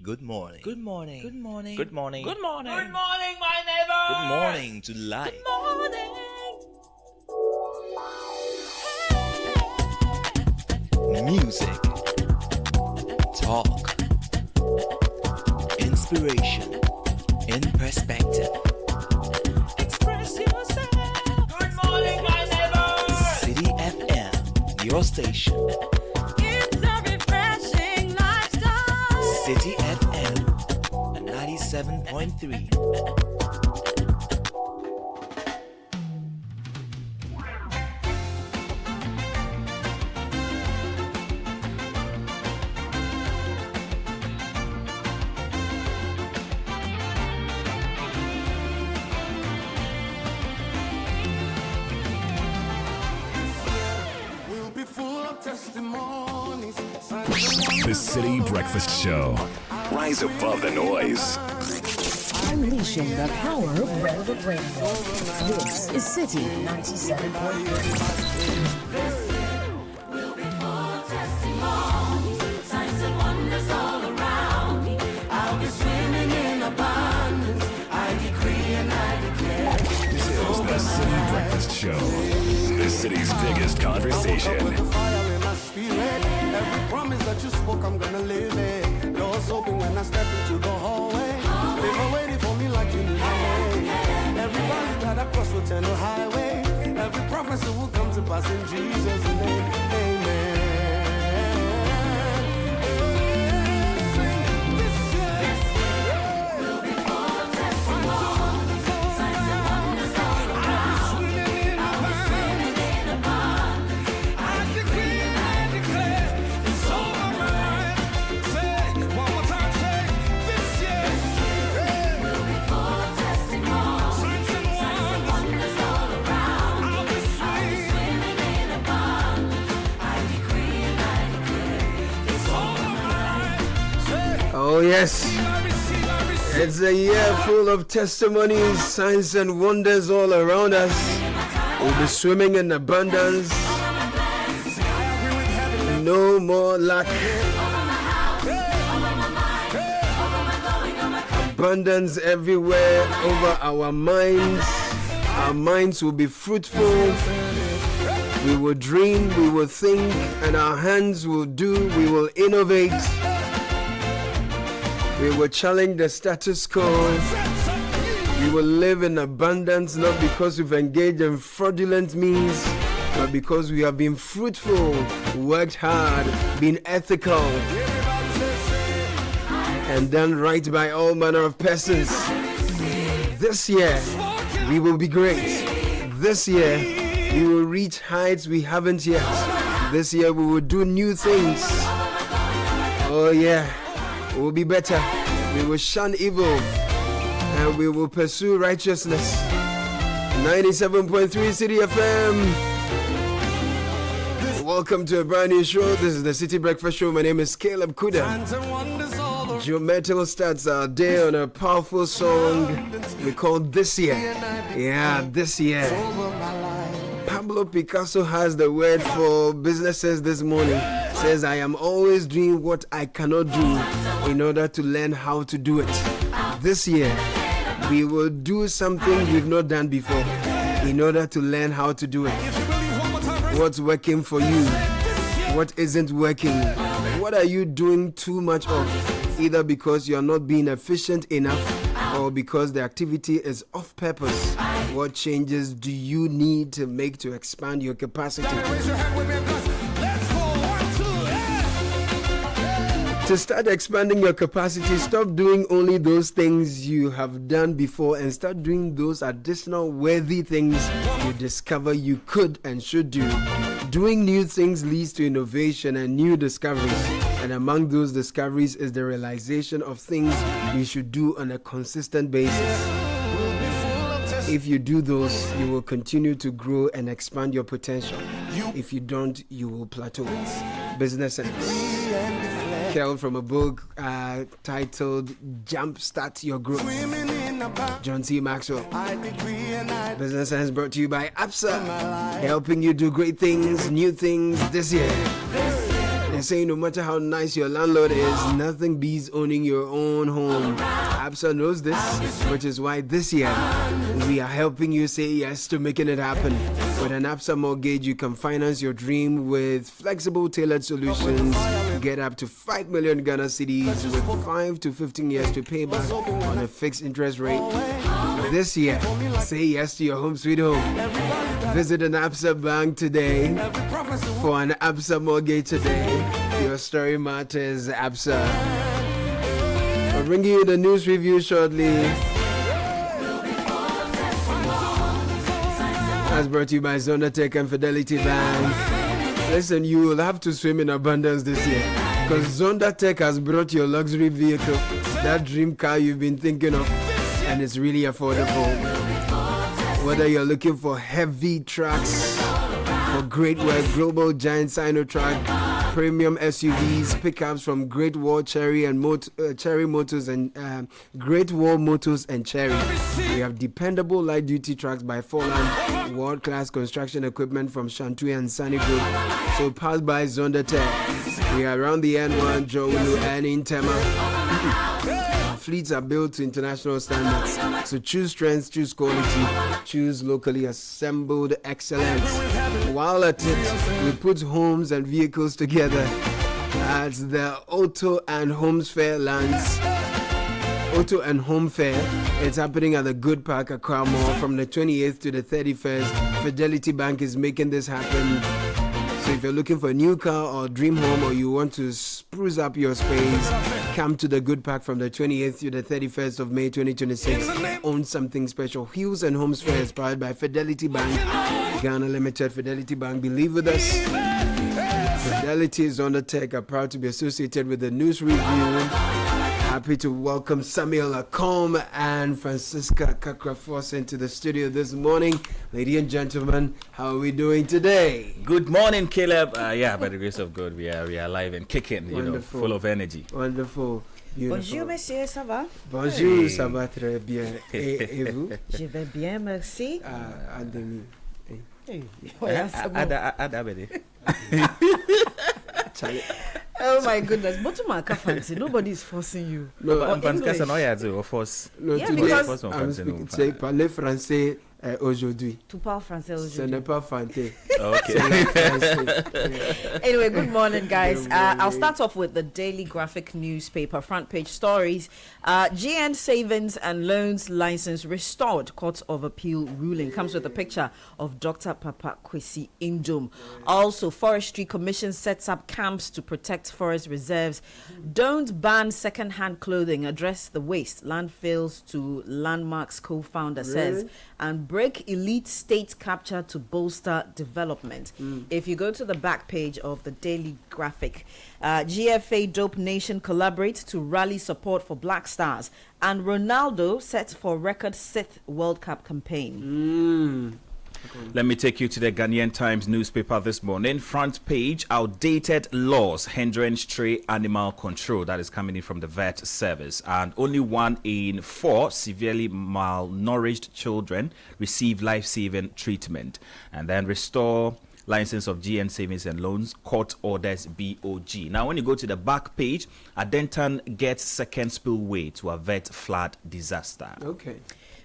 Good morning. Good morning. Good morning. Good morning. Good morning. Good morning, my neighbor. Good morning to life. Good morning. Music. Talk. Inspiration. In perspective. Express yourself. Good morning, my neighbor. Citi FM, your station. It's a refreshing lifestyle. Citi FM 97.3. The Citi Breakfast Show. Rise above the noise. Unleashing the power of relevant radio. This is Citi 97.3. This is the Citi Breakfast Show. The city's biggest conversation. Every promise that you spoke, I'm gonna live it. Doors open when I step into the hallway. They were waiting for me like you knew my name. Every valley that I cross will turn to highway. Every prophecy will come to pass in Jesus' name. Amen. Oh yes, it's a year full of testimonies, signs and wonders all around us. We'll be swimming in abundance. No more lack. Abundance everywhere over our minds. Our minds will be fruitful. We will dream, we will think, and our hands will do. We will innovate. We will challenge the status quo. We will live in abundance, not because we've engaged in fraudulent means, but because we have been fruitful, worked hard, been ethical, and done right by all manner of persons. This year, we will be great. This year, we will reach heights we haven't yet. This year, we will do new things. Oh yeah. We will be better. We will shun evil and we will pursue righteousness. 97.3 Citi FM. Welcome to a brand new show. This is the Citi Breakfast Show. My name is Caleb Kuda. Joe Metal starts our day on a powerful song we call This Year. Yeah, this year. Pablo Picasso has the word for businesses this morning. Says, I am always doing what I cannot do in order to learn how to do it. This year, we will do something we've not done before in order to learn how to do it. What's working for you? What isn't working? What are you doing too much of? Either because you're not being efficient enough or because the activity is off purpose. What changes do you need to make to expand your capacity? To start expanding your capacity, stop doing only those things you have done before and start doing those additional worthy things you discover you could and should do. Doing new things leads to innovation and new discoveries. And among those discoveries is the realization of things you should do on a consistent basis. If you do those, you will continue to grow and expand your potential. If you don't, you will plateau. Business sense. Kel from a book titled Jumpstart Your Growth. John C. Maxwell. Business Sense brought to you by APSA, helping you do great things, new things this year. They're saying no matter how nice your landlord is, nothing beats owning your own home. ABSA knows this, which is why this year we are helping you say yes to making it happen. With an ABSA mortgage, you can finance your dream with flexible, tailored solutions. Get up to 5 million Ghana cedis with 5 to 15 years to pay back on a fixed interest rate. This year, say yes to your home sweet home. Visit an ABSA bank today for an ABSA mortgage today. Your story matters, ABSA. I'll bring you the news review shortly. That's brought to you by Zonatech and Fidelity Bank. Listen, you will have to swim in abundance this year because Zonatech has brought your luxury vehicle, that dream car you've been thinking of, and it's really affordable. Whether you're looking for heavy trucks, for great work, global giant Sinotrack, premium SUVs, pickups from Great Wall Cherry and Cherry Motors and Great Wall Motors and Cherry. We have dependable light-duty trucks by Forland, world-class construction equipment from Shantui and Sunny Group. So pass by Zondatech. We are around the N1, Jowulu, and in Tema. Fleets are built to international standards. So choose strength, choose quality, choose locally assembled excellence. While at it, we put homes and vehicles together at the Auto and Homes Fair lands. Auto and Home Fair. It's happening at the Good Park, Accra Mall from the 28th to the 31st. Fidelity Bank is making this happen. So if you're looking for a new car or dream home, or you want to spruce up your space, come to the Good Park from the 28th to the 31st of May 2026. Own something special. Hills and Homes Fair is powered by Fidelity Bank, Ghana Limited. Fidelity Bank, believe with us. Fidelity is on the tech. I'm proud to be associated with the news review. Happy to welcome Samuel Acom and Francisca Kakrafos into the studio this morning. Ladies and gentlemen, how are we doing today? Good morning, Caleb. Yeah, by the grace of God, we are alive and kicking, Wonderful. Full of energy. Wonderful. Beautiful. Bonjour, monsieur, ça va? Bonjour, Hey. ça va très bien. Et vous? Je vais bien, merci. À demi. Hey. Ouais, c'est bon. Charlie. Oh my goodness, but to my fancy, nobody is forcing you. No, Or English. Of course. No, Yeah, today because- I'm speaking. C'est parler français aujourd'hui. Tu parles français Ce aujourd'hui. n'est pas fanté. Okay. C'est la français. Anyway, good morning, guys. Good morning. I'll start off with the Daily Graphic newspaper front page stories. GN Savings and Loans License restored. Court of Appeal ruling comes with a picture of Dr. Papa Kwesi Indom. Also, Forestry Commission sets up camps to protect forest reserves. Don't ban second-hand clothing. Address the waste. Landfills to Landmarks co-founder says. And break elite state capture to bolster development. If you go to the back page of the Daily Graphic, GFA Dope Nation collaborate to rally support for Black Stars, and Ronaldo set for record 6th World Cup campaign. Let me take you to the Ghanaian Times newspaper this morning. Front page, outdated laws hindering stray animal control. That is coming in from the vet service. And only 1 in 4 severely malnourished children receive life-saving treatment. And then restore license of GN Savings and Loans, court orders BOG. Now, when you go to the back page, Adentan gets second spillway to avert flood disaster.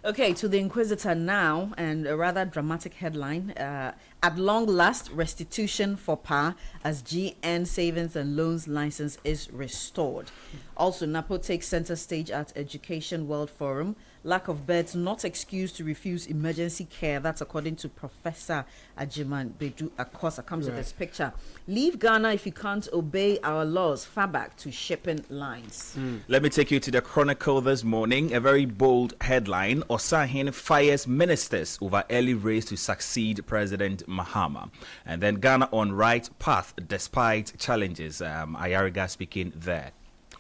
Okay, to the Inquisitor now, and a rather dramatic headline. At long last, restitution for PA as GN Savings and Loans license is restored. Also, NAPO takes center stage at Education World Forum. Lack of beds not excuse to refuse emergency care. That's according to Professor Ajiman Bedu Akosa. Comes with this picture. Leave Ghana if you can't obey our laws. Fabac to shipping lines. Let me take you to the Chronicle this morning. A very bold headline. Osahin fires ministers over early race to succeed President Mahama. And then Ghana on right path despite challenges. Ayariga speaking there.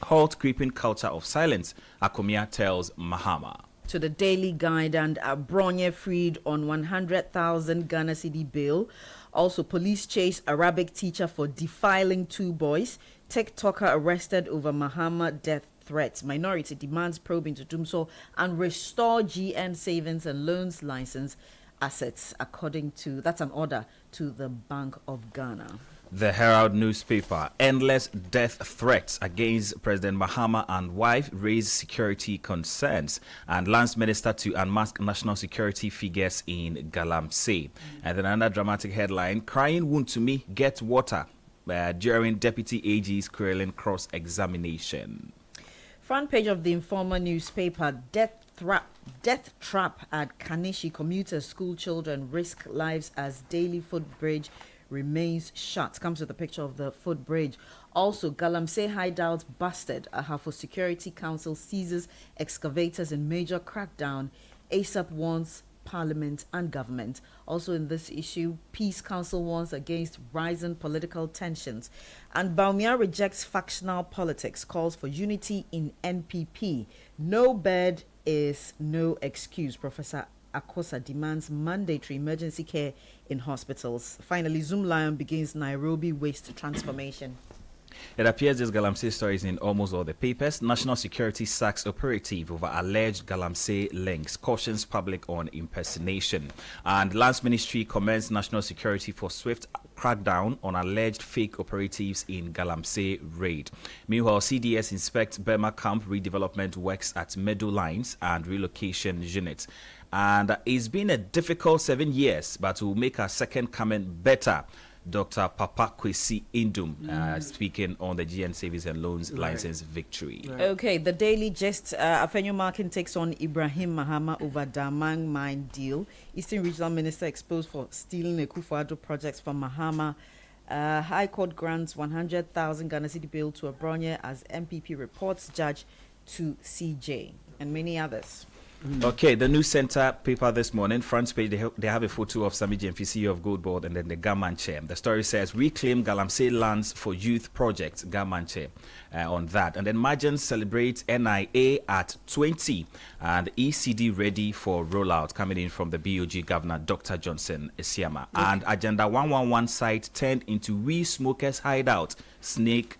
Halt creeping culture of silence, Akomia tells Mahama. To the Daily Guide, and Bronye freed on 100,000 Ghana cedi bail. Also, police chase Arabic teacher for defiling 2 boys. TikToker arrested over Mahama death threats. Minority demands probe into Dumso and restore GN Savings and Loans license assets, according to, that's an order to the Bank of Ghana. The Herald newspaper, endless death threats against President Mahama and wife raise security concerns, and Lance Minister to unmask national security figures in Galamsey. And then another dramatic headline, crying wound to me, get water, during Deputy AG's Krillin cross-examination. Front page of the Informer newspaper, death trap at Kanishi. Commuters, school children risk lives as daily footbridge remains shut. Comes with a picture of the footbridge. Also, Galamsey hideout busted. Ahafo Security Council seizes excavators in major crackdown. ASAP warns Parliament and government. Also in this issue, Peace Council warns against rising political tensions. And Baumia rejects factional politics, calls for unity in NPP. No bed is no excuse. Professor Akosa demands mandatory emergency care in hospitals. Finally, Zoom Lion begins Nairobi waste transformation. It appears this Galamsey story is in almost all the papers. National Security sacks operative over alleged Galamsey links, cautions public on impersonation. And Lands Ministry commends National Security for swift crackdown on alleged fake operatives in Galamsey raid. Meanwhile, CDS inspects Burma camp redevelopment works at Meadow Lines and relocation units. And it's been a difficult 7 years, but will make our second coming better. Dr. Papa Kwesi Indum speaking on the GN Savings and Loans license victory. Okay, the Daily Gist. Afenyo Markin takes on Ibrahim Mahama over Damang mine deal. Eastern Regional Minister exposed for stealing a Kufuado projects from Mahama. High Court grants 100,000 Ghana City bill to Abronye as MPP reports judge to CJ, and many others. Okay, the News Center paper this morning, front page, they have a photo of Sami Jemfi, CEO of Goldboard, and then the Gamanche. The story says, reclaim Galamsey lands for youth project, Gamanche, on that. And then Margins celebrates NIA at 20, and ECD ready for rollout, coming in from the BOG Governor, Dr. Johnson Isiama. And Agenda 111 site turned into We Smokers Hideout, Snake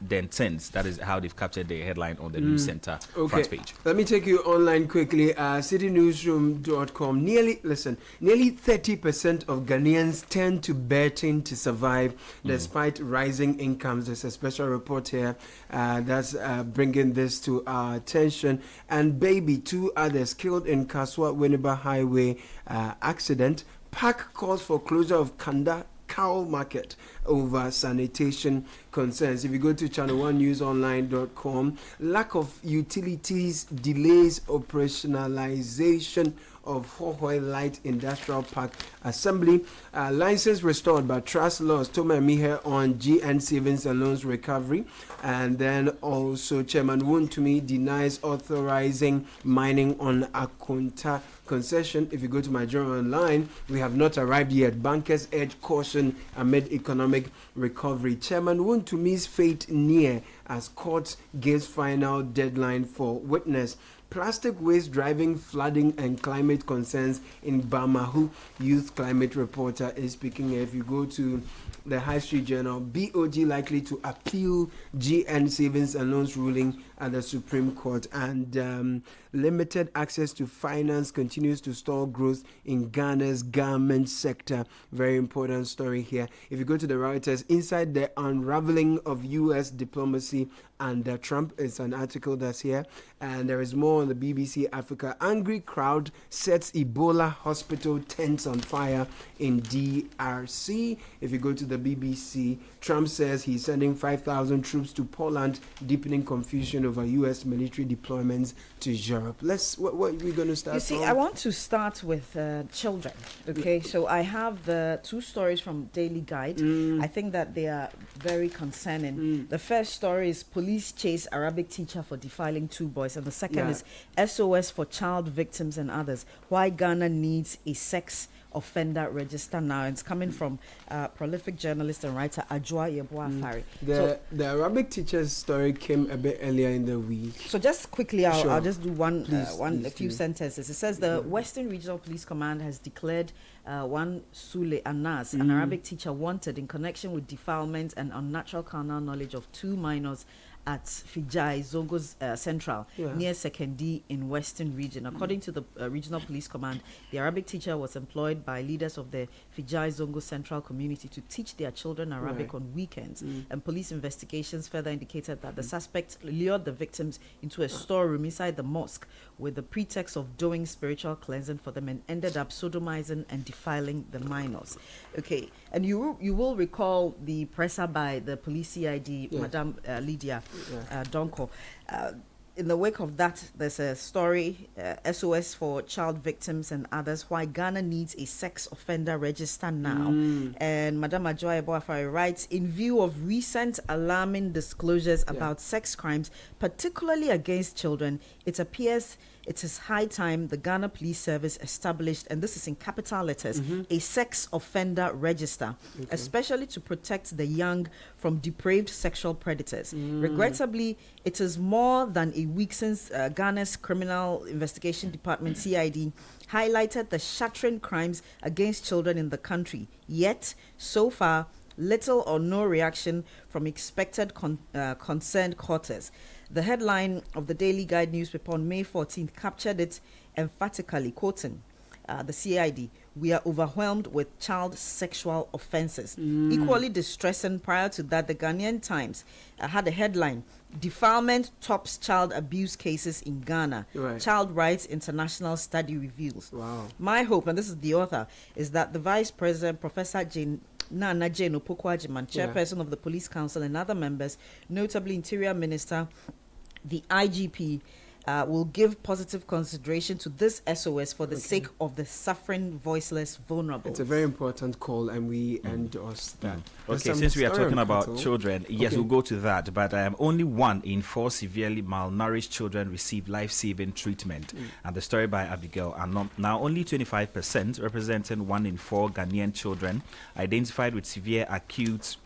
Dentins. That is how they've captured the headline on the News Center front page. Let me take you online quickly. CityNewsroom.com. Nearly 30% of Ghanaians tend to betting to survive despite rising incomes. There's a special report here that's bringing this to our attention. And baby, 2 others killed in Kaswa Winneba Highway accident. PAC calls for closure of Kanda Cow Market over sanitation concerns. If you go to channel1newsonline.com, lack of utilities delays operationalization of Hohoi Light Industrial Park Assembly. License restored but trust lost. Toma Mihe on GN Savings and Loans recovery. And then also Chairman Wontumi denies authorizing mining on Akunta concession. If you go to my journal online, we have not arrived yet. Bankers urge caution amid economic recovery. Chairman Wontumi's fate near as court gives final deadline for witness. Plastic waste driving flooding and climate concerns in Bamahu. Youth climate reporter is speaking here. If you go to the High Street Journal, BOG likely to appeal GN Savings and Loans ruling at the Supreme Court. And limited access to finance continues to stall growth in Ghana's garment sector. Very important story here. If you go to the Reuters, inside the unraveling of U.S. diplomacy and Trump, it's an article that's here. And there is more on the BBC Africa. Angry crowd sets Ebola hospital tents on fire in DRC. If you go to the BBC, Trump says he's sending 5,000 troops to Poland, deepening confusion over U.S. military deployments to Europe. What are we going to start? You see, from? I want to start with children. Okay, so I have the 2 stories from Daily Guide. I think that they are very concerning. The first story is police chase Arabic teacher for defiling 2 boys, and the second is SOS for child victims and others. Why Ghana needs a sex offender register now. It's coming from prolific journalist and writer Ajua Yeboah Afari. The Arabic teacher's story came a bit earlier in the week. So just quickly, I'll just do Please a few sentences. It says the Western Regional Police Command has declared one Sule Anas, an Arabic teacher, wanted in connection with defilement and unnatural carnal knowledge of 2 minors at Fijai, Zongo's Central, Yeah. near Sekendi in Western Region. According to the Regional Police Command, the Arabic teacher was employed by leaders of the Fijai Zongo Central community to teach their children Arabic Right. on weekends. And police investigations further indicated that the suspect lured the victims into a storeroom inside the mosque with the pretext of doing spiritual cleansing for them and ended up sodomizing and defiling the minors. Okay, and you will recall the presser by the police CID, Yeah. Madame Lydia Yeah. Donko. In the wake of that, there's a story, SOS for child victims and others, why Ghana needs a sex offender register now. And Madame Ajoy Boafari writes, in view of recent alarming disclosures about sex crimes, particularly against children, it appears it is high time the Ghana Police Service established, and this is in capital letters, a sex offender register, especially to protect the young from depraved sexual predators. Regrettably, it is more than a week since Ghana's Criminal Investigation Department, CID, highlighted the shattering crimes against children in the country. Yet, so far, little or no reaction from expected concerned quarters. The headline of the Daily Guide newspaper on May 14th captured it emphatically, quoting the CID, "We are overwhelmed with child sexual offenses." Equally distressing, prior to that, the Ghanaian Times had a headline, "Defilement tops child abuse cases in Ghana. Right. Child Rights International Study reveals." Wow. My hope, and this is the author, is that the Vice President, Professor Nana Jane Opoku-Agyeman, chairperson of the Police Council, and other members, notably Interior Minister, the IGP, will give positive consideration to this SOS for the sake of the suffering, voiceless, vulnerable. It's a very important call, and we endorse that. There's Okay, some since we are story talking on about cattle. children, yes, Okay. we'll go to that. But only 1 in 4 severely malnourished children receive life-saving treatment. And the story by Abigail Anom. Now, only 25%, representing 1 in 4 Ghanaian children identified with severe acute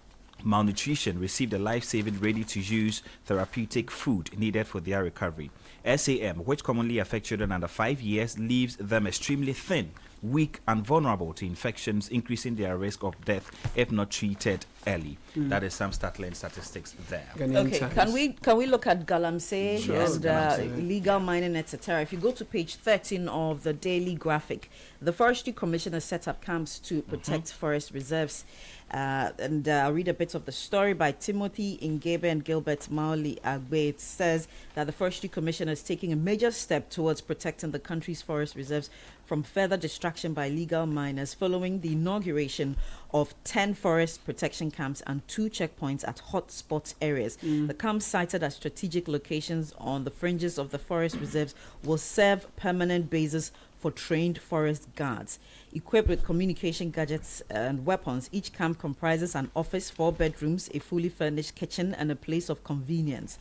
malnutrition, received a life-saving, ready-to-use therapeutic food needed for their recovery. SAM, which commonly affects children under 5 years, leaves them extremely thin, weak, and vulnerable to infections, increasing their risk of death if not treated early. That is some startling statistics there. Ghanaian Okay, Times. can we look at Galamsey Sure, and Galamsey. illegal mining, etc.? If you go to page 13 of the Daily Graphic, the Forestry Commission has set up camps to protect forest reserves. And I'll read a bit of the story by Timothy Ngebe and Gilbert Maoli Agbe. It says that the Forestry Commission is taking a major step towards protecting the country's forest reserves from further distraction by illegal miners following the inauguration of 10 forest protection camps and 2 checkpoints at hotspot areas. The camps cited as strategic locations on the fringes of the forest reserves will serve permanent bases for trained forest guards. Equipped with communication gadgets and weapons, each camp comprises an office, 4 bedrooms, a fully furnished kitchen, and a place of convenience.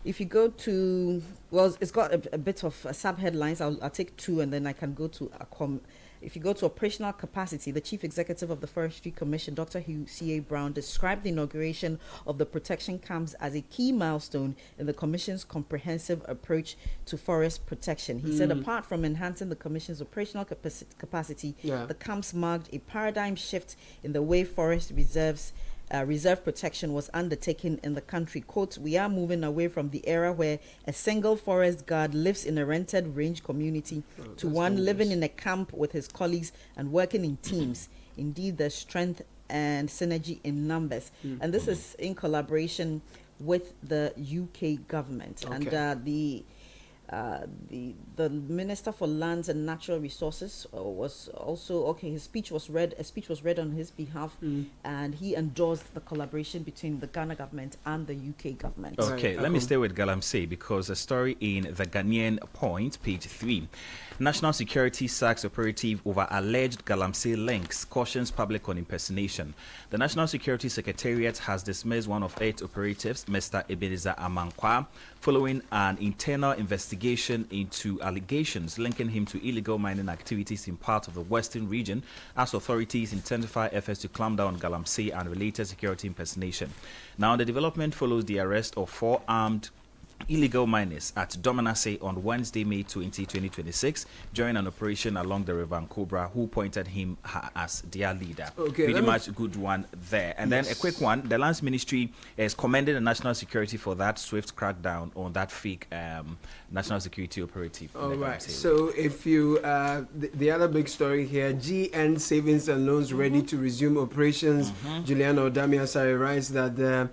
If you go to, well, it's got a bit of sub-headlines. I'll take 2 and then I can go to if you go to operational capacity, the Chief Executive of the Forestry Commission, Dr. Hugh C.A. Brown, described the inauguration of the protection camps as a key milestone in the Commission's comprehensive approach to forest protection. He said apart from enhancing the Commission's operational capacity, the camps marked a paradigm shift in the way forest reserve protection was undertaken in the country. Quote, "We are moving away from the era where a single forest guard lives in a rented range community to one living in a camp with his colleagues and working in teams. Indeed, there's strength and synergy in numbers." And this is in collaboration with the UK government. Okay. And the Minister for Lands and Natural Resources was also his speech was read. A speech was read on his behalf, and he endorsed the collaboration between the Ghana government and the UK government. Okay, Right, let me stay with Galamsey because a story in the Ghanaian Point, page 3. National Security sacks operative over alleged Galamsey links, cautions public on impersonation. The National Security Secretariat has dismissed one of 8 operatives, Mr. Ebenezer Amankwa, following an internal investigation into allegations linking him to illegal mining activities in part of the Western region as authorities intensify efforts to clamp down on Galamsey and related security impersonation. Now, the development follows the arrest of 4 armed illegal miners at Dominase on Wednesday, May 20, 2026, during an operation along the River Cobra, who pointed him as their leader. Okay, pretty much good one there. And then a quick one, the Lands Ministry is commending the National Security for that swift crackdown on that fake National Security operative. All right. So if you, the other big story here, GN Savings and Loans ready to resume operations. Juliana Odamiasari writes that the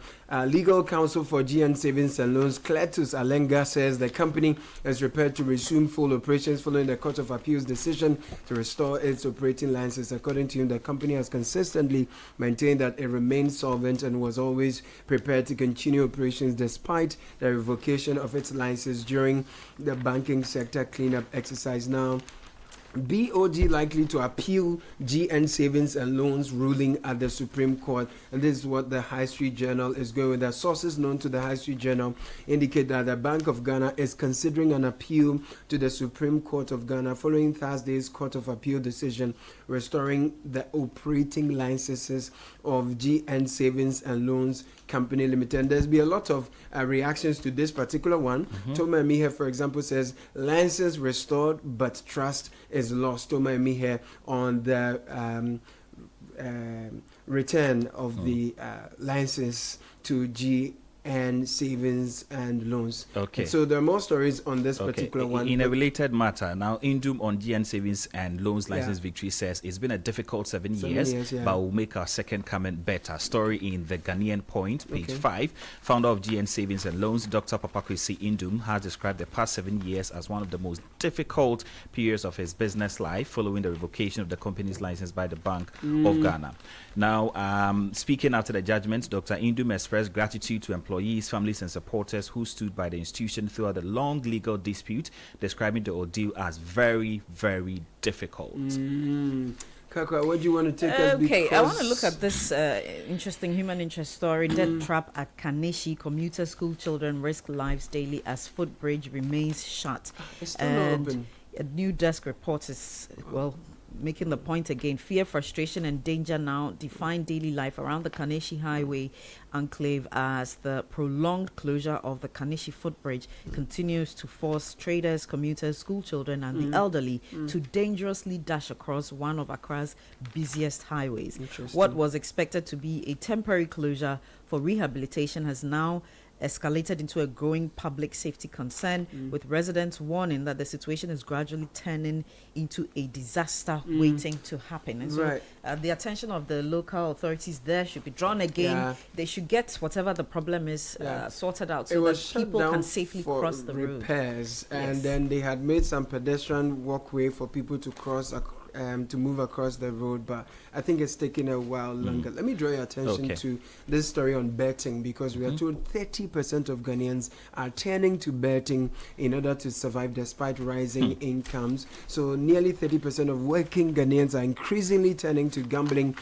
legal counsel for GN Savings and Loans, Cletus Alenga, says the company is prepared to resume full operations following the Court of Appeal's decision to restore its operating license. According to him, the company has consistently maintained that it remains solvent and was always prepared to continue operations despite the revocation of its license during the banking sector cleanup exercise. Now, BOG likely to appeal GN Savings and Loans ruling at the Supreme Court, and this is what the High Street Journal is going with. The sources known to the High Street Journal indicate that the Bank of Ghana is considering an appeal to the Supreme Court of Ghana following Thursday's Court of Appeal decision restoring the operating licenses of GN Savings and Loans Company Limited. And there's been a lot of reactions to this particular one. Toma Emihe, for example, says license restored but trust is lost. Toma Emihe on the return of the license to GN Savings and Loans. Okay. So there are more stories on this particular one. In a related matter, now Indum on GN Savings and Loans license victory says it's been a difficult 7 years, but we'll make our second coming better. Story in the Ghanaian Point, page 5. Founder of GN Savings and Loans, Dr. Papakwesi Indum, has described the past 7 years as one of the most difficult periods of his business life following the revocation of the company's license by the Bank of Ghana. Now, speaking after the judgment, Dr. Indum expressed gratitude to employees, families, and supporters who stood by the institution throughout the long legal dispute, describing the ordeal as very, very difficult. Kakwa, what do you want to take us? Okay, I want to look at this interesting human interest story. Dead trap at Kaneshi. Commuter school children risk lives daily as footbridge remains shut. It's still not open. A new desk report is, making the point again. Fear, frustration, and danger now define daily life around the Kaneshi Highway enclave as the prolonged closure of the Kaneshi footbridge continues to force traders, commuters, school children, and the elderly to dangerously dash across one of Accra's busiest highways. What was expected to be a temporary closure for rehabilitation has now escalated into a growing public safety concern, with residents warning that the situation is gradually turning into a disaster waiting to happen. And so the attention of the local authorities there should be drawn again. They should get whatever the problem is sorted out so that people can safely cross the road. Repairs, and then they had made some pedestrian walkway for people to cross to move across the road, but I think it's taking a while longer. Let me draw your attention to this story on betting, because we are told 30% of Ghanaians are turning to betting in order to survive despite rising incomes. So nearly 30% of working Ghanaians are increasingly turning to gambling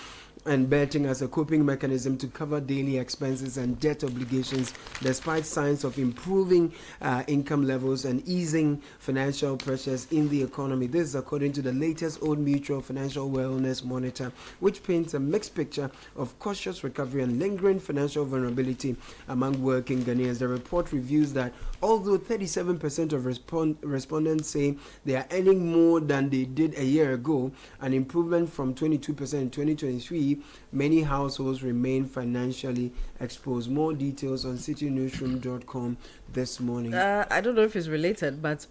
and betting as a coping mechanism to cover daily expenses and debt obligations, despite signs of improving income levels and easing financial pressures in the economy. This is according to the latest Old Mutual Financial Wellness Monitor, which paints a mixed picture of cautious recovery and lingering financial vulnerability among working Ghanaians. The report reviews that although 37% of respondents say they are earning more than they did a year ago, an improvement from 22% in 2023, many households remain financially exposed. More details on citynewsroom.com this morning. I don't know if it's related, but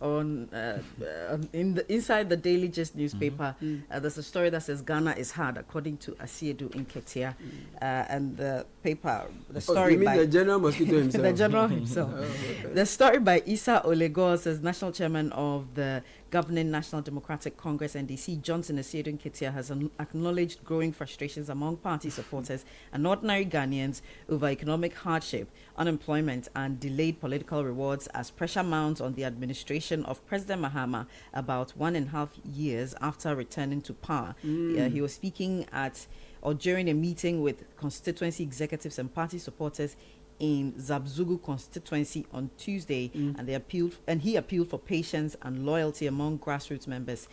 inside the Daily Gist newspaper, there's a story that says Ghana is hard, according to Asiedu in Ketia. And the paper, the story you mean by the General Mosquito himself? the General himself. The story by Issa Olegor says national chairman of the governing National Democratic Congress, NDC, Johnson Asiedu Ketia, has acknowledged growing frustrations among party supporters and ordinary Ghanaians over economic hardship, unemployment, and delayed political rewards as pressure mounts on the administration of President Mahama about 1.5 years after returning to power. He was speaking during a meeting with constituency executives and party supporters in Zabzugu constituency on Tuesday, and he appealed for patience and loyalty among grassroots members.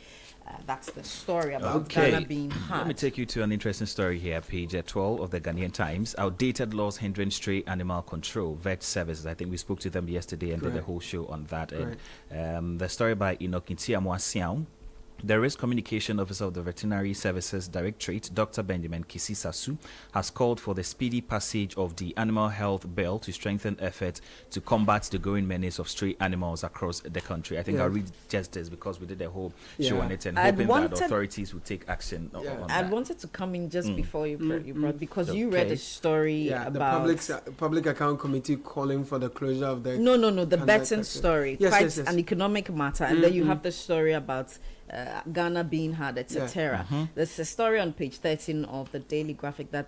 That's the story about Ghana being hard. Let me take you to an interesting story here, page 12 of the Ghanaian Times. Outdated laws hindering stray animal control, vet services. I think we spoke to them yesterday and did a whole show on that. And the story by Enoch Ntiamwa Siao. The Risk Communication Officer of the Veterinary Services Directorate, Dr. Benjamin Kisisasu, has called for the speedy passage of the Animal Health Bill to strengthen efforts to combat the growing menace of stray animals across the country. I think I'll read just this because we did a whole show on it and hoping that authorities will take action on I that. wanted to come in just before you brought, because you read a story about... the Public Account Committee calling for the closure of the... the betting story. Yes. An economic matter. And then you have the story about... Ghana being hard, etc. There's a story on page 13 of the Daily Graphic that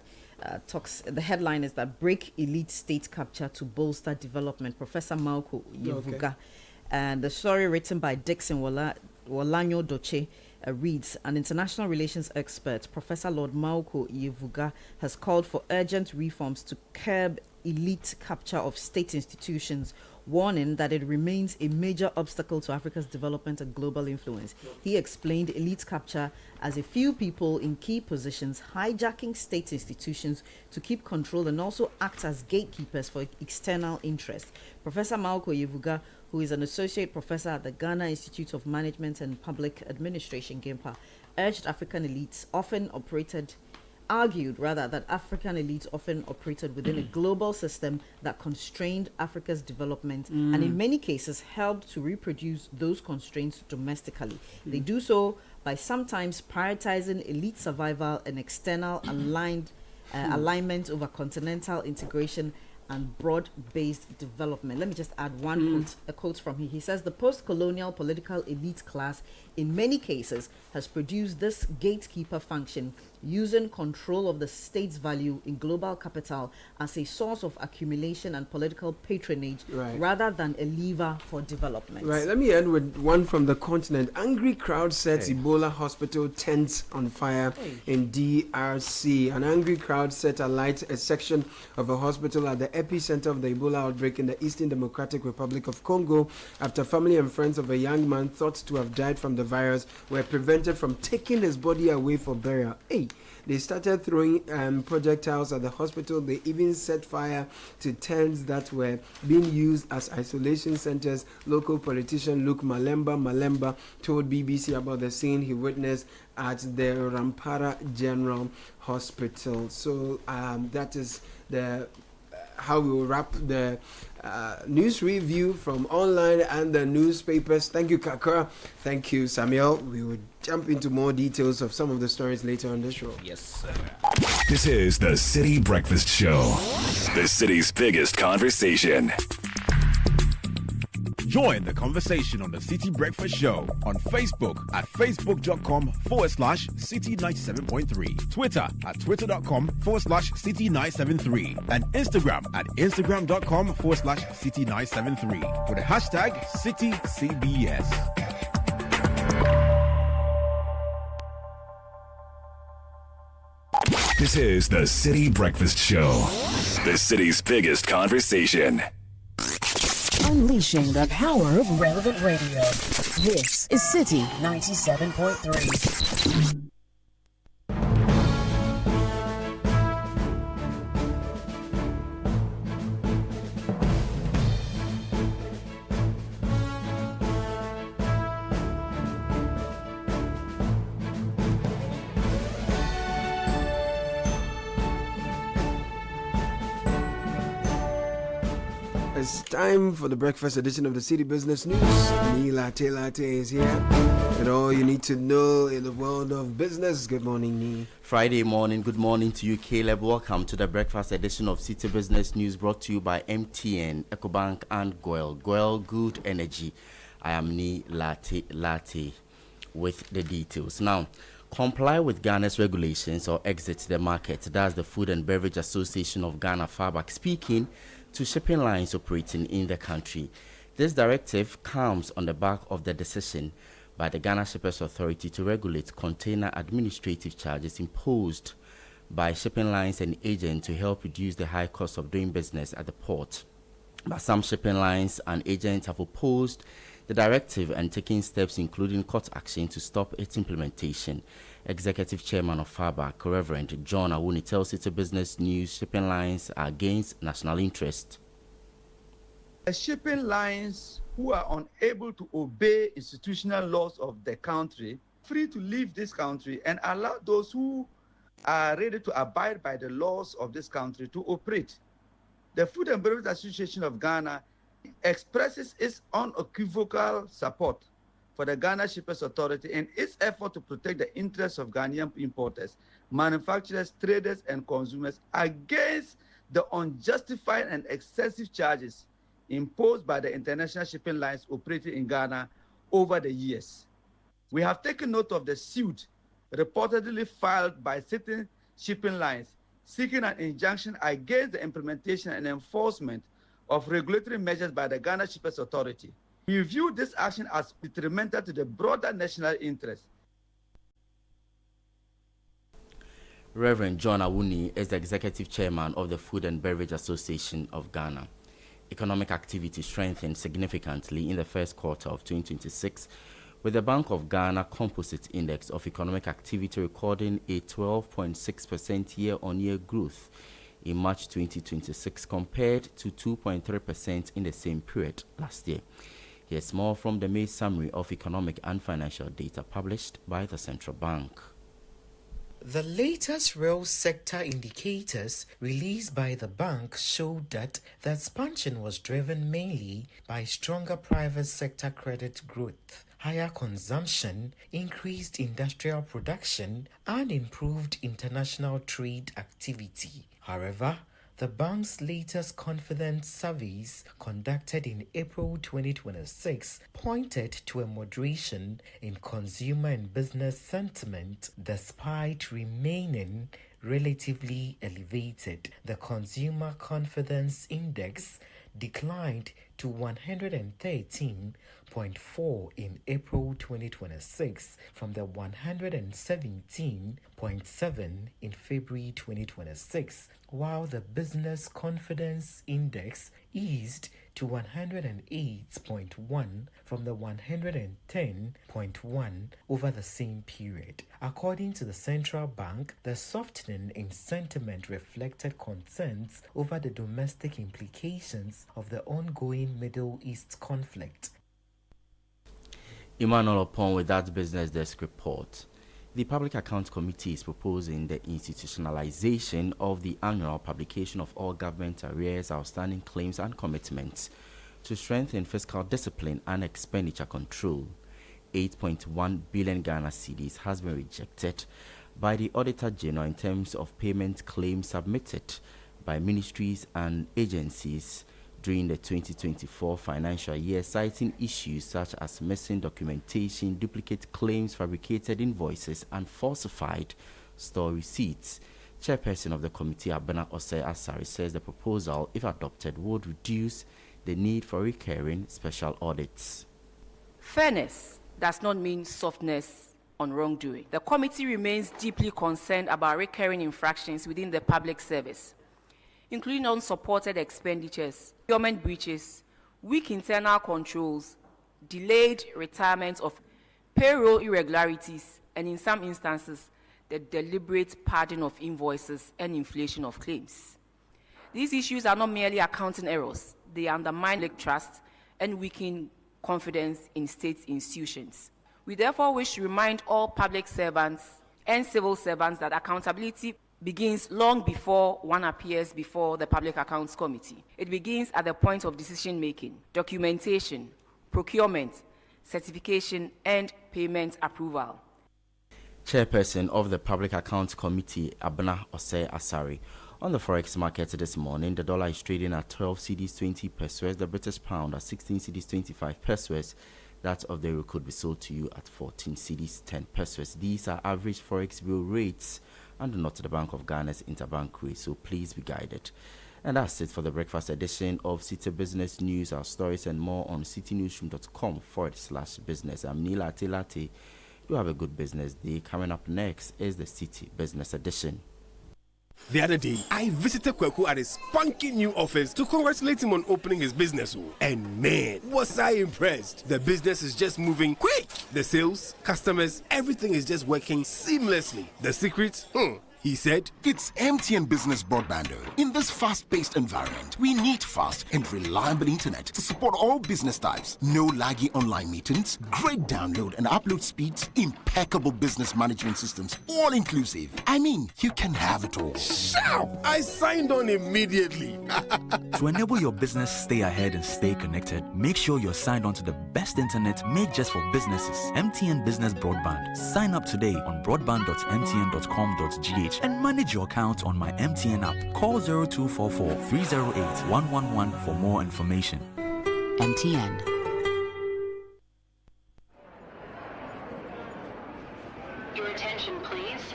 talks. The headline is that break elite state capture to bolster development. Professor Mauko Yevuga, and the story written by Dixon Wolanyo Doche reads: an international relations expert, Professor Lord Mauko Yevuga, has called for urgent reforms to curb elite capture of state institutions, warning that it remains a major obstacle to Africa's development and global influence. He explained elite capture as a few people in key positions hijacking state institutions to keep control and also act as gatekeepers for external interest. Professor Mauko Yevuga, who is an associate professor at the Ghana Institute of Management and Public Administration, GIMPA, argued that African elites often operated within a global system that constrained Africa's development and in many cases helped to reproduce those constraints domestically. They do so by sometimes prioritizing elite survival and external alignment over continental integration and broad-based development. Let me just add a quote from him. He says, the post-colonial political elite class in many cases has produced this gatekeeper function, using control of the state's value in global capital as a source of accumulation and political patronage rather than a lever for development. Right, let me end with one from the continent. Angry crowd sets Ebola hospital tents on fire in DRC. An angry crowd set alight a section of a hospital at the epicenter of the Ebola outbreak in the Eastern Democratic Republic of Congo after family and friends of a young man thought to have died from the virus were prevented from taking his body away for burial. They started throwing projectiles at the hospital. They even set fire to tents that were being used as isolation centers. Local politician Luke Malemba told BBC about the scene he witnessed at the Rampara General Hospital. So that is how we will wrap the news review from online and the newspapers. Thank you, Kakra. Thank you, Samuel. We will jump into more details of some of the stories later on the show. Yes, sir. This is the City Breakfast Show, the city's biggest conversation. Join the conversation on the City Breakfast Show on Facebook at facebook.com/City97.3, Twitter at twitter.com/City973, and Instagram at instagram.com/City973 with the hashtag CityCBS. This is the City Breakfast Show, the city's biggest conversation. Unleashing the power of relevant radio. This is City 97.3. It's time for the breakfast edition of the City Business News. Me Latte is here. And all you need to know in the world of business. Good morning, Nee. Friday morning. Good morning to you, Caleb. Welcome to the breakfast edition of City Business News, brought to you by MTN, EcoBank, and Goel. Goel Good Energy. I am Nee Latte with the details. Now, comply with Ghana's regulations or exit the market. That's the Food and Beverage Association of Ghana, FABAC, speaking to shipping lines operating in the country. This directive comes on the back of the decision by the Ghana Shippers Authority to regulate container administrative charges imposed by shipping lines and agents to help reduce the high cost of doing business at the port. But some shipping lines and agents have opposed the directive and taken steps including court action to stop its implementation. Executive Chairman of FABAC, Reverend John Awuni, tells Citi Business News shipping lines are against national interest. The shipping lines who are unable to obey institutional laws of the country free to leave this country and allow those who are ready to abide by the laws of this country to operate. The Food and Beverage Association of Ghana expresses its unequivocal support for the Ghana Shippers Authority and its effort to protect the interests of Ghanaian importers, manufacturers, traders, and consumers against the unjustified and excessive charges imposed by the international shipping lines operating in Ghana over the years. We have taken note of the suit reportedly filed by certain shipping lines seeking an injunction against the implementation and enforcement of regulatory measures by the Ghana Shippers Authority. We view this action as detrimental to the broader national interest. Reverend John Awuni is the Executive Chairman of the Food and Beverage Association of Ghana. Economic activity strengthened significantly in the first quarter of 2026, with the Bank of Ghana Composite Index of Economic Activity recording a 12.6% year-on-year growth in March 2026 compared to 2.3% in the same period last year. Here's more from the May summary of economic and financial data published by the Central Bank. The latest real sector indicators released by the bank showed that the expansion was driven mainly by stronger private sector credit growth, higher consumption, increased industrial production, and improved international trade activity. However, the bank's latest confidence surveys conducted in April 2026 pointed to a moderation in consumer and business sentiment despite remaining relatively elevated. The Consumer Confidence Index declined to 113.4 in April 2026 from the 117.7 in February 2026, while the Business Confidence Index eased to 108.1 from the 110.1 over the same period. According to the central bank, the softening in sentiment reflected concerns over the domestic implications of the ongoing Middle East conflict. Emmanuel Opon with that Business Desk report. The Public Accounts Committee is proposing the institutionalization of the annual publication of all government arrears, outstanding claims and commitments to strengthen fiscal discipline and expenditure control. 8.1 billion Ghana cedis has been rejected by the Auditor General in terms of payment claims submitted by ministries and agencies during the 2024 financial year, citing issues such as missing documentation, duplicate claims, fabricated invoices, and falsified store receipts. Chairperson of the committee, Abena Osei Asari, says the proposal, if adopted, would reduce the need for recurring special audits. Fairness does not mean softness on wrongdoing. The committee remains deeply concerned about recurring infractions within the public service, including unsupported expenditures, procurement breaches, weak internal controls, delayed retirement of payroll irregularities, and in some instances, the deliberate padding of invoices and inflation of claims. These issues are not merely accounting errors. They undermine public trust and weaken confidence in state institutions. We therefore wish to remind all public servants and civil servants that accountability begins long before one appears before the Public Accounts Committee. It begins at the point of decision-making, documentation, procurement, certification, and payment approval. Chairperson of the Public Accounts Committee, Abena Osei Asari. On the forex market this morning, the dollar is trading at 12 cedis 20 pesos, the British pound at 16 cedis 25 pesos. That of the euro could be sold to you at 14 cedis 10 pesos. These are average forex bill rates and not the Bank of Ghana's interbank rate, so please be guided. And that's it for the breakfast edition of Citi Business News. Our stories and more on citynewsroom.com/business. I'm Nila Telate. You have a good business day. Coming up next is the Citi Business Edition. The other day, I visited Kweku at his spunky new office to congratulate him on opening his business. And man, was I impressed. The business is just moving quick. The sales, customers, everything is just working seamlessly. The secret? He said, it's MTN Business Broadband. In this fast-paced environment, we need fast and reliable internet to support all business types. No laggy online meetings, great download and upload speeds, impeccable business management systems, all inclusive. I mean, you can have it all. Shout! I signed on immediately. To enable your business stay ahead and stay connected, make sure you're signed on to the best internet made just for businesses. MTN Business Broadband. Sign up today on broadband.mtn.com.gh and manage your account on my MTN app. Call 0244 308 111 for more information. MTN. Your attention, please.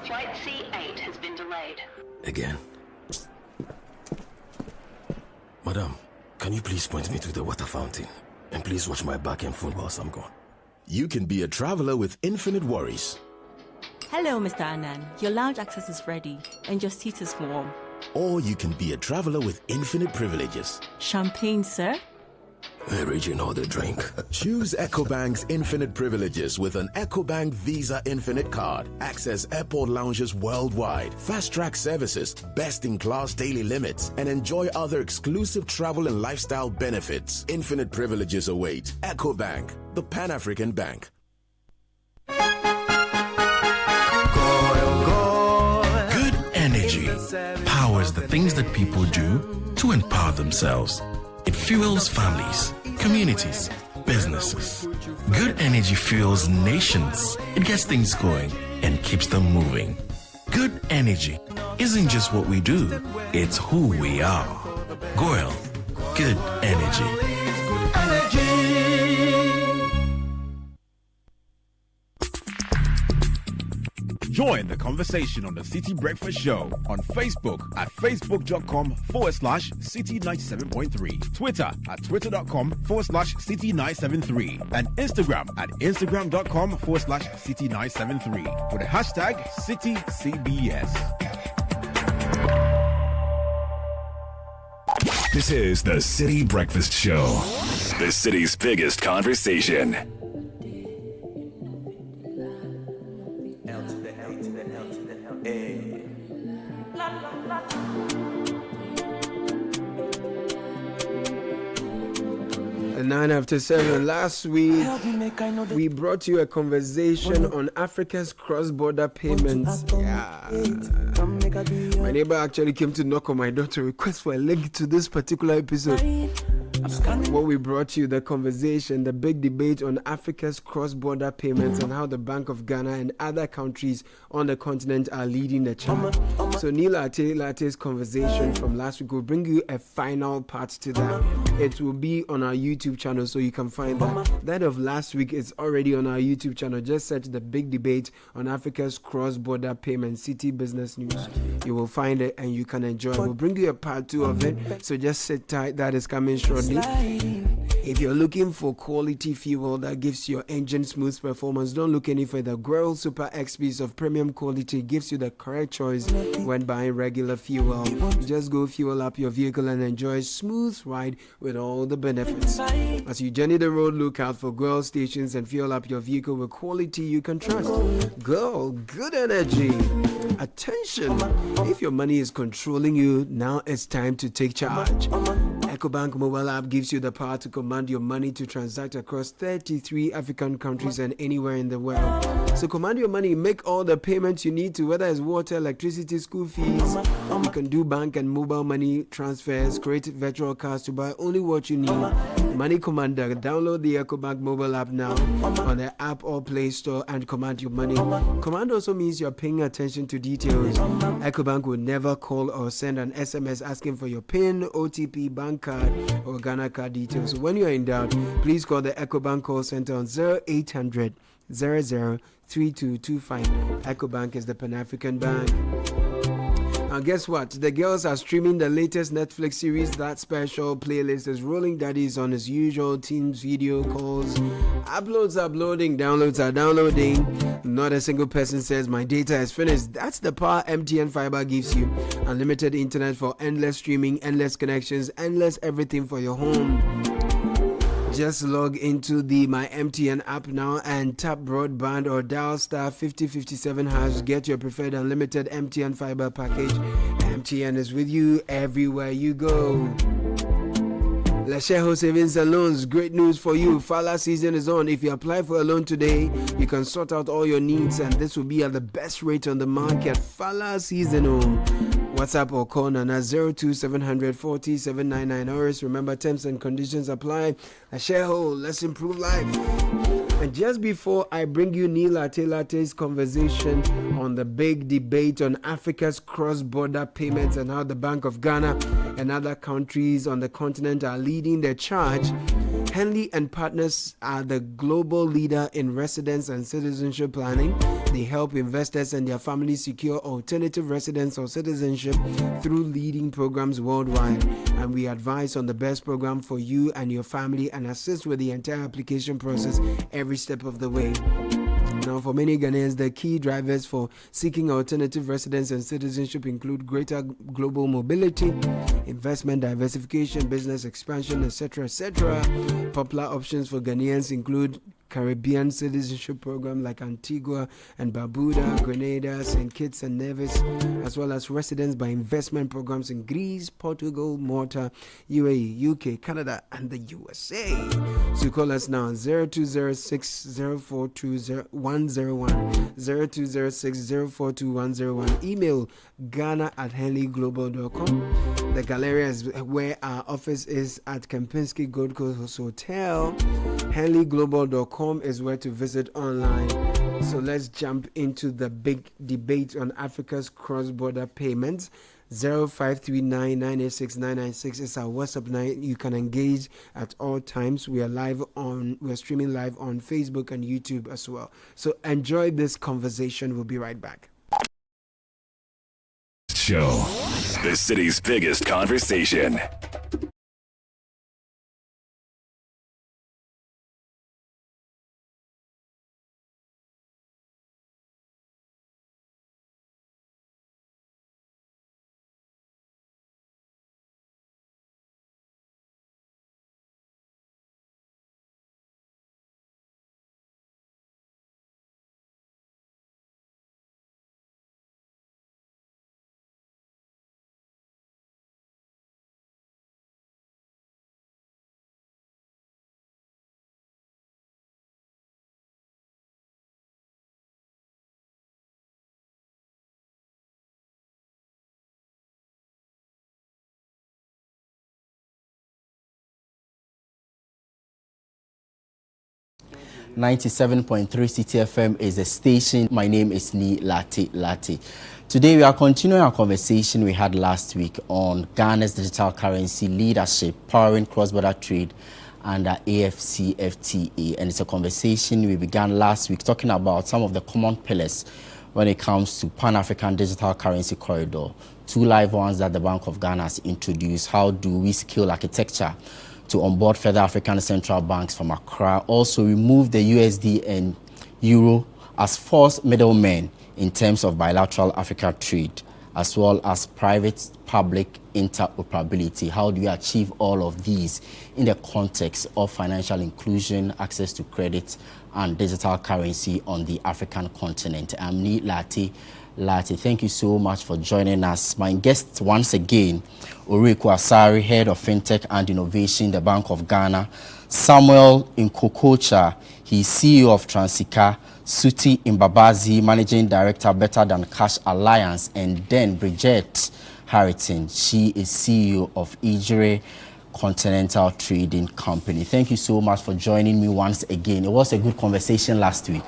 Flight C8 has been delayed. Again. Madam, can you please point me to the water fountain? And please watch my back and front whilst I'm gone. You can be a traveler with infinite worries. Hello, Mr. Anand. Your lounge access is ready and your seat is warm. Or you can be a traveler with infinite privileges. Champagne, sir? Original the drink. Choose EcoBank's infinite privileges with an EcoBank Visa Infinite card. Access airport lounges worldwide, fast-track services, best-in-class daily limits, and enjoy other exclusive travel and lifestyle benefits. Infinite privileges await. EcoBank, the Pan-African Bank. Good energy powers the things that people do to empower themselves. It fuels families, communities, businesses. Good energy fuels nations. It gets things going and keeps them moving. Good energy isn't just what we do, it's who we are. Goyle, good energy. Join the conversation on the Citi Breakfast Show on Facebook at facebook.com/Citi97.3, Twitter at twitter.com/Citi973, and Instagram at instagram.com/Citi973 with the hashtag CitiCBS. This is the Citi Breakfast Show, the city's biggest conversation. At 9:07. Last week, we brought you a conversation on Africa's cross-border payments. Yeah. My neighbor actually came to knock on my door to request for a link to this particular episode. What we brought you, the conversation, the big debate on Africa's cross-border payments and how the Bank of Ghana and other countries on the continent are leading the charge. So Neil Late's conversation from last week will bring you a final part to that. It will be on our YouTube channel, so you can find that. That of last week is already on our YouTube channel. Just search the big debate on Africa's cross-border payments, Citi Business News. You will find it and you can enjoy it. We'll bring you a part 2 of it, so just sit tight. That is coming shortly. If you're looking for quality fuel that gives your engine smooth performance, don't look any further. Growell Super X piece of premium quality gives you the correct choice when buying regular fuel. You just go fuel up your vehicle and enjoy a smooth ride with all the benefits. As you journey the road, look out for Growell stations and fuel up your vehicle with quality you can trust. Growell, good energy. Attention! If your money is controlling you, now it's time to take charge. EcoBank mobile app gives you the power to command your money to transact across 33 African countries and anywhere in the world. So command your money, make all the payments you need to, whether it's water, electricity, school fees. You can do bank and mobile money transfers, create virtual cards to buy only what you need. Money Commander, download the EcoBank mobile app now on the app or Play Store and command your money. Command also means you're paying attention to details. EcoBank will never call or send an SMS asking for your PIN, OTP, bank card, or Ghana card details. So when you're in doubt, please call the EcoBank call center on 0800 003225. EcoBank is the Pan-African Bank. Guess what? The girls are streaming the latest Netflix series. That special playlist is rolling. Daddy is on his usual Teams video calls. Uploads are uploading. Downloads are downloading. Not a single person says my data is finished. That's the power MTN Fiber gives you. Unlimited internet for endless streaming, endless connections, endless everything for your home. Just log into the My MTN app now and tap broadband or dial star 5057 hash. Get your preferred unlimited MTN Fiber package. MTN is with you everywhere you go. Lesheho Savings and Loans, great news for you. Fala season is on. If you apply for a loan today, you can sort out all your needs and this will be at the best rate on the market. Fala season on. WhatsApp or call Nana 02700 40 799 hours. Remember, terms and conditions apply. Lesheho, let's improve life. And just before I bring you Neil Latte's conversation on the big debate on Africa's cross-border payments and how the Bank of Ghana and other countries on the continent are leading the charge, Henley and Partners are the global leader in residence and citizenship planning. They help investors and their families secure alternative residence or citizenship through leading programs worldwide. And we advise on the best program for you and your family and assist with the entire application process every step of the way. Now, for many Ghanaians, the key drivers for seeking alternative residence and citizenship include greater global mobility, investment diversification, business expansion, etc., etc. Popular options for Ghanaians include Caribbean citizenship program like Antigua and Barbuda, Grenada, St. Kitts and Nevis, as well as residence by investment programs in Greece, Portugal, Malta, UAE, UK, Canada, and the USA. So call us now 0206042101, 0206042101. Email ghana@henleyglobal.com. The Galleria is where our office is at Kempinski Gold Coast Hotel. henleyglobal.com is where to visit online. So let's jump into the big debate on Africa's cross-border payments. 0539986996 is our WhatsApp line. You can engage at all times. We're streaming live on Facebook and YouTube as well. So enjoy this conversation. We'll be right back. Show. The city's biggest conversation. .3 Citi FM is the station. My name is Ni Latte. Today we are continuing our conversation we had last week on Ghana's digital currency leadership, powering cross-border trade under AFCFTA. And it's a conversation we began last week talking about some of the common pillars when it comes to Pan-African digital currency corridor. 2 live ones that the Bank of Ghana has introduced. How do we scale architecture to onboard further African central banks from Accra? Also remove the USD and Euro as forced middlemen in terms of bilateral Africa trade, as well as private-public interoperability. How do we achieve all of these in the context of financial inclusion, access to credit, and digital currency on the African continent? I'm Ni Latte. Thank you so much for joining us. My guest once again, Oriku Asari, Head of FinTech and Innovation, the Bank of Ghana. Samuel Nkokocha, he's CEO of Transika. Suti Imbabazi, Managing Director, Better Than Cash Alliance. And then Bridget Harrington, she is CEO of Ijere Continental Trading Company. Thank you so much for joining me once again. It was a good conversation last week.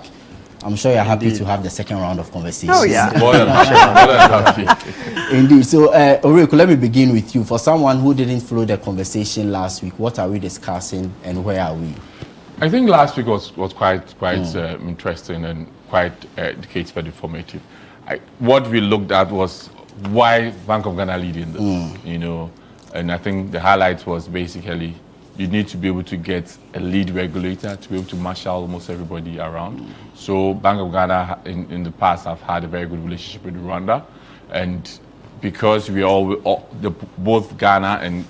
I'm sure you're happy to have the second round of conversation. Oh, yeah. More than happy. Indeed. So, Oriku, let me begin with you. For someone who didn't follow the conversation last week, what are we discussing and where are we? I think last week was quite interesting and quite educative and informative. What we looked at was why Bank of Ghana leading this, you know, and I think the highlight was basically you need to be able to get a lead regulator to be able to marshal almost everybody around. So Bank of Ghana in the past have had a very good relationship with Rwanda, and because we both Ghana and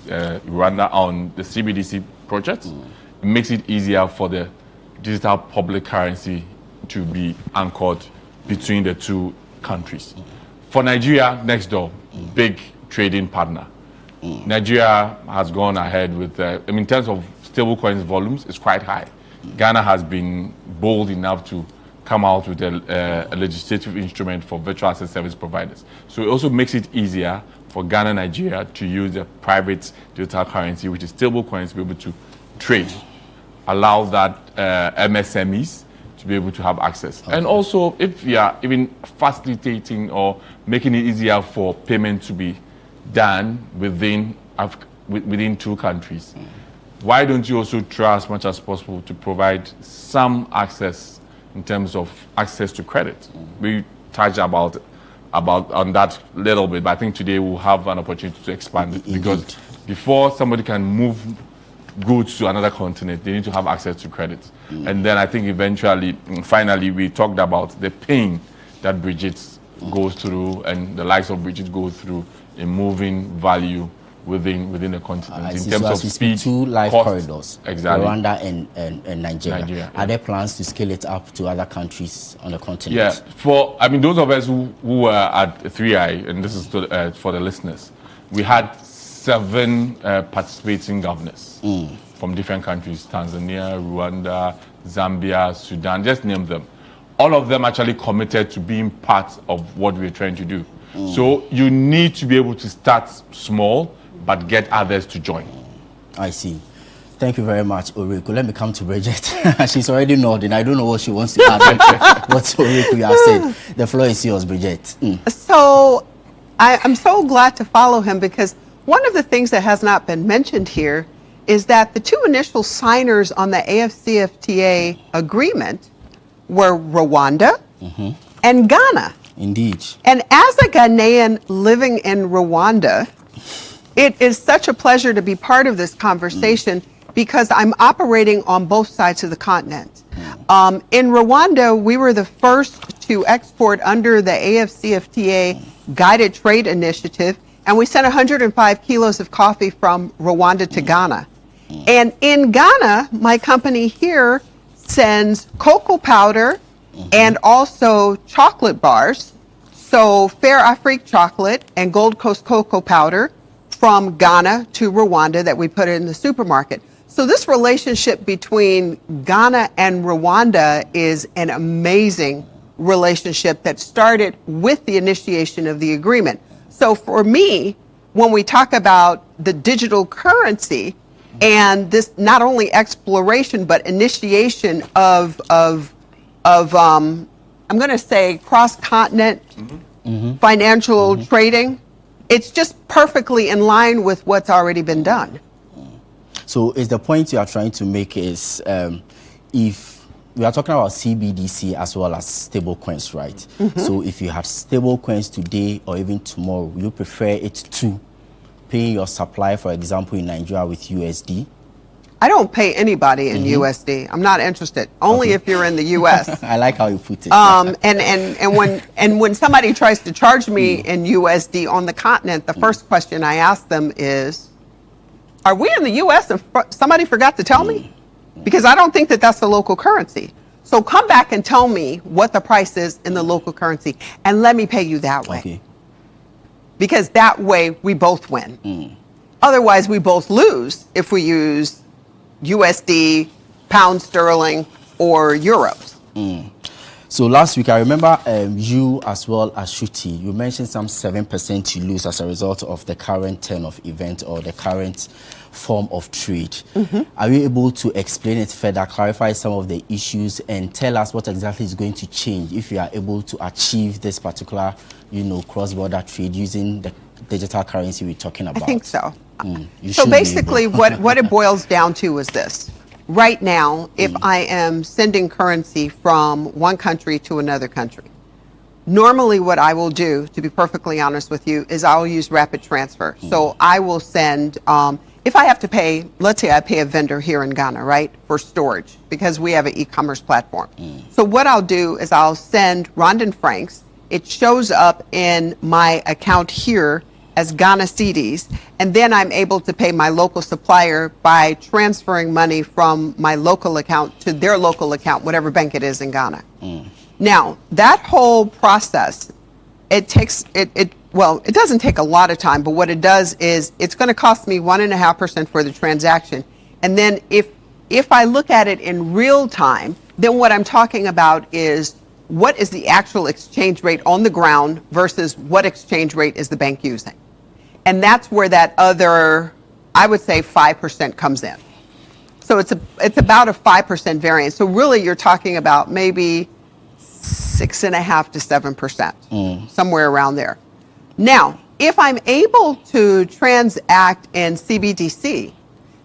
Rwanda on the CBDC project, it makes it easier for the digital public currency to be anchored between the two countries. For Nigeria, next door, big trading partner. Nigeria has gone ahead with, in terms of stablecoins volumes, it's quite high. Ghana has been bold enough to come out with a legislative instrument for virtual asset service providers. So it also makes it easier for Ghana, Nigeria to use a private digital currency, which is stablecoins, to be able to trade, allow that MSMEs to be able to have access. Okay. And also, if we are even facilitating or making it easier for payment to be done within two countries, why don't you also try as much as possible to provide some access in terms of access to credit? We touched about on that little bit, but I think today we'll have an opportunity to expand it, because before somebody can move goods to another continent, they need to have access to credit. And then I think eventually, finally, we talked about the pain that Bridget goes through and the likes of Bridget go through in moving value within the continent. In terms of speed, two life corridors, exactly. Rwanda and Nigeria. Are there plans to scale it up to other countries on the continent? Yeah, those of us who were at 3i, and this is for the listeners, we had 7 participating governors from different countries: Tanzania, Rwanda, Zambia, Sudan, just name them. All of them actually committed to being part of what we're trying to do. So you need to be able to start small, but get others to join. I see. Thank you very much, Oriku. Let me come to Bridget. She's already nodding. I don't know what she wants to add. What Oriku you have said. The floor is yours, Bridget. So I'm so glad to follow him, because one of the things that has not been mentioned here is that the 2 initial signers on the AFCFTA agreement were Rwanda and Ghana. Indeed. And as a Ghanaian living in Rwanda, it is such a pleasure to be part of this conversation, because I'm operating on both sides of the continent. In Rwanda, we were the first to export under the AFCFTA Guided Trade Initiative, and we sent 105 kilos of coffee from Rwanda to Ghana. And in Ghana, my company here sends cocoa powder and also chocolate bars. So Fair Afrique chocolate and Gold Coast cocoa powder from Ghana to Rwanda that we put in the supermarket. So this relationship between Ghana and Rwanda is an amazing relationship that started with the initiation of the agreement. So for me, when we talk about the digital currency and this not only exploration but initiation of I'm going to say cross-continent financial trading, it's just perfectly in line with what's already been done. So is the point you are trying to make is if we are talking about CBDC as well as stable coins, right? So if you have stable coins today or even tomorrow, you prefer it to paying your supply, for example, in Nigeria with USD? I don't pay anybody in USD. I'm not interested. Only if you're in the US. I like how you put it. And when somebody tries to charge me in USD on the continent, the first question I ask them is, are we in the US and somebody forgot to tell me? Because I don't think that that's the local currency. So come back and tell me what the price is in the local currency and let me pay you that way. Okay. Because that way we both win. Otherwise we both lose if we use USD, pound sterling, or euros. So last week, I remember you as well as Shuti, you mentioned some 7% you lose as a result of the current turn of event or the current form of trade. Are you able to explain it further, clarify some of the issues, and tell us what exactly is going to change if you are able to achieve this particular, cross-border trade using the digital currency we're talking about? I think so. So basically what it boils down to is this. Right now, if I am sending currency from one country to another country, Normally what I will do, to be perfectly honest with you, is I'll use rapid transfer. So I will send, if I have to pay, let's say I pay a vendor here in Ghana, right, for storage, because we have an e-commerce platform. So what I'll do is I'll send Rwandan francs. It shows up in my account here as Ghana Cedis, and then I'm able to pay my local supplier by transferring money from my local account to their local account, whatever bank it is in Ghana. Now, that whole process, it doesn't take a lot of time, but what it does is it's going to cost me 1.5% for the transaction. And then if I look at it in real time, then what I'm talking about is what is the actual exchange rate on the ground versus what exchange rate is the bank using. And that's where that other, I would say 5% comes in. So it's about a 5% variance. So really you're talking about maybe 6.5 to 7%, somewhere around there. Now, if I'm able to transact in CBDC,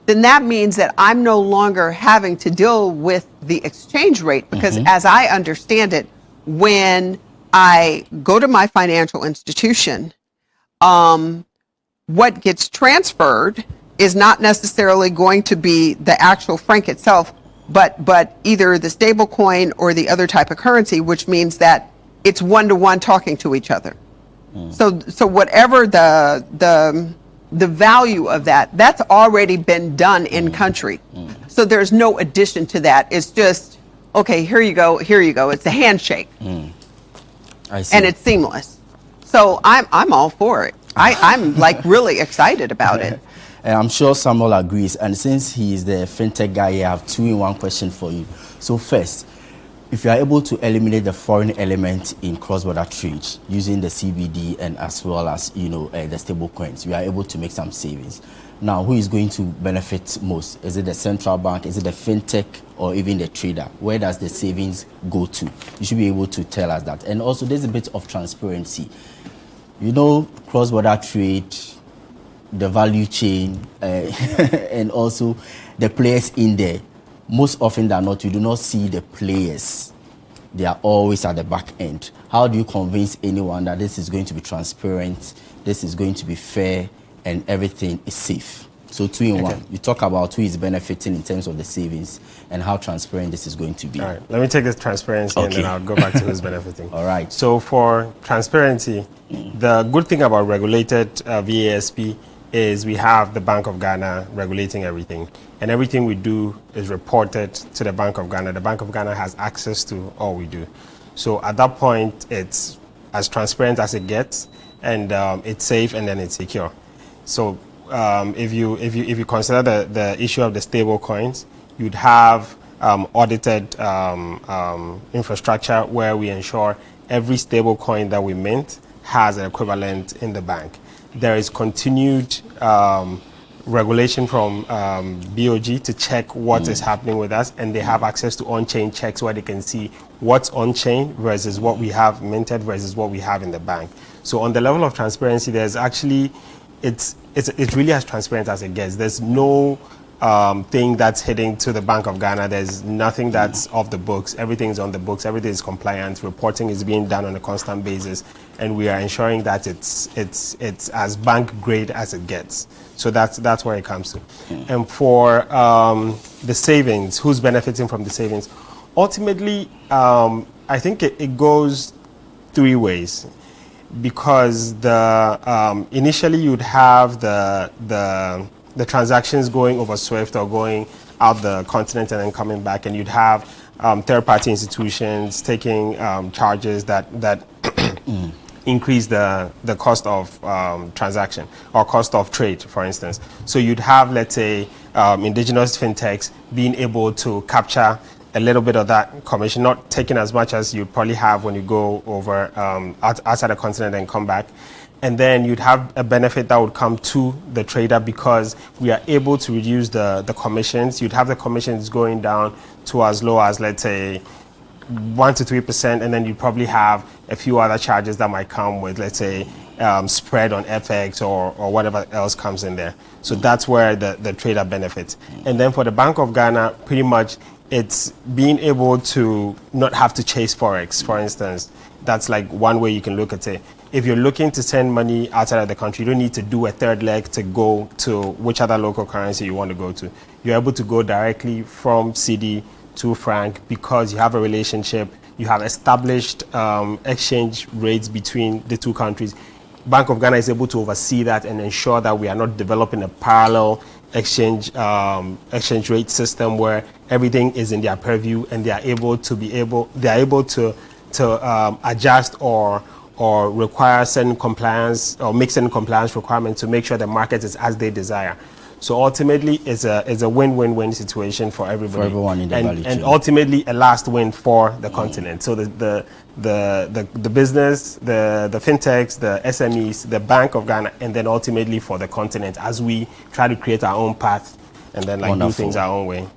then that means that I'm no longer having to deal with the exchange rate because as I understand it, when I go to my financial institution, what gets transferred is not necessarily going to be the actual franc itself, but either the stable coin or the other type of currency, which means that it's one-to-one talking to each other. So whatever the value of that's already been done in country. So there's no addition to that. It's just, okay, here you go. It's a handshake. I see. And it's seamless. So I'm all for it. I'm like really excited about it. And I'm sure Samuel agrees. And since he is the fintech guy, I have 2-in-1 question for you. So first, if you are able to eliminate the foreign element in cross-border trade using the CBD and as well as the stable coins, you are able to make some savings. Now, who is going to benefit most? Is it the central bank? Is it the fintech or even the trader? Where does the savings go to? You should be able to tell us that. And also, there's a bit of transparency. Cross-border trade, the value chain, and also the players in there. Most often than not, you do not see the players. They are always at the back end. How do you convince anyone that this is going to be transparent, this is going to be fair, and everything is safe? So 2-in-1. You talk about who is benefiting in terms of the savings and how transparent this is going to be. All right, let me take this transparency and then I'll go back to who's benefiting. All right. So for transparency, the good thing about regulated VASP is we have the Bank of Ghana regulating everything. And everything we do is reported to the Bank of Ghana. The Bank of Ghana has access to all we do. So at that point, it's as transparent as it gets, and it's safe and then it's secure. So if you consider the issue of the stable coins, you'd have audited infrastructure where we ensure every stable coin that we mint has an equivalent in the bank. There is continued regulation from BOG to check what is happening with us, and they have access to on-chain checks where they can see what's on-chain versus what we have minted versus what we have in the bank. So on the level of transparency, there's actually, it's really as transparent as it gets. There's no thing that's heading to the Bank of Ghana. There's nothing that's off the books. Everything's on the books. Everything is compliant. Reporting is being done on a constant basis, and we are ensuring that it's as bank grade as it gets. So that's where it comes to. And for the savings, who's benefiting from the savings? Ultimately, I think it goes 3 ways, because the initially you'd have the transactions going over SWIFT or going out the continent and then coming back, and you'd have third-party institutions taking charges that increase the cost of transaction or cost of trade, for instance. So you'd have, let's say, indigenous fintechs being able to capture a little bit of that commission, not taking as much as you probably have when you go over outside the continent and come back. And then you'd have a benefit that would come to the trader because we are able to reduce the commissions. You'd have the commissions going down to as low as, let's say, 1 to 3%, and then you'd probably have a few other charges that might come with, let's say, spread on FX or whatever else comes in there. So that's where the trader benefits. And then for the Bank of Ghana, pretty much it's being able to not have to chase Forex, for instance. That's like one way you can look at it. If you're looking to send money outside of the country, you don't need to do a third leg to go to which other local currency you want to go to. You're able to go directly from Citi to franc because you have a relationship, you have established exchange rates between the two countries. Bank of Ghana is able to oversee that and ensure that we are not developing a parallel exchange rate system where everything is in their purview and they are able to adjust or require certain compliance or make certain compliance requirements to make sure the market is as they desire. So ultimately, it's a win-win-win situation for everybody. For everyone in the value chain. And ultimately, a last win for the continent. So the business, the fintechs, the SMEs, the Bank of Ghana, and then ultimately for the continent as we try to create our own path and then do things our own way.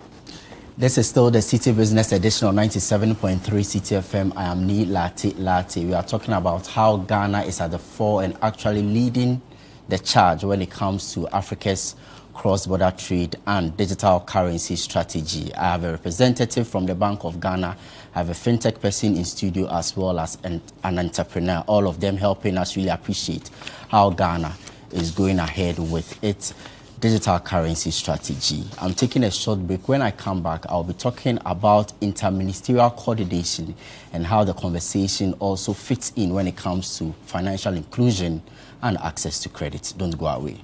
This is still the City Business Edition of 97.3 Citi FM. I am Ni Latte. We are talking about how Ghana is at the fore and actually leading the charge when it comes to Africa's cross-border trade and digital currency strategy. I have a representative from the Bank of Ghana. I have a fintech person in studio as well as an entrepreneur. All of them helping us really appreciate how Ghana is going ahead with its digital currency strategy. I'm taking a short break. When I come back, I'll be talking about interministerial coordination and how the conversation also fits in when it comes to financial inclusion and access to credit. Don't go away.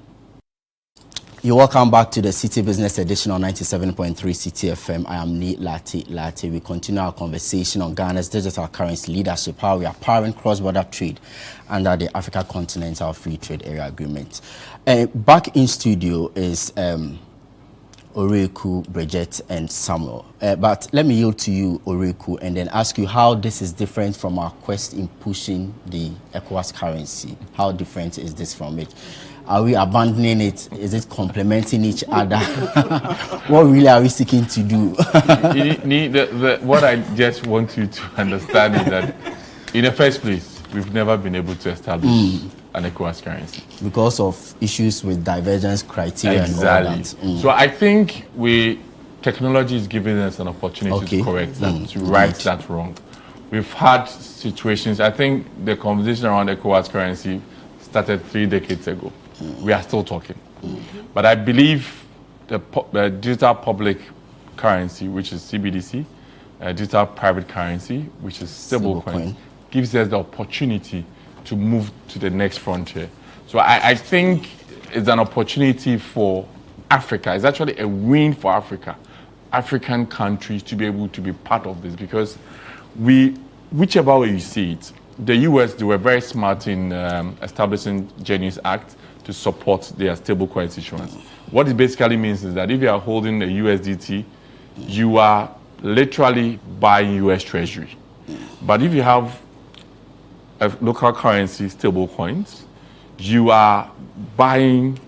You're welcome back to the City Business Edition on 97.3 Citi FM. I am Ni Latte. We continue our conversation on Ghana's digital currency leadership, how we are powering cross-border trade under the Africa Continental Free Trade Area Agreement. Back in studio is Oreku, Bridget, and Samuel. But let me yield to you, Oreku, and then ask you how this is different from our quest in pushing the ECOWAS currency. How different is this from it? Are we abandoning it? Is it complementing each other? What really are we seeking to do? What I just want you to understand is that, in the first place, we've never been able to establish an ECOWAS currency. Because of issues with divergence criteria exactly. and all that. So I think technology is giving us an opportunity to correct that, to right that wrong. We've had situations, I think the conversation around ECOWAS currency started 3 decades ago. We are still talking. But I believe the digital public currency, which is CBDC, digital private currency, which is stablecoin, gives us the opportunity to move to the next frontier. So I think it's an opportunity for Africa. It's actually a win for Africa, African countries to be able to be part of this, because whichever way you see it, the US, they were very smart in establishing Genius Act to support their stablecoin issuance. What it basically means is that if you are holding a USDT, you are literally buying US Treasury. But if you have a local currency, stablecoins, you are buying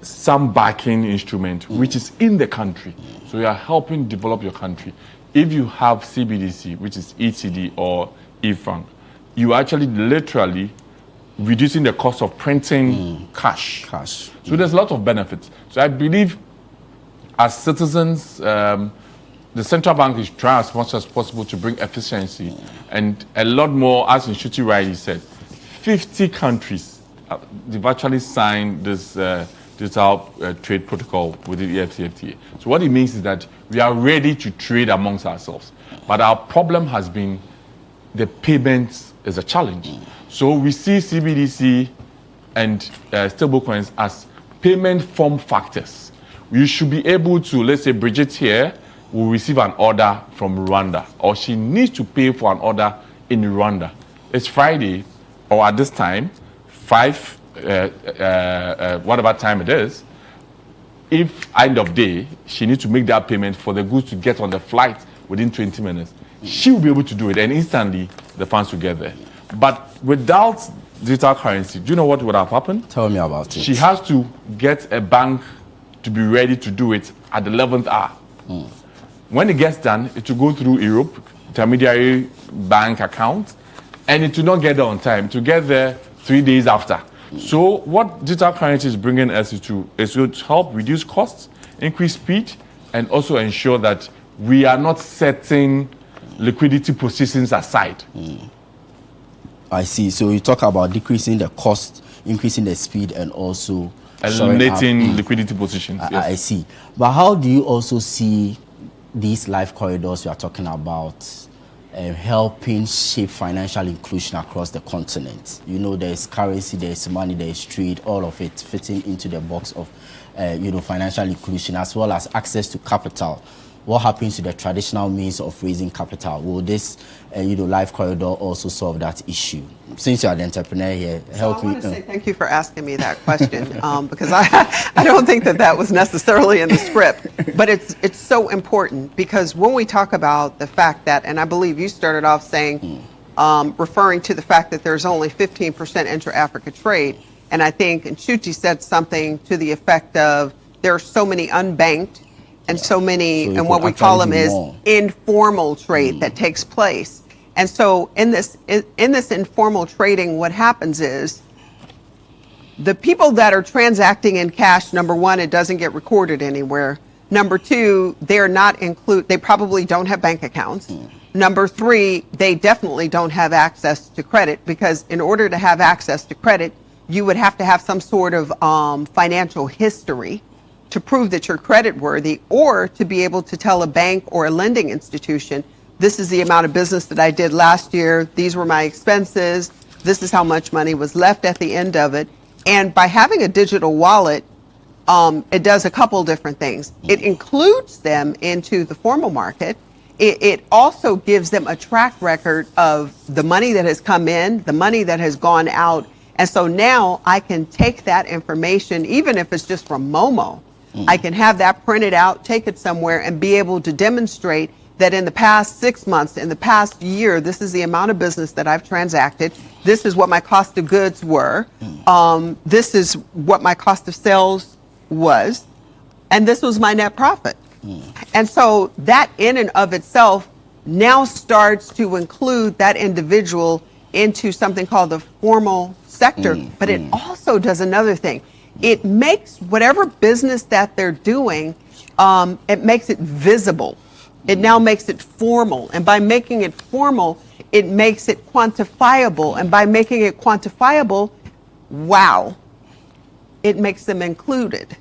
some backing instrument which is in the country. So you are helping develop your country. If you have CBDC, which is ECD or e-franc, you are actually literally reducing the cost of printing cash. So there's a lot of benefits. So I believe as citizens, the central bank is trying as much as possible to bring efficiency and a lot more, as Nshuti rightly said, 50 countries, they've actually signed this digital trade protocol with the EFCFTA. So what it means is that we are ready to trade amongst ourselves. But our problem has been the payments is a challenge. So we see CBDC and stablecoins as payment form factors. You should be able to, let's say Bridget here will receive an order from Rwanda, or she needs to pay for an order in Rwanda. It's Friday, or at this time, whatever time it is. If end of day, she needs to make that payment for the goods to get on the flight within 20 minutes, she will be able to do it, and instantly the funds will get there. But without digital currency, do you know what would have happened? Tell me about it. She has to get a bank to be ready to do it at the 11th hour. When it gets done, it will go through Europe, intermediary bank account, and it will not get there on time. It will get there 3 days after. So what digital currency is bringing us to help reduce costs, increase speed, and also ensure that we are not setting liquidity positions aside. I see. So you talk about decreasing the cost, increasing the speed, and also eliminating liquidity positions. Yes. I see. But how do you also see these life corridors we are talking about helping shape financial inclusion across the continent? You know, there's currency, there's money, there's trade, all of it fitting into the box of, financial inclusion, as well as access to capital. What happens to the traditional means of raising capital? Will this, life corridor also solve that issue? Since you're an entrepreneur here, help me. I want to say thank you for asking me that question because I don't think that was necessarily in the script, but it's so important because when we talk about the fact that, and I believe you started off saying, referring to the fact that there's only 15% intra-Africa trade, and I think Nshuti said something to the effect of there are so many unbanked and so many, and what we call them is informal trade that takes place. And so in this informal trading, what happens is the people that are transacting in cash, number one, it doesn't get recorded anywhere. Number two, they probably don't have bank accounts. Number three, they definitely don't have access to credit, because in order to have access to credit, you would have to have some sort of financial history to prove that you're credit worthy, or to be able to tell a bank or a lending institution, this is the amount of business that I did last year, these were my expenses, this is how much money was left at the end of it. And by having a digital wallet, it does a couple different things. It includes them into the formal market. It also gives them a track record of the money that has come in, the money that has gone out. And so now I can take that information, even if it's just from Momo, I can have that printed out, take it somewhere, and be able to demonstrate that in the past 6 months, in the past year, this is the amount of business that I've transacted. This is what my cost of goods were. This is what my cost of sales was. And this was my net profit. And so that in and of itself now starts to include that individual into something called the formal sector. But it also does another thing. It makes whatever business that they're doing, it makes it visible. It now makes it formal. And by making it formal, it makes it quantifiable. And by making it quantifiable, wow, it makes them included.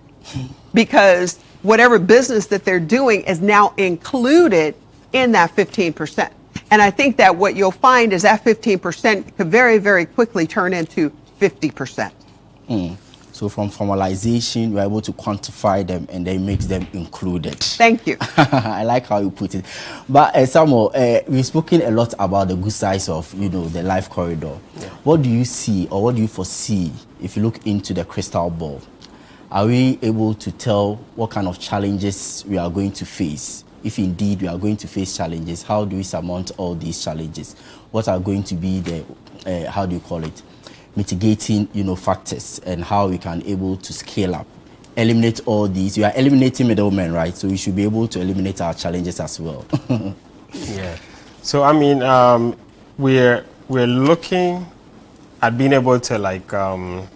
Because whatever business that they're doing is now included in that 15%. And I think that what you'll find is that 15% could very, very quickly turn into 50%. So from formalization, you're able to quantify them, and then it makes them included. Thank you. I like how you put it. But Samuel, we've spoken a lot about the good sides of, the life corridor. Yeah. What do you see, or what do you foresee if you look into the crystal ball? Are we able to tell what kind of challenges we are going to face? If indeed we are going to face challenges, how do we surmount all these challenges? What are going to be the, mitigating, factors, and how we can able to scale up, eliminate all these? You are eliminating middlemen, right? So we should be able to eliminate our challenges as well. Yeah. So I mean, we're looking at being able to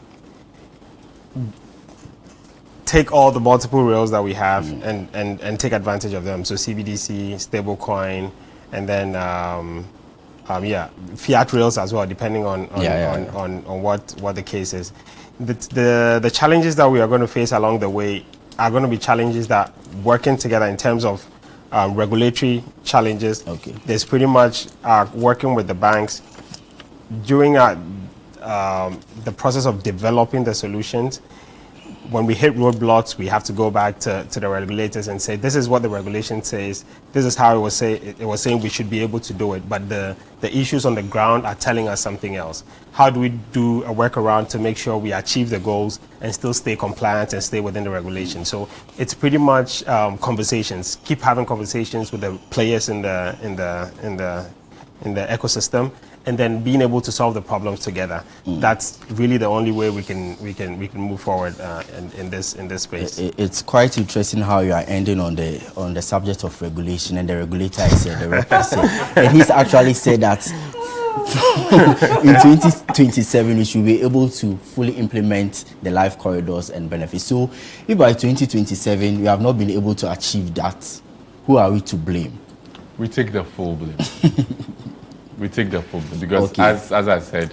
take all the multiple rails that we have and take advantage of them. So CBDC, stablecoin, and then fiat rails as well, depending on what the case is. The challenges that we are going to face along the way are going to be challenges that working together in terms of regulatory challenges. Okay. There's pretty much working with the banks during the process of developing the solutions. When we hit roadblocks, we have to go back to the regulators and say, this is what the regulation says. This is how it was saying we should be able to do it. But the issues on the ground are telling us something else. How do we do a workaround to make sure we achieve the goals and still stay compliant and stay within the regulation? So it's pretty much conversations. Keep having conversations with the players in the ecosystem, and then being able to solve the problems together. That's really the only way we can move forward in this space. It's quite interesting how you are ending on the subject of regulation, and the regulator is the director said, and he's actually said that in 2027 we should be able to fully implement the life corridors and benefits. So if by 2027 we have not been able to achieve that, who are we to blame? We take the full blame. We take the full because, as I said,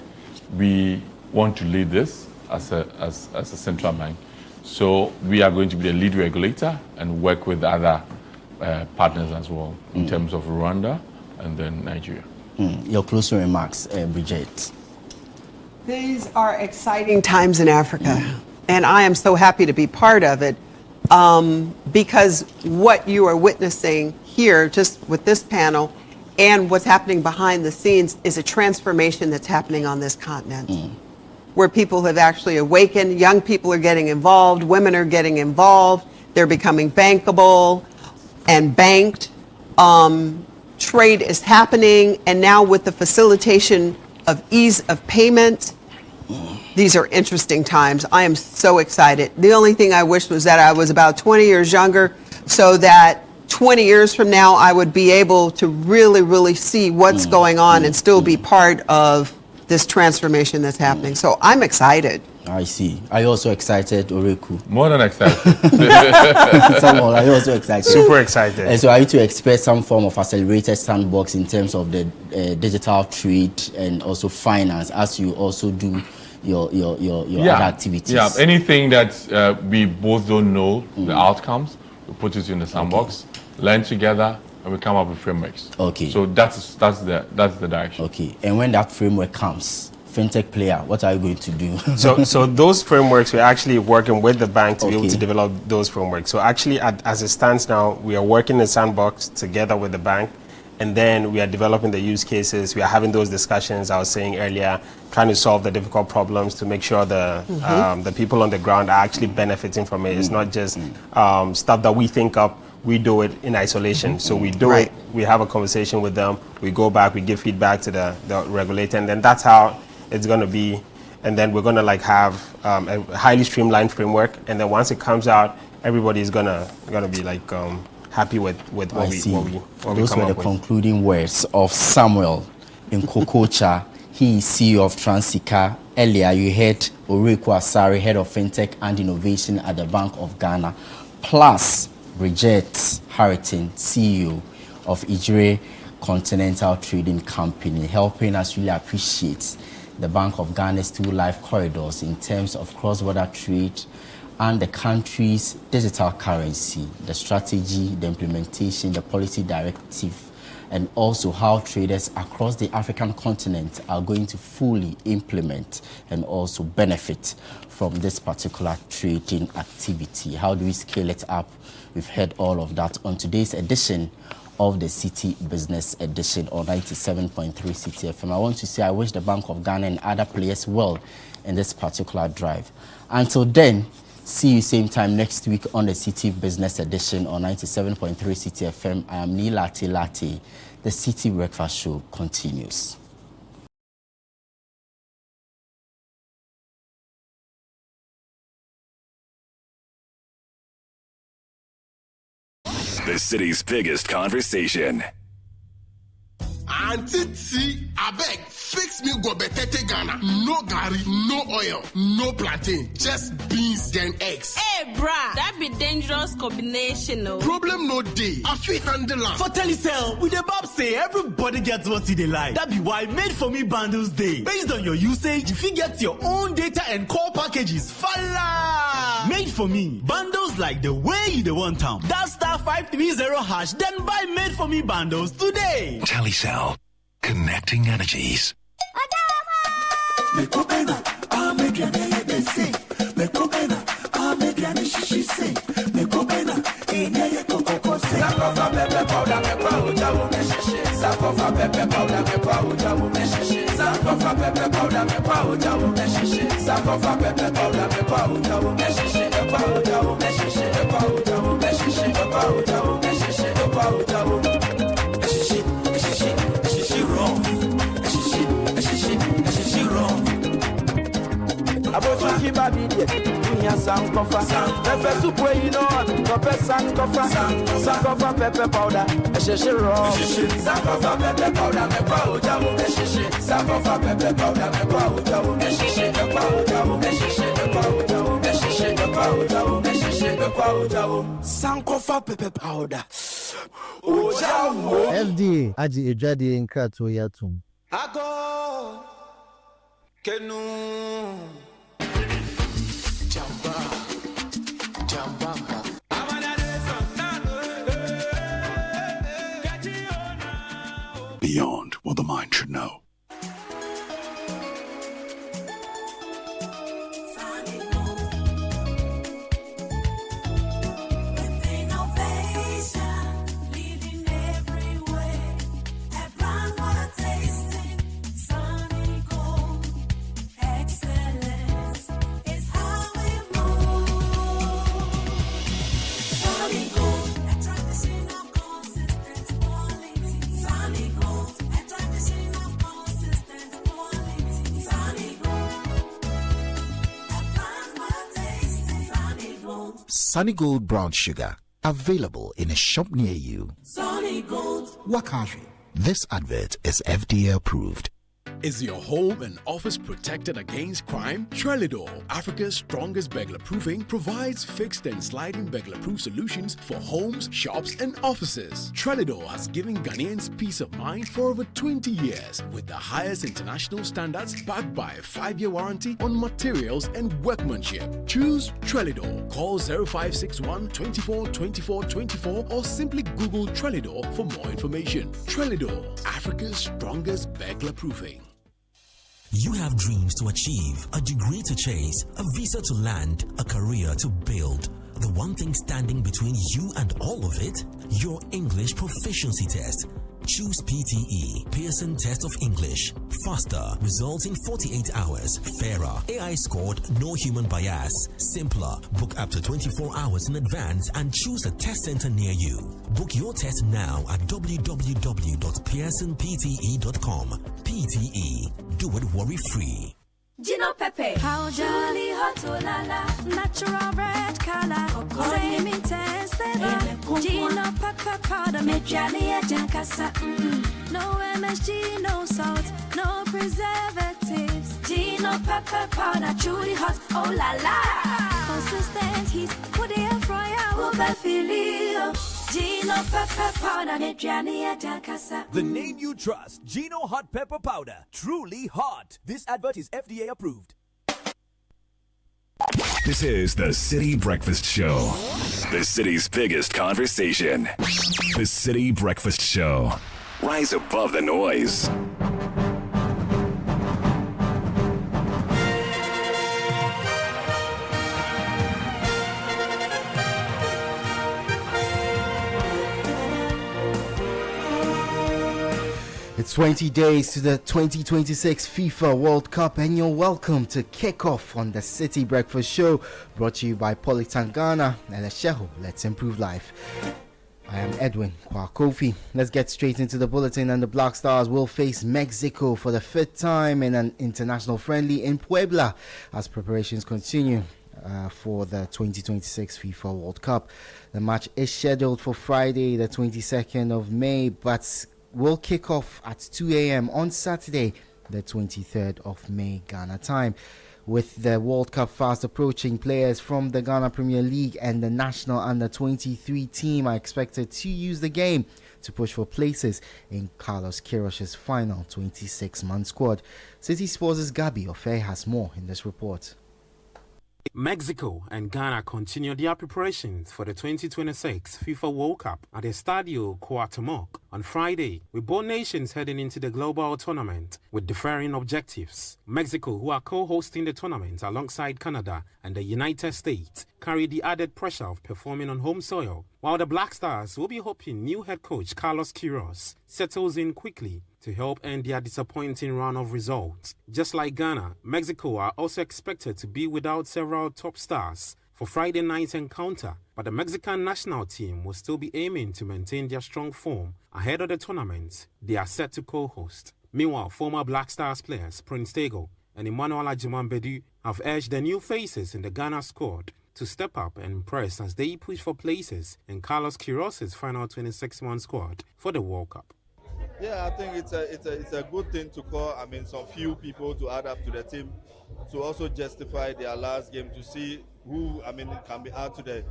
we want to lead this as a central bank. So we are going to be the lead regulator and work with other partners as well in terms of Rwanda and then Nigeria. Your closing remarks, Bridget. These are exciting times in Africa, and I am so happy to be part of it because what you are witnessing here, just with this panel, and what's happening behind the scenes is a transformation that's happening on this continent, where people have actually awakened, young people are getting involved, women are getting involved, they're becoming bankable and banked. Trade is happening, and now with the facilitation of ease of payment, these are interesting times. I am so excited. The only thing I wish was that I was about 20 years younger so that 20 years from now I would be able to really, really see what's going on and still be part of this transformation that's happening. So I'm excited. I see. Are you also excited, Oreku? More than excited. Someone, are you also excited? Super excited. And so are you to expect some form of accelerated sandbox in terms of the digital trade and also finance as you also do your other activities? Yeah, anything that we both don't know the outcomes, we put it in the sandbox, learn together, and we come up with frameworks. Okay. So that's the direction. Okay. And when that framework comes, fintech player, what are you going to do? So those frameworks, we're actually working with the bank to be able to develop those frameworks. So actually, as it stands now, we are working in Sandbox together with the bank, and then we are developing the use cases. We are having those discussions I was saying earlier, trying to solve the difficult problems to make sure the people on the ground are actually benefiting from it. It's not just stuff that we think up. We do it in isolation. So we do it, we have a conversation with them, we go back, we give feedback to the regulator, and then that's how it's going to be. And then we're going to have a highly streamlined framework. And then once it comes out, everybody is going to be happy with what we Those come were up the with. concluding words of Samuel in Kokocha. He is CEO of Transika. Earlier, you heard Oreku Asari, Head of FinTech and Innovation at the Bank of Ghana, plus Bridget Harrington, CEO of Ijre Continental Trading Company, helping us really appreciate the Bank of Ghana's 2 live corridors in terms of cross-border trade and the country's digital currency, the strategy, the implementation, the policy directive, and also how traders across the African continent are going to fully implement and also benefit from this particular trading activity. How do we scale it up? We've heard all of that on today's edition of the Citi Business Edition on 97.3 Citi FM. I want to say I wish the Bank of Ghana and other players well in this particular drive. Until then, see you same time next week on the Citi Business Edition on 97.3 Citi FM. I am Ni Latte Latte. The Citi Breakfast Show continues. The city's biggest conversation. Auntie T, I beg, fix me go betete Ghana. No gari, no oil, no plantain, just beans then eggs. Hey, bruh, that be dangerous combination, no? Problem no day. I feel handle am. For Telecel, with the Bob say everybody gets what they like. That be why Made For Me bundles day. Based on your usage, you fit get your own data and call packages. Fala! Made For Me bundles like the way you the want town. That *530# then buy Made For Me bundles today. Telecel, connecting energies. Abosuki baby de unya sankofa pepper soup where you know pepper sankofa sankofa pepper powder esheshi raw sankofa pepper powder me kwa ojawo esheshi sankofa pepper powder me kwa ojawo esheshi me kwa ojawo esheshi me kwa ojawo esheshi me kwa ojawo esheshi me kwa ojawo sankofa pepper powder ojawo FDA aji ejade nkrato yatum Ago Kenu Jamba Jamba Beyond what the mind should know. Sunny Gold Brown Sugar, available in a shop near you. Sunny Gold Wakashi. This advert is FDA approved. Is your home and office protected against crime? Trelidor, Africa's strongest burglar-proofing, provides fixed and sliding burglar-proof solutions for homes, shops, and offices. Trelidor has given Ghanaians peace of mind for over 20 years with the highest international standards backed by a 5-year warranty on materials and workmanship. Choose Trelidor. Call 0561 24 24 24 or simply Google Trelidor for more information. Trelidor, Africa's strongest burglar-proofing. You have dreams to achieve, a degree to chase, a visa to land, a career to build. The one thing standing between you and all of it? Your English proficiency test. Choose PTE, Pearson Test of English. Faster, results in 48 hours. Fairer, AI scored, no human bias. Simpler, book up to 24 hours in advance and choose a test center near you. Book your test now at www.pearsonpte.com. PTE, do it worry-free. Gino Pepe, how jolly hot lala, natural red color, same intense flavor. Gino Pepe powder, me jolly a jankasa. No MSG, no salt, no preservatives. Gino Pepe powder, truly hot, oh la la. Consistent heat, put the air fryer, over filio. Gino Pepe powder, me jolly a jankasa. The name you trust, Gino Hot Pepper Powder. Truly hot. This advert is FDA approved. This is the City Breakfast Show. The city's biggest conversation. The City Breakfast Show. Rise above the noise. It's 20 days to the 2026 FIFA World Cup, and you're welcome to kick off on the City Breakfast Show, brought to you by Polytangana and Esheho. Let's improve life. I am Edwin Kwakofi. Let's get straight into the bulletin. And the Black Stars will face Mexico for the 5th time in an international friendly in Puebla as preparations continue for the 2026 FIFA World Cup. The match is scheduled for Friday, the 22nd of May, but will kick off at 2 a.m. on Saturday, the 23rd of May, Ghana time. With the World Cup fast approaching, players from the Ghana Premier League and the national under-23 team are expected to use the game to push for places in Carlos Queiroz's final 26-man squad. City Sports' Gabi Ofe has more in this report. Mexico and Ghana continue their preparations for the 2026 FIFA World Cup at the Estadio Cuauhtémoc on Friday, with both nations heading into the global tournament with differing objectives. Mexico, who are co-hosting the tournament alongside Canada and the United States, carry the added pressure of performing on home soil, while the Black Stars will be hoping new head coach Carlos Queiroz settles in quickly to help end their disappointing run of results. Just like Ghana, Mexico are also expected to be without several top stars for Friday night's encounter, but the Mexican national team will still be aiming to maintain their strong form ahead of the tournament they are set to co-host. Meanwhile, former Black Stars players Prince Tego and Emmanuel Ajimambedu have urged the new faces in the Ghana squad to step up and impress as they push for places in Carlos Queiroz's final 26-man squad for the World Cup. Yeah, I think it's a good thing to call. I mean, some few people to add up to the team to also justify their last game to see who, I mean, can be added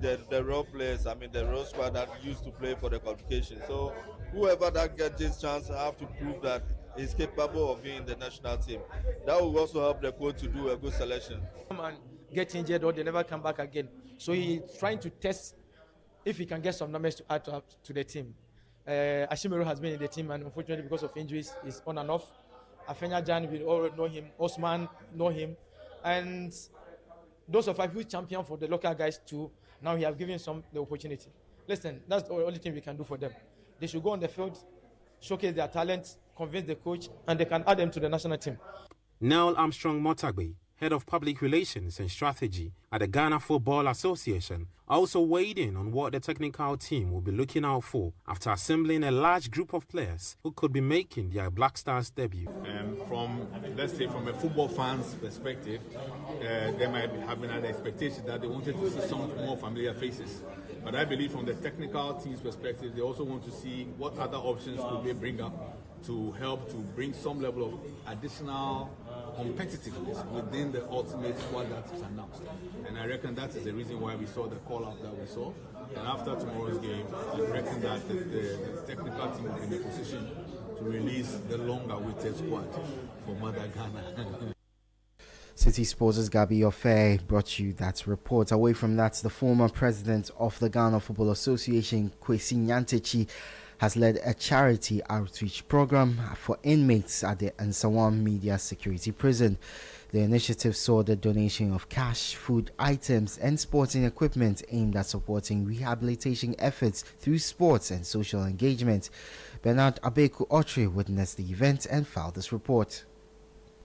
to the role players. I mean, the role squad that used to play for the qualification. So whoever that gets this chance have to prove that is capable of being in the national team. That will also help the coach to do a good selection. And get injured or they never come back again. So he's trying to test if he can get some numbers to add to the team. Ashimero has been in the team, and unfortunately because of injuries, he's on and off. Afenya Jan, we all know him. Osman know him, and those of us who champion for the local guys too. Now he have given some the opportunity. Listen, that's the only thing we can do for them. They should go on the field, showcase their talent, convince the coach, and they can add them to the national team. Neil Armstrong Motagbe, Head of Public Relations and Strategy at the Ghana Football Association, also weighed in on what the technical team will be looking out for after assembling a large group of players who could be making their Black Stars debut. From a football fan's perspective, there might have been an expectation that they wanted to see some more familiar faces. But I believe from the technical team's perspective, they also want to see what other options could they bring up to help to bring some level of additional competitiveness within the ultimate squad that is announced. And I reckon that is the reason why we saw the call-out that we saw. And after tomorrow's game, I reckon that the technical team will be in a position to release the long-awaited squad for Mother Ghana. City Sports' Gabi Ofe brought you that report. Away from that, the former president of the Ghana Football Association, Kwesi Nyantakyi, has led a charity outreach program for inmates at the Nsawam Media Security Prison. The initiative saw the donation of cash, food items, and sporting equipment aimed at supporting rehabilitation efforts through sports and social engagement. Bernard Abeku Otre witnessed the event and filed this report.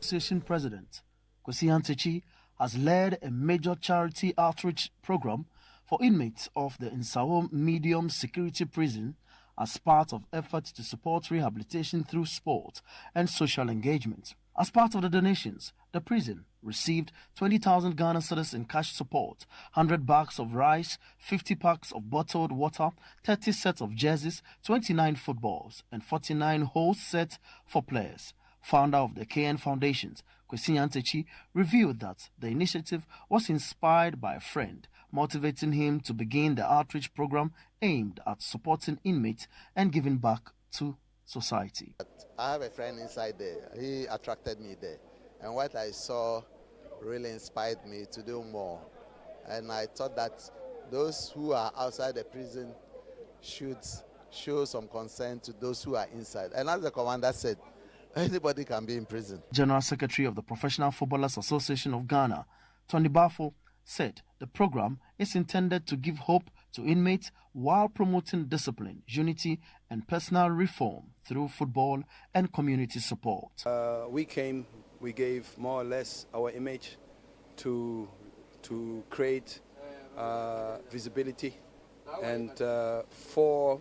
Association President Kwesi Nyantakyi has led a major charity outreach program for inmates of the Nsawam Medium Security Prison as part of efforts to support rehabilitation through sport and social engagement. As part of the donations, the prison received 20,000 Ghana cedis in cash support, 100 bags of rice, 50 packs of bottled water, 30 sets of jerseys, 29 footballs, and 49 whole sets for players. Founder of the KN Foundations, Kwesi Nyantakyi, revealed that the initiative was inspired by a friend, motivating him to begin the outreach program aimed at supporting inmates and giving back to society. I have a friend inside there. He attracted me there. And what I saw really inspired me to do more. And I thought that those who are outside the prison should show some concern to those who are inside. And as the commander said, anybody can be in prison. General Secretary of the Professional Footballers Association of Ghana, Tony Bafo, said the program is intended to give hope to inmates while promoting discipline, unity, and personal reform through football and community support. We gave more or less our image to create visibility and for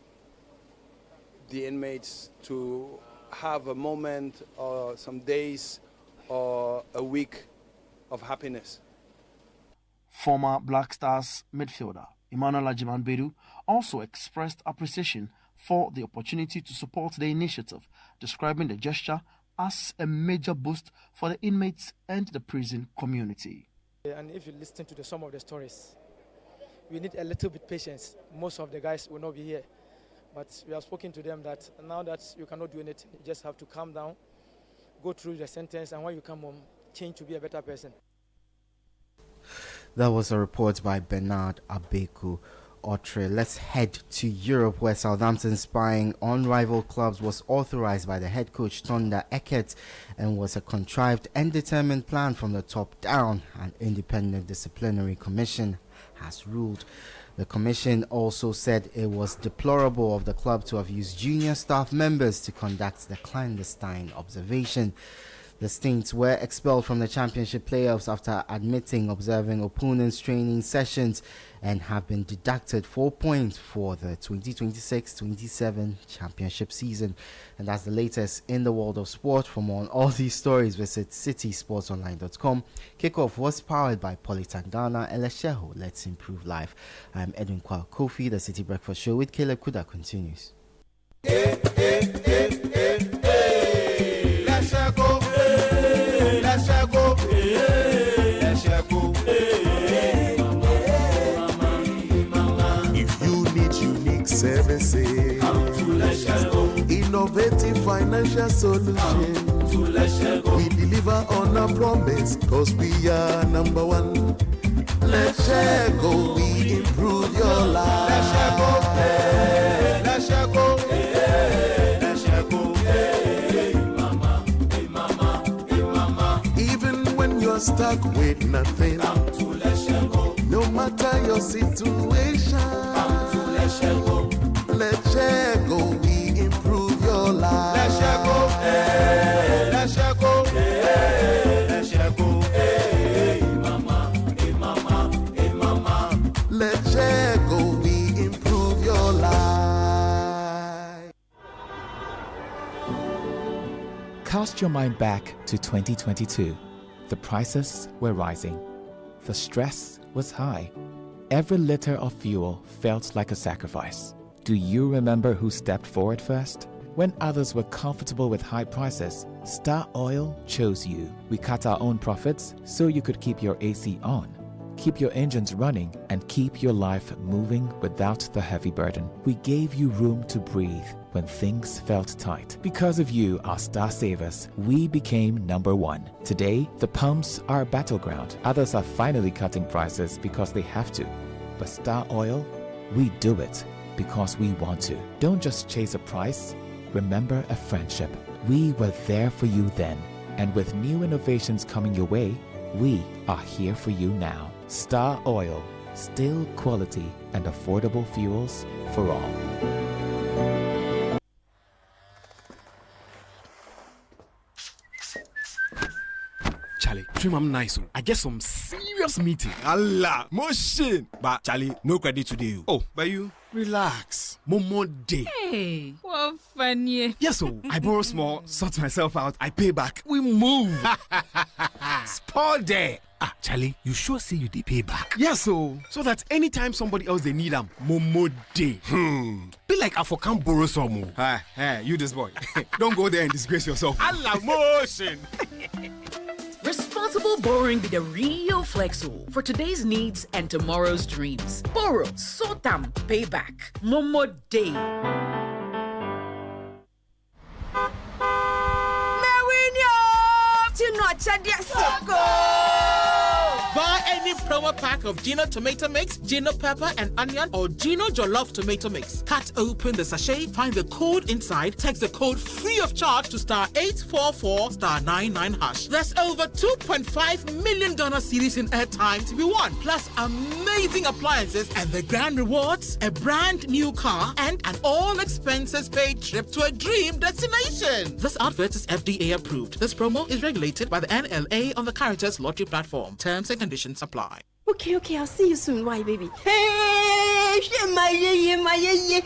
the inmates to have a moment or some days or a week of happiness. Former Black Stars midfielder Emmanuel Ajiman-Bedu also expressed appreciation for the opportunity to support the initiative, describing the gesture as a major boost for the inmates and the prison community. And if you listen to some of the stories, we need a little bit patience. Most of the guys will not be here. But we have spoken to them that now that you cannot do anything, you just have to calm down, go through the sentence, and when you come home, change to be a better person. That was a report by Bernard Abeku Otre. Let's head to Europe, where Southampton's spying on rival clubs was authorized by the head coach Thunder Eckert and was a contrived and determined plan from the top down. An independent disciplinary commission has ruled. The commission also said it was deplorable of the club to have used junior staff members to conduct the clandestine observation. The Saints were expelled from the championship playoffs after admitting observing opponents' training sessions and have been deducted 4 points for the 2026-27 championship season. And that's the latest in the world of sport. For more on all these stories, visit citysportsonline.com. Kickoff was powered by Politan Ghana and Lesheho. Let's improve life. I'm Edwin Kwao Kofi. The City Breakfast Show with Caleb Kuda continues. If you need unique services, innovative financial solution. We deliver on our promise, cause we are number one. Let's share go, we improve your life. Let's share go, hey, let's share go, hey, let's share go, hey, mama, hey mama, hey mama. Even when you're stuck with nothing, come to let's share go. No matter your situation, come to let's share go. Let's share go, we improve your life. Let's share go, hey, let's share go, hey, let's share go, hey, mama, hey mama, hey mama. Let's share go, we improve your life. Cast your mind back to 2022. The prices were rising. The stress was high. Every liter of fuel felt like a sacrifice. Do you remember who stepped forward first? When others were comfortable with high prices, Star Oil chose you. We cut our own profits so you could keep your AC on, keep your engines running, and keep your life moving without the heavy burden. We gave you room to breathe when things felt tight. Because of you, our star savers, we became number one. Today, the pumps are a battleground. Others are finally cutting prices because they have to. But Star Oil, we do it because we want to. Don't just chase a price, remember a friendship. We were there for you then, and with new innovations coming your way, we are here for you now. Star Oil, still quality and affordable fuels for all. Charlie, trim I'm nice. I get some serious meeting. Allah, motion. But Charlie, no credit today. Oh, but you relax. Momo day. Hey, what funny. Yes, so I borrow small, sort myself out, I pay back. We move. Spoil there. Ah, Charlie, you sure say you pay back? Yes, so that anytime somebody else they need them, Momo day. Be like I for can't borrow some more. Hey, you this boy. Don't go there and disgrace yourself. Allah, motion. Responsible borrowing be the real flexo for today's needs and tomorrow's dreams. Borrow, sort them, pay back. Momo Day. Buy any promo pack of Gino tomato mix, Gino pepper and onion, or Gino jollof tomato mix. Cut open the sachet, find the code inside, text the code free of charge to *844*99#. There's over $2.5 million series in airtime to be won, plus amazing appliances and the grand rewards, a brand new car, and an all expenses paid trip to a dream destination. This advert is FDA approved. This promo is regulated by the NLA on the Caritas Lottery platform. Terms and conditions apply. Okay, I'll see you soon. Why, baby? Hey, my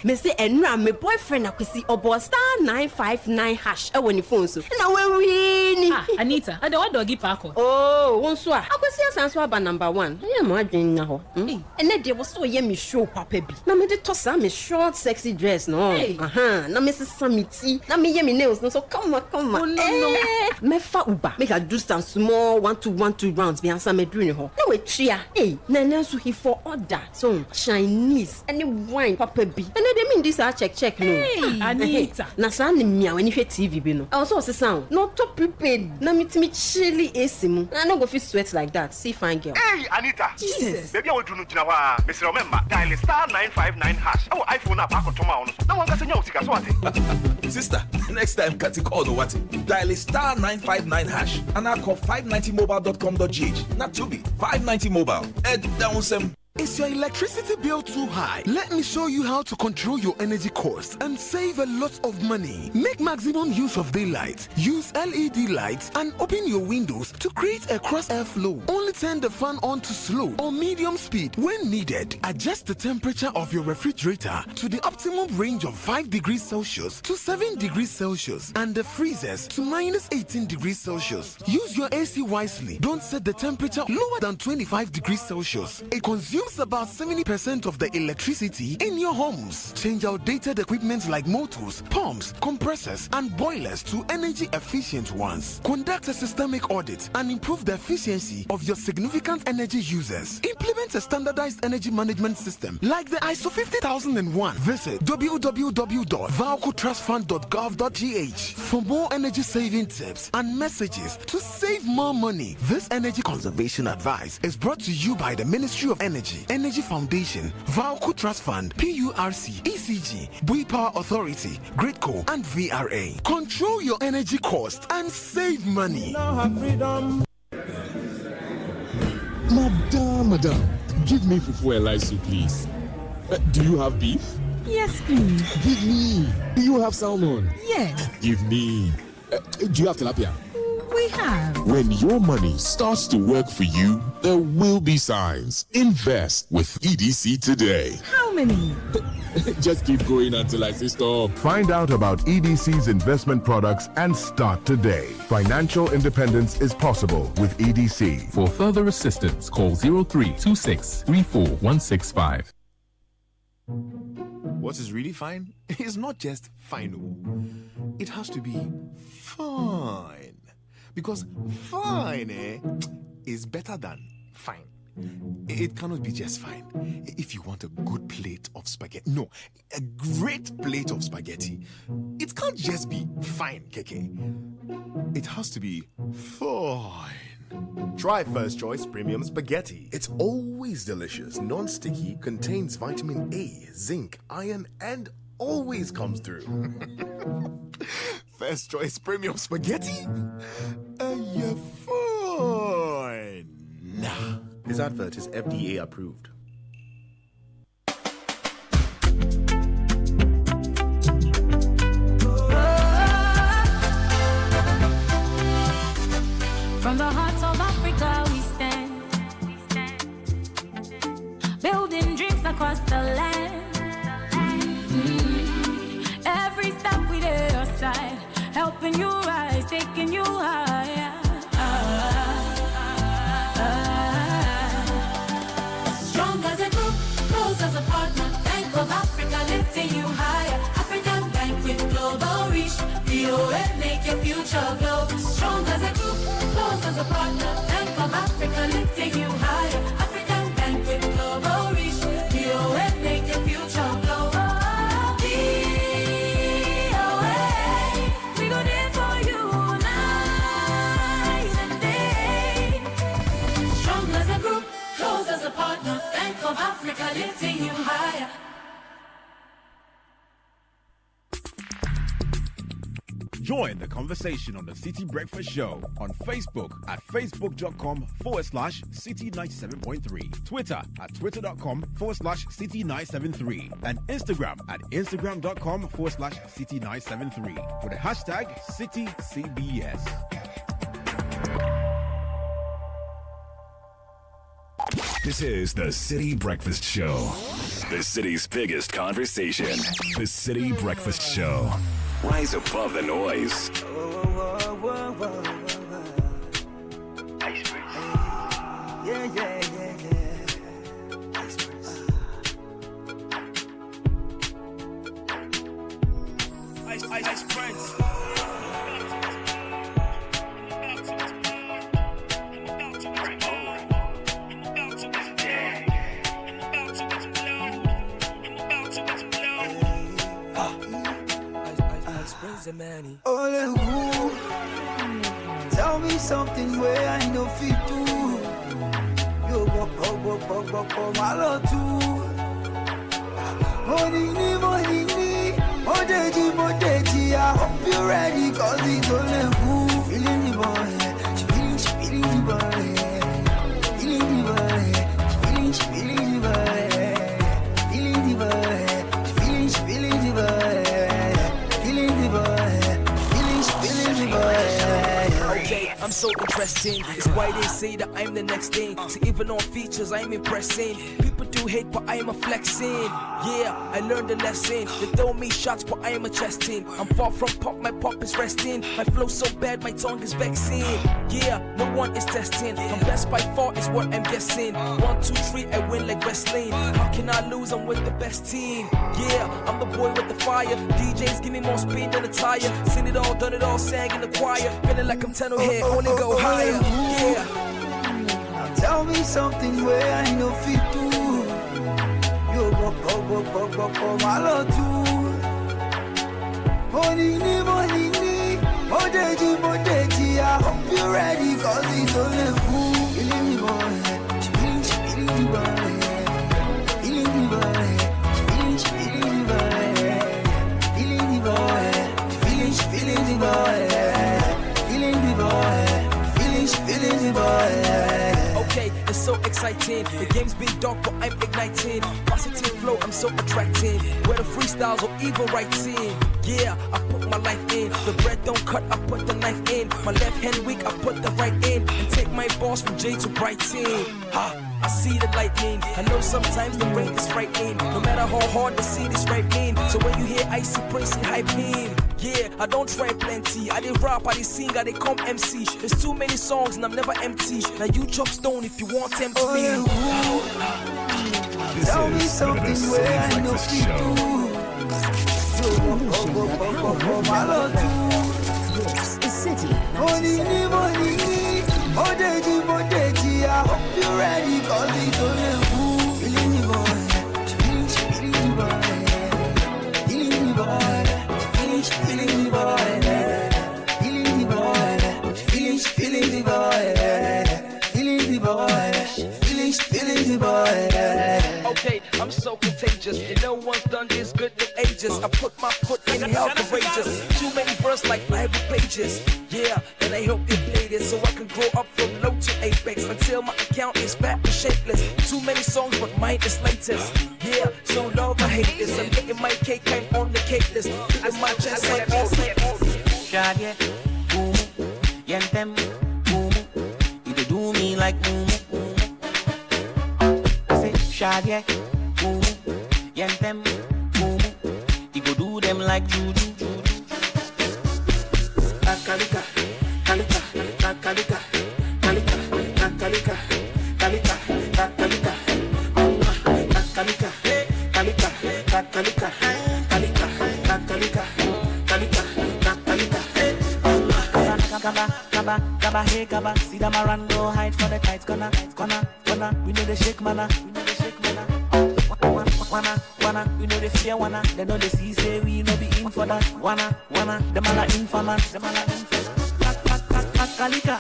Mr. Enra, my boyfriend, I could see about *959# when you phone so. Now when we Anita, I don't want doggy park. Oh, one swa. I could see us answer about number one. I am wondering now. And then there was so yummy show, Papa B. Now me the toss me short, sexy dress, no. Now Mrs. Samiti. Now me yummy nails, no. So come on. Oh, no. Me fa uba. Make a do some small 1-2 rounds. Be answer me doing her. No way, chia. Hey, Nana so he for order. So Chinese any wine Papa B. And they mean this I check no. Hey, Anita. Na sa ni mia when you hear TV bi no. Also say sound. No to prepared. Na me chilly esimu. I no go fit sweat like that. See fine girl. Hey, Anita. Jesus. Baby I want to know jinawa. Mr. Remember dial *959#. Oh, iPhone app akotoma ono. Na wan gase nya usika so ate. Sister, next time kati call no what? Dial *959# and I call 590mobile.com.gh. Not to be 590 mobile. Head down some. Is your electricity bill too high? Let me show you how to control your energy costs and save a lot of money. Make maximum use of daylight. Use LED lights and open your windows to create a cross airflow. Only turn the fan on to slow or medium speed when needed. Adjust the temperature of your refrigerator to the optimum range of 5 degrees Celsius to 7 degrees Celsius and the freezers to -18 degrees Celsius. Use your AC wisely. Don't set the temperature lower than 25 degrees Celsius. It consumes consumes about 70% of the electricity in your homes. Change outdated equipment like motors, pumps, compressors, and boilers to energy-efficient ones. Conduct a systemic audit and improve the efficiency of your significant energy users. Implement a standardized energy management system like the ISO 50001. Visit www.valcotrustfund.gov.gh for more energy-saving tips and messages to save more money. This energy conservation advice is brought to you by the Ministry of Energy, Energy Foundation, Valco Trust Fund, PURC, ECG, Bui Power Authority, Gridco, and VRA. Control your energy cost and save money. Madam, give me fufu elaisu, please. Do you have beef? Yes, please. Give me. Do you have salmon? Yes. Give me. Do you have tilapia? We have. When your money starts to work for you, there will be signs. Invest with EDC today. How many? Just keep going until I say stop. Find out about EDC's investment products and start today. Financial independence is possible with EDC. For further assistance, call 0326 34165. What is really fine is not just fine. It has to be fine. Because fine is better than fine. It cannot be just fine. If you want a good plate of spaghetti, no, a great plate of spaghetti, it can't just be fine, Keke. It has to be fine. Try First Choice Premium Spaghetti. It's always delicious, non-sticky, contains vitamin A, zinc, iron, and always comes through. First Choice Premium Spaghetti? You're fine. This advert is FDA approved. From the heart of Africa we stand, building dreams across the land. Every step we did your side, helping you rise, taking you higher. Strong as a group, close as a partner. Bank of Africa lifting you higher. African Bank with global reach. BOA make your future glow. Strong as a group, close as a partner. Bank of Africa lifting you higher. African Bank with global reach. BOA make your future glow. Partner, Bank of Africa lifting you higher. Join the conversation on the Citi Breakfast Show on Facebook at facebook.com/Citi97.3, Twitter at twitter.com/Citi973, and Instagram at instagram.com/Citi973 with the hashtag CitiCBS. This is the Citi Breakfast Show. The city's biggest conversation. The Citi Breakfast Show. Rise above the noise. Yeah. Ice Prince. Only who tell me something where I know fit do. You walk, my love too. Money, Modeji, I hope you're ready, cause it's only who feeling the boy, she feeling the boy, feeling the boy, she feeling the boy, feeling the boy, she feeling the boy. Okay, I'm so impressed testing. It's why they say that I'm the next thing. See, even on features, I'm impressing. People do hate, but I'm a flexing. Yeah, I learned a lesson. They throw me shots, but I'm a chesting. I'm far from pop, my pop is resting. My flow so bad, my tongue is vexing. Yeah, no one is testing. I'm best by far, is what I'm guessing. 1, 2, 3, I win like wrestling. How can I lose? I'm with the best team. Yeah, I'm the boy with the fire. DJs give me more speed than a tire. Seen it all, done it all, sang in the choir. Feeling like I'm 10 here, I wanna go higher. Yeah. Tell me something where I know fit to. You go, my lord too. Money, Modeji, I hope you're ready, cause it's only cool. Feeling the boy, feeling the boy, feeling the boy. Okay, it's so exciting. The game's been dark, but I'm igniting. Positive flow, I'm so attracting. Whether freestyles or even writing. Yeah, I put my life in. The bread don't cut, I put the knife in. My left hand weak, I put the right in. And take my boss from J to Brighton. Ha! I see the lightning. I know sometimes the rain is frightening. No matter how hard the seed is ripening. So when you hear icy praising hyping, yeah, I don't try plenty. I did rap, I did sing, I did come MC. There's too many songs and I'm never empty. Now you chop stone if you want empty. Tell me something where I know people. The City. Modeji, I hope you're ready, cause it's only cool. Feeling the boy, feeling the boy, feeling the boy, feeling the boy, feeling the boy, feeling the boy, feeling the boy, feeling the boy. Okay, I'm so contagious. And no one's done this good in ages. I put my foot in hell courageous. Too many verses like Bible pages. Yeah, and I hope they play this so I can grow up from low to apex until my account is fat and shapeless. Too many songs, but mine is latest. Yeah, so love I hate this. I'm getting my cake, I'm on the cake list. Beating my chest like all. Shaggy, boom, yentem, boom. You dey do me like boom. Say shaggy, boom, yentem, boom. You go do them like juju. Kalika, kalika, kalika, kalika, kalika, kalika, kalika, kalika, kalika, kalika, kalika, Gaba, hey gaba, see them around, no hide for the tights, gonna, we know the shake mana, wanna, we know the fear, wanna, they know the see, say we know be in for that, wanna, them all are informants, Kalika,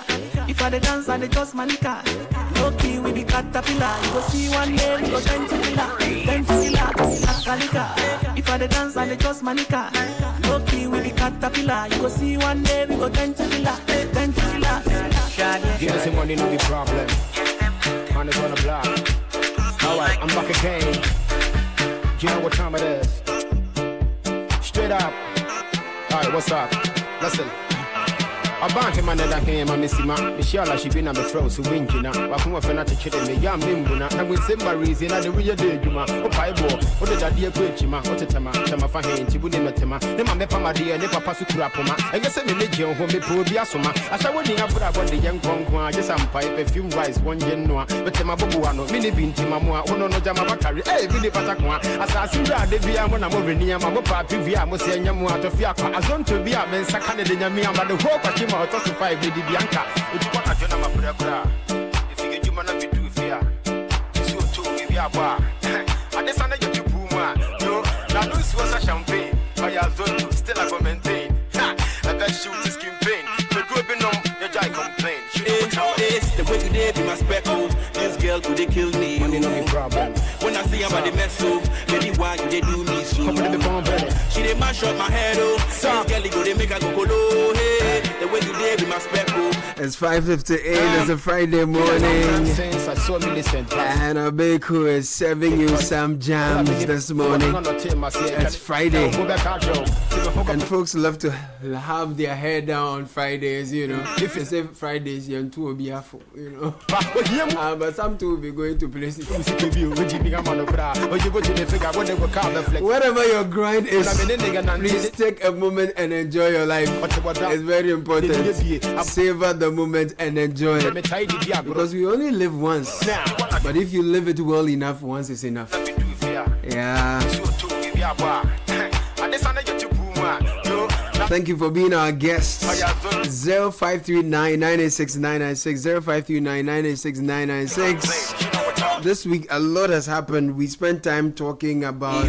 if I the dance and the just manica, low key with the caterpillar, you go see one day, we go 10 to killer, Kalika, if I the dance and the just manica, low key with the caterpillar, you go see one day, we go 10 to killer, Give us some money, no be problem. On the block. Alright, I'm back again. Do you know what time it is? Straight up. Alright, what's up? Listen. I bank him another game, I'm missing my Michelle, she been on the throat, so winking up. I come off and not to chill me, young Bimbuna, and with Simba reason, I the real day, you ma, oh, Pieball, what did I dear great, you ma, what a tama, Tama Fahin, Tibuni Tema, the Mamma, my dear, Nipa Pasukrapoma, and guess I'm a legion who may prove Biasoma. I shall win up about the young Conqua, just some pipe, a few rice, one genoa, but Temabuano, Mini Bin Timamua, Ono Jamabakari, eh, Billy Patakwa, as I see that the Via Mona Movenia, Mamma, Pivia, Mosia Yamua, Fiaka, as on to be a man, Sakana, but the whole I'll talk to 5 Lady Bianca. If you want to join my brother, if you get you man to do fear, so too maybe a bar. And this one you puma. No, now this was a champagne. I have done still I go maintain. I bet shoot this campaign. The group in your jai complain. It's the way today be my speckle. This girl could they kill me. Money no problem. When I see about the mess so, baby why you they do me so? She they mash up my head oh. This girl go they make her go colo. Hey, the It's 5:58. It's a Friday morning, and Abeku is serving you some jams this morning. It's Friday, and folks love to have their hair down on Fridays. You know, if they say Fridays, you're too beautiful. You know, but some two will be going to places. Whatever your grind is, please take a moment and enjoy your life. It's very important. Savor the moment and enjoy it, because we only live once. But if you live it well enough, once is enough. Yeah. Thank you for being our guest. 0539 986 996 0539 986 996. This week a lot has happened. We spent time talking about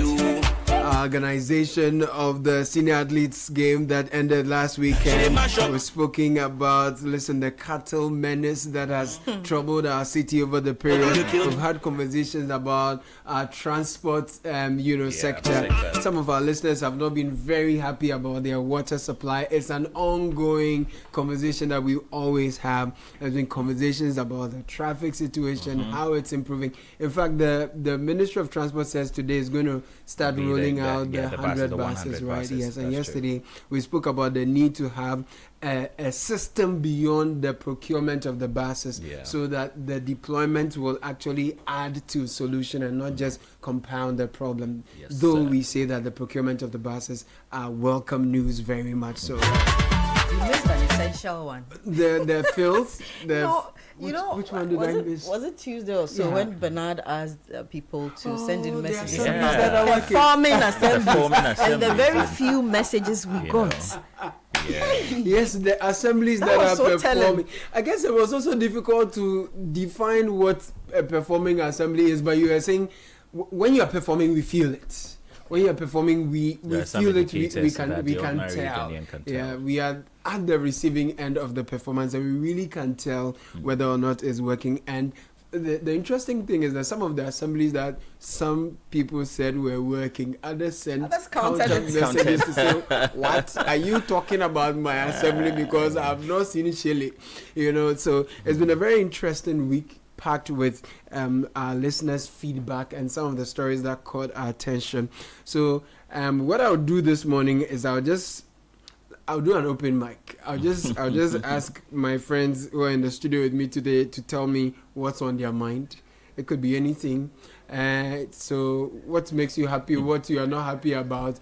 organization of the senior athletes game that ended last weekend. We've spoken about, the cattle menace that has troubled our city over the period. We've had conversations about our transport, sector. Some of our listeners have not been very happy about their water supply. It's an ongoing conversation that we always have. There's been conversations about the traffic situation, how it's improving. In fact, the Ministry of Transport says today is going to start rolling out the 100 buses, right? Yes, and yesterday we spoke about the need to have a system beyond the procurement of the buses, so that the deployment will actually add to solution and not just compound the problem. Though we say that the procurement of the buses are welcome news, very much so. You missed an essential one. The filth. Which one did I miss? Was it Tuesday or so when Bernard asked people to send in messages? Performing assemblies. And the very few messages we got. Yes, the assemblies that are performing. I guess it was also difficult to define what a performing assembly is, but you are saying when you are performing, we feel it. When you are performing, we feel it, we can tell. Yeah, we are at the receiving end of the performance, and we really can tell whether or not it's working. And the interesting thing is that some of the assemblies that some people said were working, others sent counter messages to say, "What are you talking about my assembly? Because I've not seen Shelley." So it's been a very interesting week, packed with our listeners' feedback and some of the stories that caught our attention. So what I'll do this morning is I'll do an open mic. I'll just ask my friends who are in the studio with me today to tell me what's on their mind. It could be anything. So what makes you happy, what you are not happy about.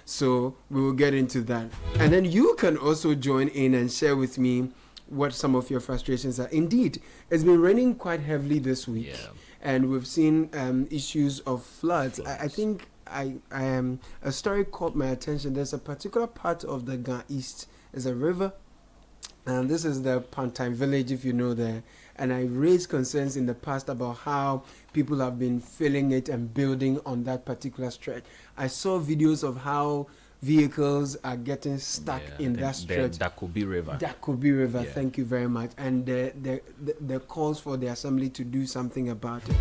So we will get into that. And then you can also join in and share with me what some of your frustrations are. Indeed, it's been raining quite heavily this week, and we've seen issues of floods. I think a story caught my attention. There's a particular part of the Ga East, there's a river, and this is the Pantime village, if you know there. And I raised concerns in the past about how people have been filling it and building on that particular stretch. I saw videos of how vehicles are getting stuck in that stretch. Dakubi River. Thank you very much. And the calls for the assembly to do something about it.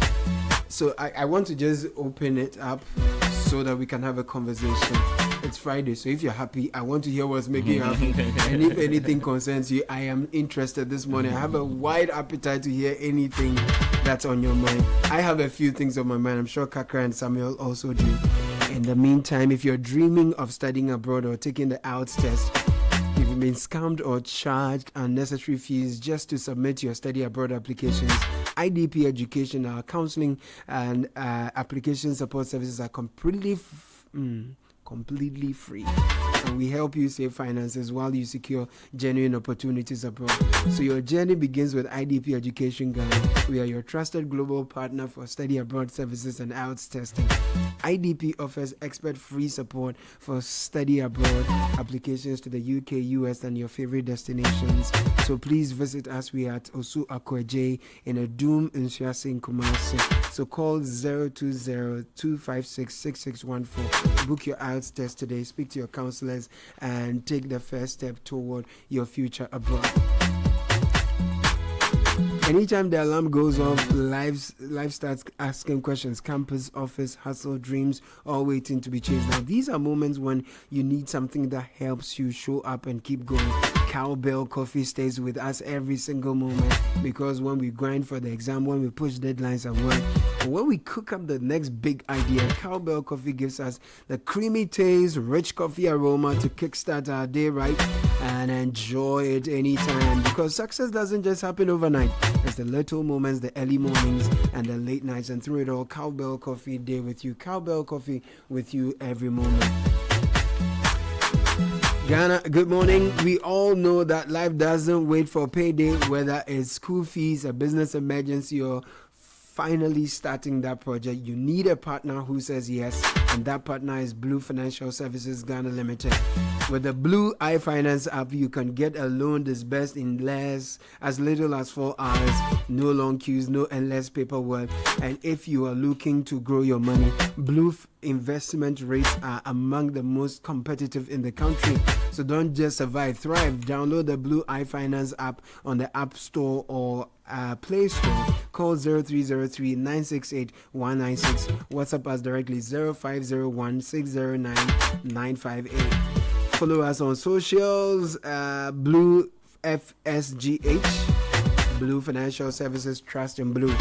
So I want to just open it up so that we can have a conversation. It's Friday, so if you're happy, I want to hear what's making you happy. And if anything concerns you, I am interested this morning. I have a wide appetite to hear anything that's on your mind. I have a few things on my mind. I'm sure Kakra and Samuel also do. In the meantime, if you're dreaming of studying abroad or taking the IELTS test, if you've been scammed or charged unnecessary fees just to submit your study abroad applications, IDP Education, our counseling and application support services are completely free. And we help you save finances while you secure genuine opportunities abroad. So your journey begins with IDP Education Ghana. We are your trusted global partner for study abroad services and IELTS testing. IDP offers expert free support for study abroad applications to the UK, US, and your favorite destinations. So please visit us. We are at Osu Akweje in Adum Nsuase in Kumasi. So call 020-256-6614. Book your IELTS test today. Speak to your counselors and take the first step toward your future abroad. Anytime the alarm goes off, life starts asking questions. Campus, office, hustle, dreams, all waiting to be chased. Now, these are moments when you need something that helps you show up and keep going. Cowbell Coffee stays with us every single moment, because when we grind for the exam, when we push deadlines at work, when we cook up the next big idea, Cowbell Coffee gives us the creamy taste, rich coffee aroma to kickstart our day right and enjoy it anytime, because success doesn't just happen overnight. It's the little moments, the early mornings and the late nights, and through it all, Cowbell Coffee day with you. Cowbell Coffee with you every moment. Ghana, good morning. We all know that life doesn't wait for payday, whether it's school fees, a business emergency, or finally starting that project. You need a partner who says yes, and that partner is Blue Financial Services Ghana Limited. With the Blue iFinance app, you can get a loan disbursed in as little as 4 hours. No long queues, no endless paperwork. And if you are looking to grow your money, Blue investment rates are among the most competitive in the country. So don't just survive, thrive. Download the Blue iFinance app on the App Store or Play Store. Call 0303 968 196. WhatsApp us directly 0501 609 958. Follow us on socials, Blue FSGH, Blue Financial Services, Trust in Blue.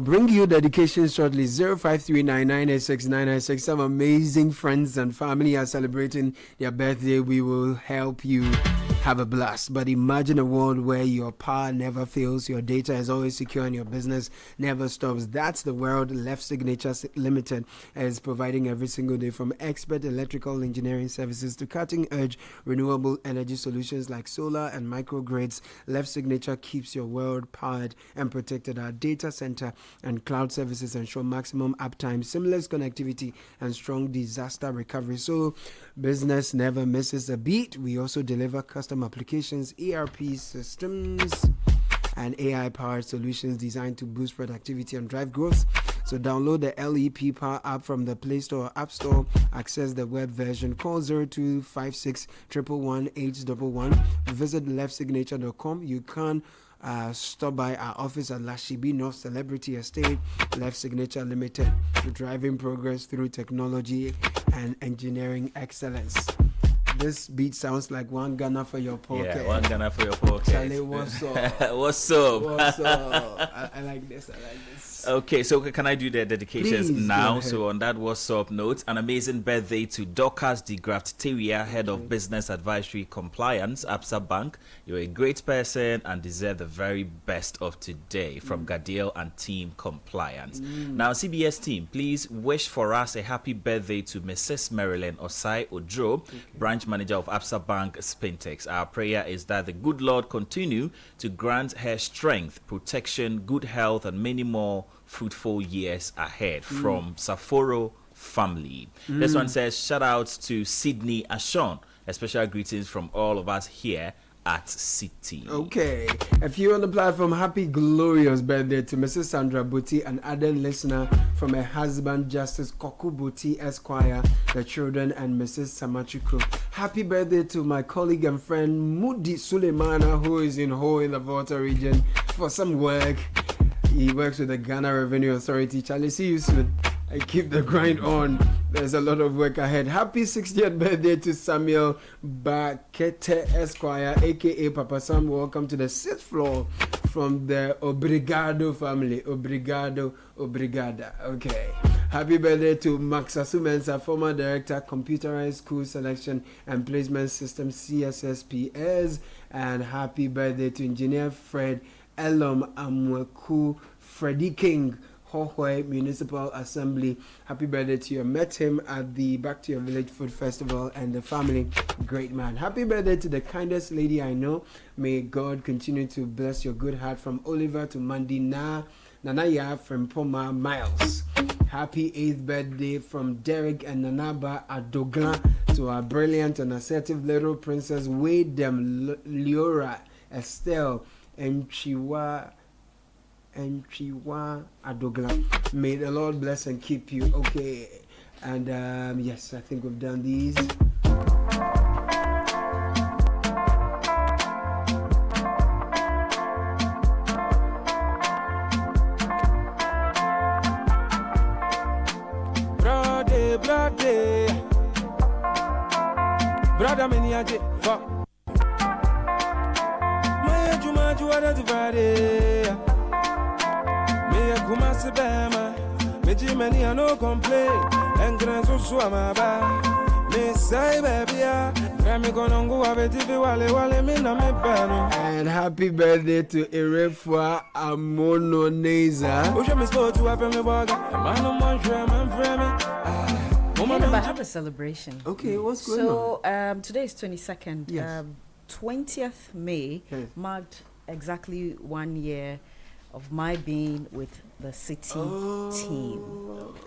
Bring you dedication shortly. 0539986996. Some amazing friends and family are celebrating their birthday. We will help you have a blast. But imagine a world where your power never fails, your data is always secure, and your business never stops. That's the world Left Signature Limited is providing every single day, from expert electrical engineering services to cutting-edge renewable energy solutions like solar and microgrids. Left Signature keeps your world powered and protected. Our data center and cloud services ensure maximum uptime, seamless connectivity, and strong disaster recovery, so business never misses a beat. We also deliver custom applications, ERP systems, and AI-powered solutions designed to boost productivity and drive growth. So download the LEP Power app from the Play Store or App Store. Access the web version. Call 0256 111 811. Visit leftsignature.com. You can stop by our office at Lashibi North Celebrity Estate. Left Signature Limited, driving progress through technology and engineering excellence. This beat sounds like one Ghana for your pocket. Yeah, one Ghana for your pocket. Charlie, what's up? What's up? What's up? I like this. Okay, so can I do the dedications Please, now? So on that what's up note, an amazing birthday to Dorcas de Graft Teria, Head of Business Advisory Compliance, Absa Bank. You're a great person and deserve the very best of today from Gadiel and Team Compliance. Now, CBS team, please wish for us a happy birthday to Mrs. Marilyn Osai Odro, Branch Manager of Absa Bank Spintex. Our prayer is that the good Lord continue to grant her strength, protection, good health, and many more fruitful years ahead. From Saforo family. This one says, shout out to Sydney Ashon. A special greetings from all of us here at Citi. Okay, if you're on the platform, happy glorious birthday to Mrs. Sandra Buti, an ardent listener from her husband Justice Koku Buti Esquire, the children, and Mrs. Samachuku. Happy birthday to my colleague and friend Mudi Suleimana, who is in Ho in the Volta region for some work. He works with the Ghana Revenue Authority. Charlie, see you soon. I keep the grind on. There's a lot of work ahead. Happy 60th birthday to Samuel Bakete Esquire, aka Papa Sam. Welcome to the 6th floor from the Obrigado family. Obrigada. Okay. Happy birthday to Max Asumensa, former director, Computerized School Selection and Placement System, CSSPS. And happy birthday to Engineer Fred Elom Amweku Freddie King, Hohoi Municipal Assembly. Happy birthday to you. I met him at the Back to Your Village Food Festival and the family. Great man. Happy birthday to the kindest lady I know. May God continue to bless your good heart. From Oliver to Mandina Nanaya from Poma Miles. Happy 8th birthday from Derek and Nanaba Adoglan to our brilliant and assertive little princess, Wade them Leora Estelle and Chiwa Adogla. May the Lord bless and keep you. Okay, and yes, I think we've done these. Brother, many a jet fuck. My Jumaju ada Friday. Me a Kumasi Bama. Me Jimmy a no complain. And Grand Swama ba. Me say baby ya. Femi konongu abetivi wale me na me bano. And happy birthday to Erefua Amono Neza. Oje me sport to have me boga. Mano man frame. I have a celebration. Okay, what's going on? So today is 22nd. Yes. 20th May marked exactly 1 year of my being with the Citi team.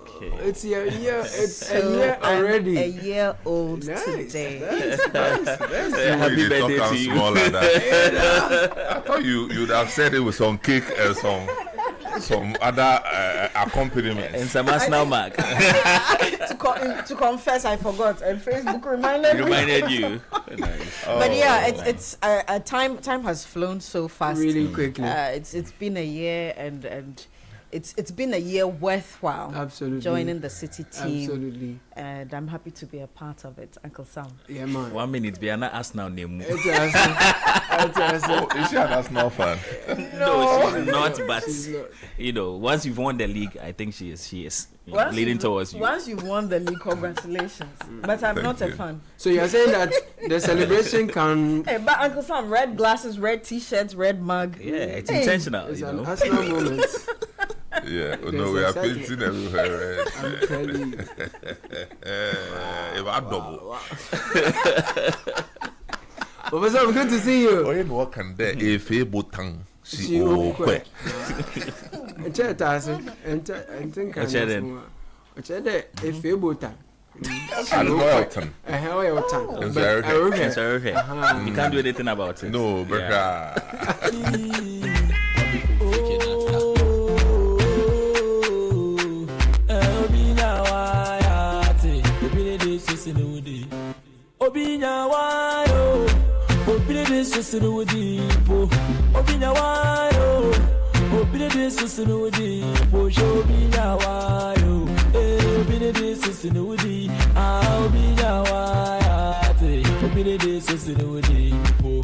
Okay. It's a year. It's a year already. I'm a year old today. That's happy birthday to you. Like that. I thought you'd have said it with some cake and some other accompaniment. And some now, Mark. to confess, I forgot, and Facebook reminded you. Nice. But yeah, it's time has flown so fast. Really quickly. It's been a year, and it's been a year worthwhile. Absolutely. Joining the Citi team. Absolutely. And I'm happy to be a part of it, Uncle Sam. Yeah, man. 1 minute, be an Arsenal name. Is she an Arsenal fan? No, she's not. But you know, once you've won the league, I think she is. Leading towards you. Once you've won the league, congratulations. But I'm not a fan. So you're saying that the celebration can... Hey, but Uncle Sam, red glasses, red t-shirts, red mug. Yeah, it's intentional. It's an Arsenal moment. Yeah, no, we are painting everywhere. I'm telling you. If I double. Professor, I'm good to see you. Oh, you know what can there? If a butang. She okay. If you butang. You can't do anything about it. No, Obinya wayo, obile de susuru wudi po. Obinya wayo, obile de susuru wudi po. Obinya wayo, obile de susuru wudi. Obinya wayo, obile de susuru wudi po.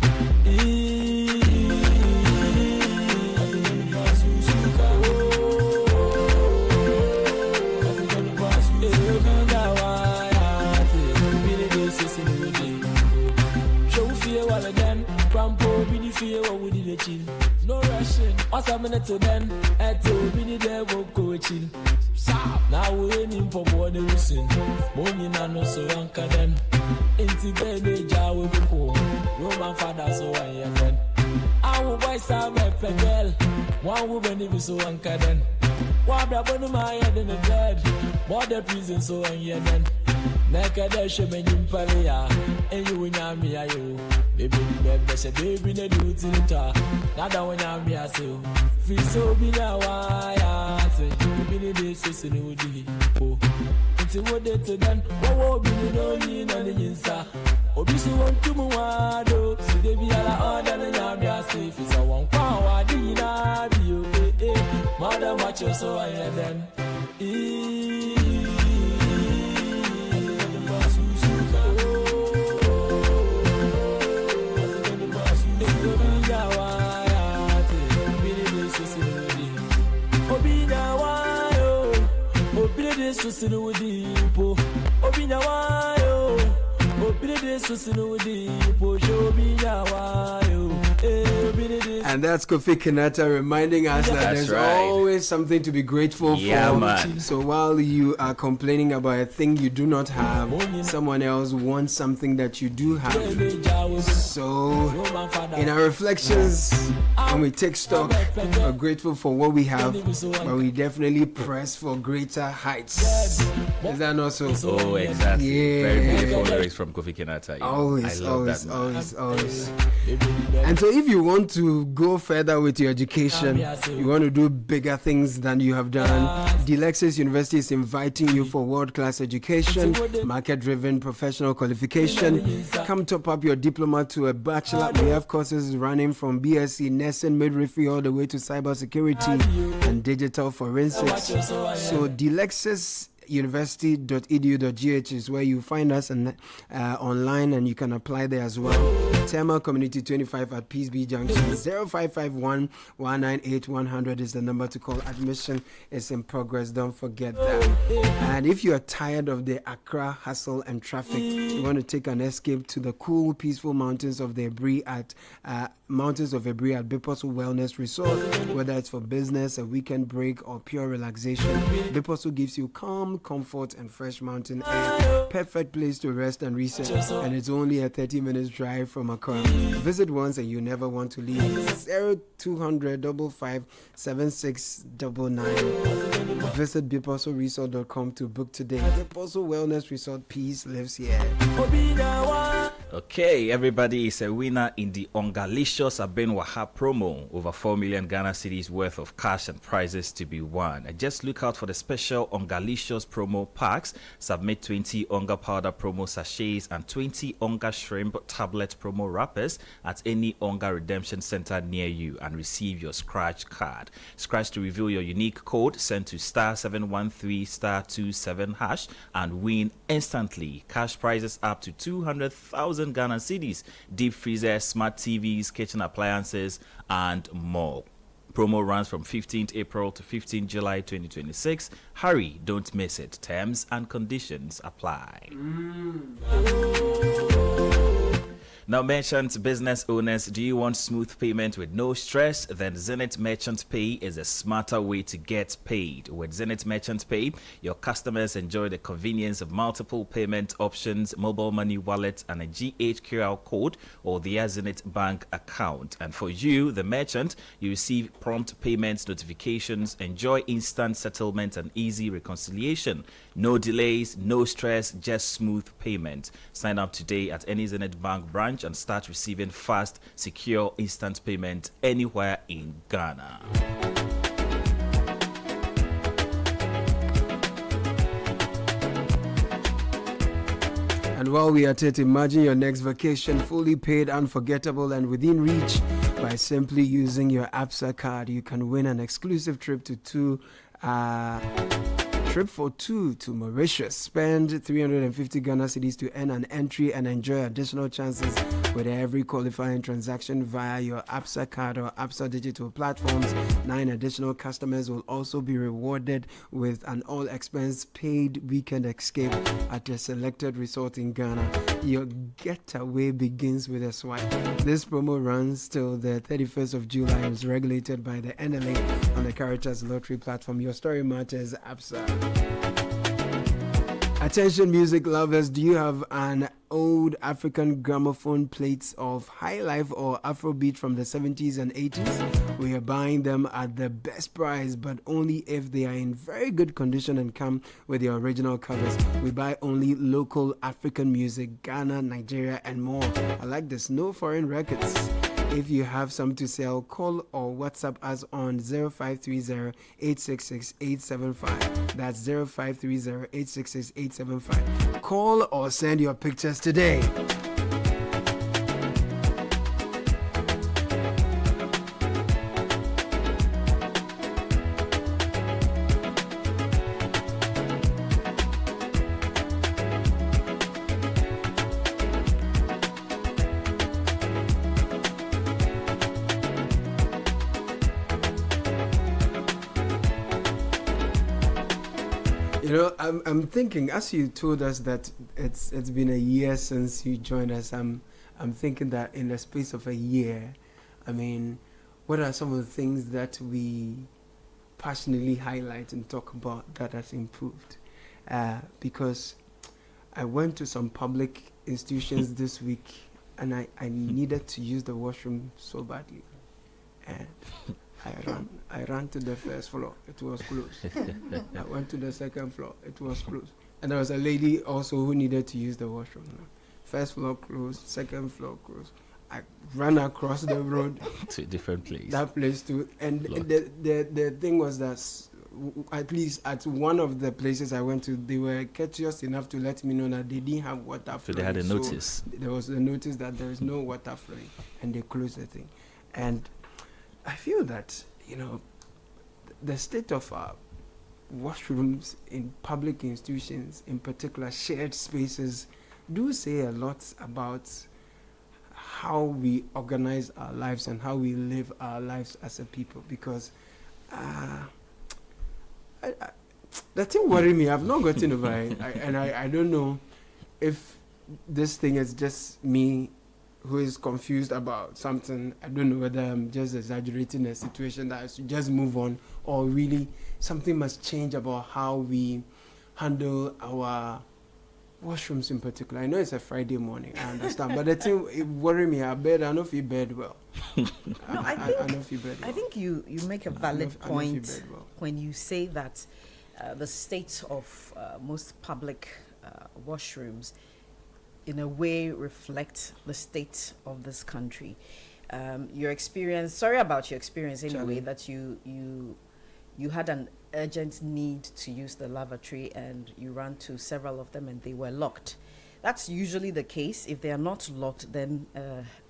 No rushing, what's happening to them? At the minute they will go chill. Now we're in for more than listen. Money no so anchor them. Into baby jar will be cool. Roman father so I am then. I will buy some girl. One woman if so anchor then. What about my head in the bed? More the prison so I am then. Naked shame in Palia, and you win me. Baby, the baby, the duty. Now that when I'm here, so free so be now. I say, baby, this is a new day. Oh, it's a word to done. Oh, be no need on the inside. Oh, be so want to move out. So they be all order and I'm here safe. It's a one power, Dina, be okay. Mother, watch you so I am then. Susinu dipo, obinya wayo, And that's Kofi Kinata reminding us that That's there's right. always something to be grateful Yeah, for. man. So while you are complaining about a thing you do not have, someone else wants something that you do have. So in our reflections, when we take stock, we're grateful for what we have, but we definitely press for greater heights. Is that not so? Oh, exactly. Yeah. Very beautiful lyrics from Kofi Kinata. You know. Always, I love always, that, man. always. And so if you want to go further with your education, you want to do bigger things than you have done, Delexis University is inviting you for world-class education, market-driven professional qualification. Come top up your diploma to a bachelor. We have courses running from BSc, nursing, midwifery, all the way to cybersecurity and digital forensics. So Delexis university.edu.gh is where you find us and online, and you can apply there as well. Tema Community 25 at Peace B Junction. 0551 198 100 is the number to call. Admission is in progress. Don't forget that. And if you are tired of the Accra hustle and traffic, you want to take an escape to the cool, peaceful mountains of the Ebri at Biposu Wellness Resort. Whether it's for business, a weekend break, or pure relaxation, Biposu gives you calm, comfort, and fresh mountain air. Perfect place to rest and reset, and it's only a 30 minutes drive from Accra. Visit once and you never want to leave. 0200 55 7699. Visit biposuresort.com to book today. Biposu Wellness Resort, peace lives here. Okay, everybody is a winner in the Ongalicious Aben Waha promo. Over 4 million Ghana cedis worth of cash and prizes to be won. And just look out for the special Ongalicious promo packs. Submit 20 Onga powder promo sachets and 20 Onga shrimp tablet promo wrappers at any Onga redemption center near you and receive your scratch card. Scratch to reveal your unique code, send to star 713 star 27 hash and win instantly. Cash prizes up to 200,000 Ghana cedis, deep freezer, smart TVs, kitchen appliances, and more. Promo runs from 15th April to 15th July 2026. Hurry, don't miss it. Terms and conditions apply. Now, merchant business owners, do you want smooth payment with no stress? Then Zenith Merchant Pay is a smarter way to get paid. With Zenith Merchant Pay, your customers enjoy the convenience of multiple payment options, mobile money wallets, and a GHQR code or their Zenith Bank account. And for you, the merchant, you receive prompt payments notifications, enjoy instant settlement and easy reconciliation. No delays, no stress, just smooth payment. Sign up today at any Zenith Bank branch and start receiving fast, secure, instant payment anywhere in Ghana. And while we are at it, imagine your next vacation fully paid, unforgettable, and within reach. By simply using your ABSA card, you can win an exclusive trip to two to Mauritius. Spend 350 Ghana cedis to earn an entry and enjoy additional chances with every qualifying transaction via your ABSA card or ABSA digital platforms. 9 additional customers will also be rewarded with an all-expense paid weekend escape at a selected resort in Ghana. Your getaway begins with a swipe. This promo runs till the 31st of July and is regulated by the NLA on the Caritas Lottery platform. Your story matters, ABSA. Attention music lovers, do you have an old African gramophone plates of high life or Afrobeat from the 70s and 80s? We are buying them at the best price, but only if they are in very good condition and come with the original covers. We buy only local African music, Ghana, Nigeria, and more. I like this, no foreign records. If you have some to sell, call or WhatsApp us on 0530-866-875. That's 0530-866-875. Call or send your pictures today. You know, I'm thinking, as you told us that it's been a year since you joined us, I'm thinking that in the space of a year, I mean, what are some of the things that we passionately highlight and talk about that has improved? Because I went to some public institutions this week and I needed to use the washroom so badly. And I ran to the first floor, it was closed. I went to the second floor, it was closed. And there was a lady also who needed to use the washroom. First floor closed, second floor closed. I ran across the road to a different place. That place too. And the thing was that at least at one of the places I went to, they were courteous enough to let me know that they didn't have water flowing. So they had a notice. There was a notice that there is no water flowing, and they closed the thing. And I feel that, you know, the state of our washrooms in public institutions, in particular shared spaces, do say a lot about how we organize our lives and how we live our lives as a people. Because the thing worry me, I've not gotten over it. I don't know if this thing is just me who is confused about something. I don't know whether I'm just exaggerating the situation that I should just move on, or really something must change about how we handle our washrooms in particular. I know it's a Friday morning, I understand, but the thing it worry me. I don't feel bad well. I think you make a valid point when you say that the state of most public washrooms in a way reflect the state of this country. Your experience, sorry about your experience anyway, that you had an urgent need to use the lavatory and you ran to several of them and they were locked. That's usually the case. If they are not locked, then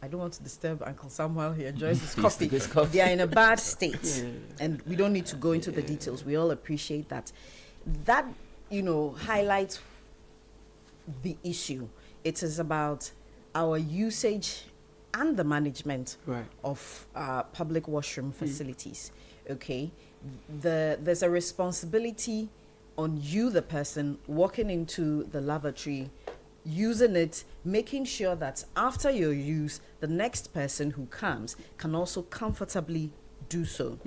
I don't want to disturb Uncle Samuel. He enjoys his coffee. They are in a bad state, and we don't need to go into the details. We all appreciate that. That, you know, highlights the issue. It is about our usage and the management of public washroom facilities. Okay, there's a responsibility on you, the person walking into the lavatory, using it, making sure that after your use, the next person who comes can also comfortably do so.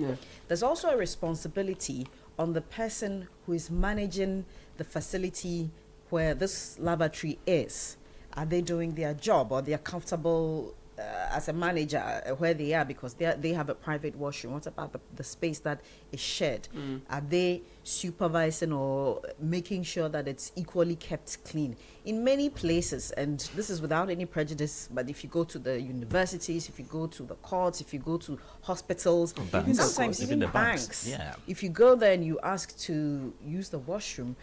There's also a responsibility on the person who is managing the facility where this lavatory is. Are they doing their job, or they are comfortable as a manager where they are because they have a private washroom? What about the space that is shared? Are they supervising or making sure that it's equally kept clean? In many places, and this is without any prejudice, but if you go to the universities, if you go to the courts, if you go to hospitals, sometimes even banks, if you go there and you ask to use the washroom,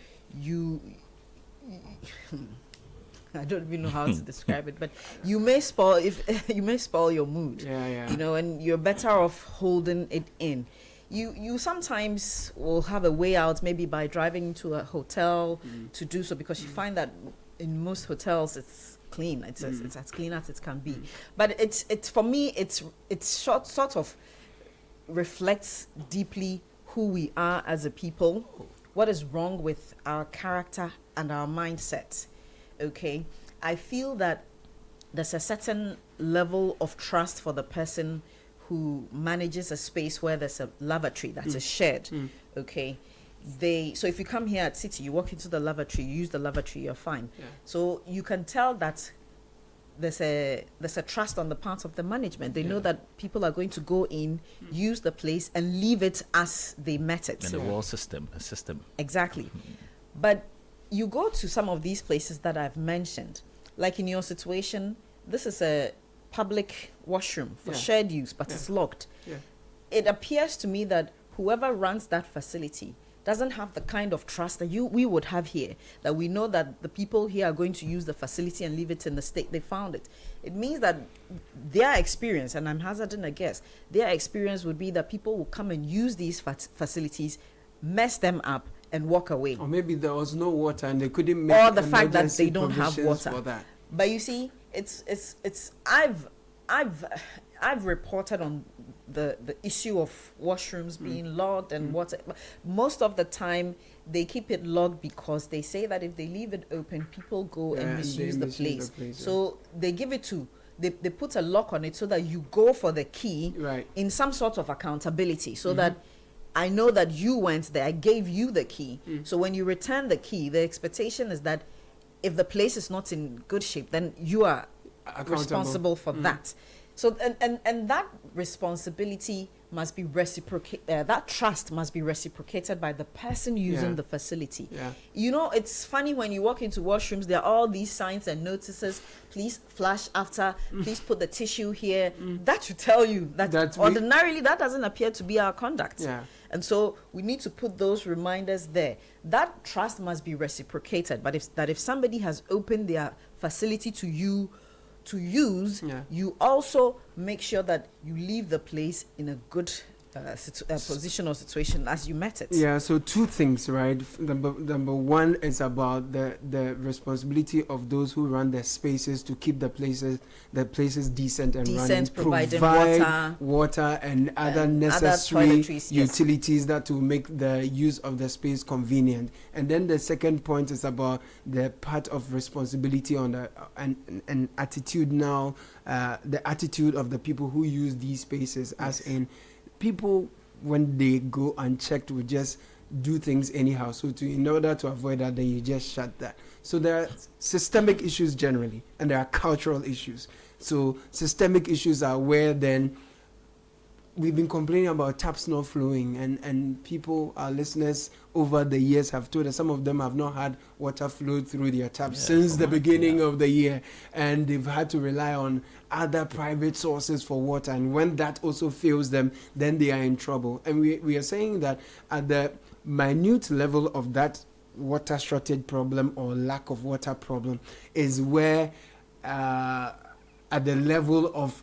I don't even know how to describe it, but you may spoil your mood. You know, and you're better off holding it in. You sometimes will have a way out, maybe by driving to a hotel to do so, because you find that in most hotels it's clean. It's as clean as it can be. But it's for me it's sort of reflects deeply who we are as a people, what is wrong with our character and our mindset. Okay, I feel that there's a certain level of trust for the person who manages a space where there's a lavatory that is shared. Okay, so if you come here at Citi, you walk into the lavatory, you use the lavatory, you're fine. So you can tell that there's a trust on the part of the management. They know that people are going to go in, use the place, and leave it as they met it. And the wall system, a system. Exactly. But you go to some of these places that I've mentioned, like in your situation, this is a public washroom for shared use, but it's locked. It appears to me that whoever runs that facility doesn't have the kind of trust that we would have here, that we know that the people here are going to use the facility and leave it in the state they found it. It means that their experience, and I'm hazarding a guess, their experience would be that people will come and use these facilities, mess them up, and walk away. Or maybe there was no water and they couldn't make or the fact that they don't have water. For that. But you see, it's I've I've reported on the issue of washrooms being locked and most of the time they keep it locked because they say that if they leave it open, people go and misuse the place. So they give it to. They put a lock on it so that you go for the key in some sort of accountability, so that I know that you went there, I gave you the key. So when you return the key, the expectation is that if the place is not in good shape, then you are responsible for that. So and that responsibility must be reciprocated. That trust must be reciprocated by the person using the facility. You know, it's funny when you walk into washrooms, there are all these signs and notices. Please flush after. Please put the tissue here. That should tell you that ordinarily that doesn't appear to be our conduct. And so we need to put those reminders there. That trust must be reciprocated. But if somebody has opened their facility to you to use, you also make sure that you leave the place in a good position or situation as you met it. Yeah, so two things, right? Number one is about the responsibility of those who run their spaces to keep the places decent and running, provide water and other necessary utilities that will make the use of the space convenient. And then the second point is about the part of responsibility on the and attitudinal, the attitude of the people who use these spaces, as in people, when they go unchecked, will just do things anyhow. So in order to avoid that, then you just shut that. So there are systemic issues generally, and there are cultural issues. So systemic issues are where then we've been complaining about taps not flowing, and people, our listeners over the years have told us some of them have not had water flow through their taps since the beginning of the year, and they've had to rely on other private sources for water, and when that also fails them, then they are in trouble. And we are saying that at the minute level of that water shortage problem or lack of water problem is where at the level of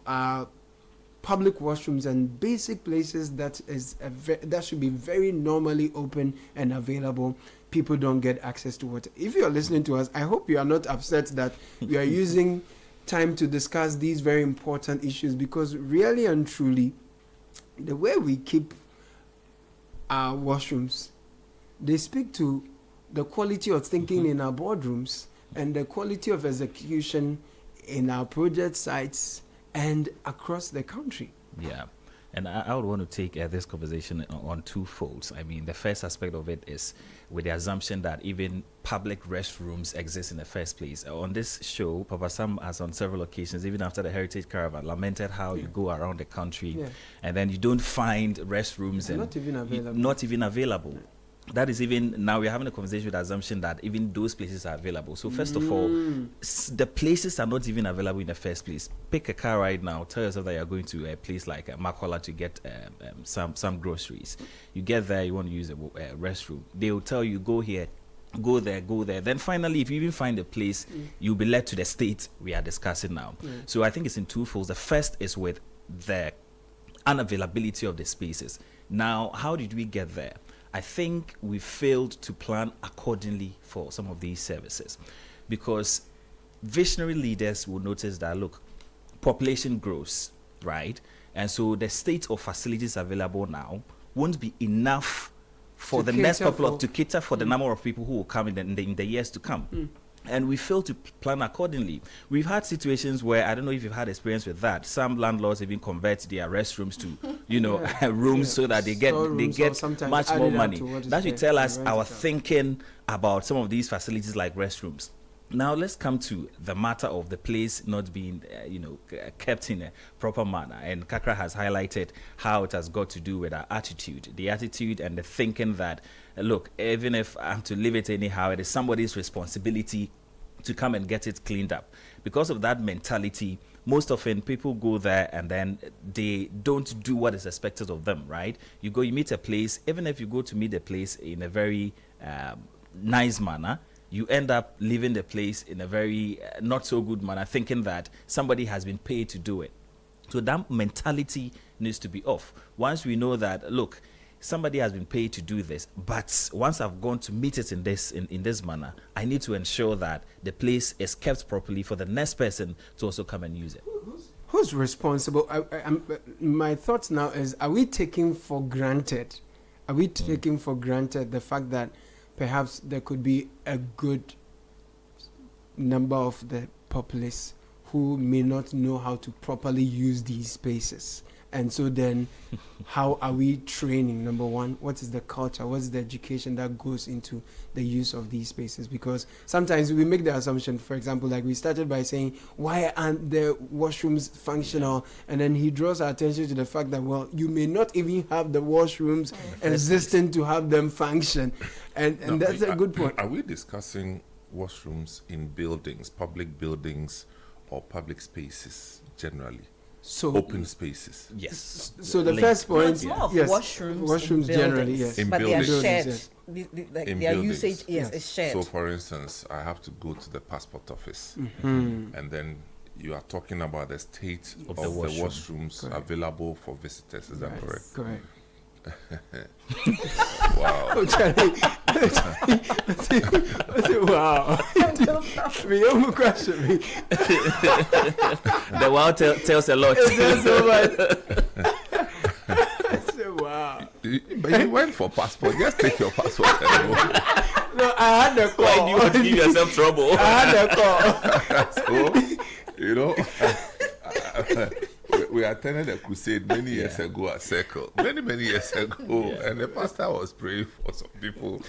public washrooms and basic places that should be very normally open and available, people don't get access to water. If you are listening to us, I hope you are not upset that you are using time to discuss these very important issues, because really and truly, the way we keep our washrooms, they speak to the quality of thinking in our boardrooms and the quality of execution in our project sites and across the country. Yeah. And I would want to take this conversation on two folds. I mean, the first aspect of it is with the assumption that even public restrooms exist in the first place. On this show, Papa Sam has on several occasions, even after the Heritage Caravan, lamented how you go around the country and then you don't find restrooms and not even available. That is even, now we're having a conversation with the assumption that even those places are available. So first of all, the places are not even available in the first place. Pick a car right now, tell yourself that you're going to a place like Makola to get some groceries. You get there, you want to use a restroom. They will tell you, go here, go there, go there. Then finally, if you even find a place, you'll be led to the state we are discussing now. So I think it's in two folds. The first is with the unavailability of the spaces. Now, how did we get there? I think we failed to plan accordingly for some of these services, because visionary leaders will notice that, look, population grows, right? And so the state of facilities available now won't be enough for the next couple to cater for the number of people who will come in the years to come. And we fail to plan accordingly. We've had situations where, I don't know if you've had experience with that, some landlords even convert their restrooms to, rooms so that they get much more money. That should tell us our thinking about some of these facilities like restrooms. Now let's come to the matter of the place not being, kept in a proper manner. And Kakra has highlighted how it has got to do with our attitude, the attitude and the thinking that, look, even if I'm to leave it anyhow, it is somebody's responsibility to come and get it cleaned up. Because of that mentality, most often people go there and then they don't do what is expected of them, right? You meet a place, even if you go to meet a place in a very nice manner, you end up leaving the place in a very not so good manner, thinking that somebody has been paid to do it. So that mentality needs to be off. Once we know that, look, somebody has been paid to do this, but once I've gone to meet it in this manner, I need to ensure that the place is kept properly for the next person to also come and use it. Who's responsible? My thoughts now is: are we taking for granted? Are we taking for granted the fact that perhaps there could be a good number of the populace who may not know how to properly use these spaces? And so then, how are we training? Number one, what is the culture? What is the education that goes into the use of these spaces? Because sometimes we make the assumption, for example, like we started by saying, why aren't the washrooms functional? And then he draws our attention to the fact that, well, you may not even have the washrooms existing to have them function. And that's a good point. Are we discussing washrooms in buildings, public buildings, or public spaces generally? So open spaces. Yes. So the first point, it's more of yes, washrooms generally, yes, in but buildings. they are shared. Yes. Their usage is shared. So, for instance, I have to go to the passport office, and then you are talking about the state of the washrooms available for visitors. Is that correct? Correct. Wow. Oh, Charlie. Wow. Me, question me. The wow tells a lot. Wow. But you went for passport. Just take your passport. No, I had the call. Why do you want to give yourself trouble? I had the call. So, you know, we attended a crusade many years ago at Circle. Many years ago. And the pastor was praying for some people.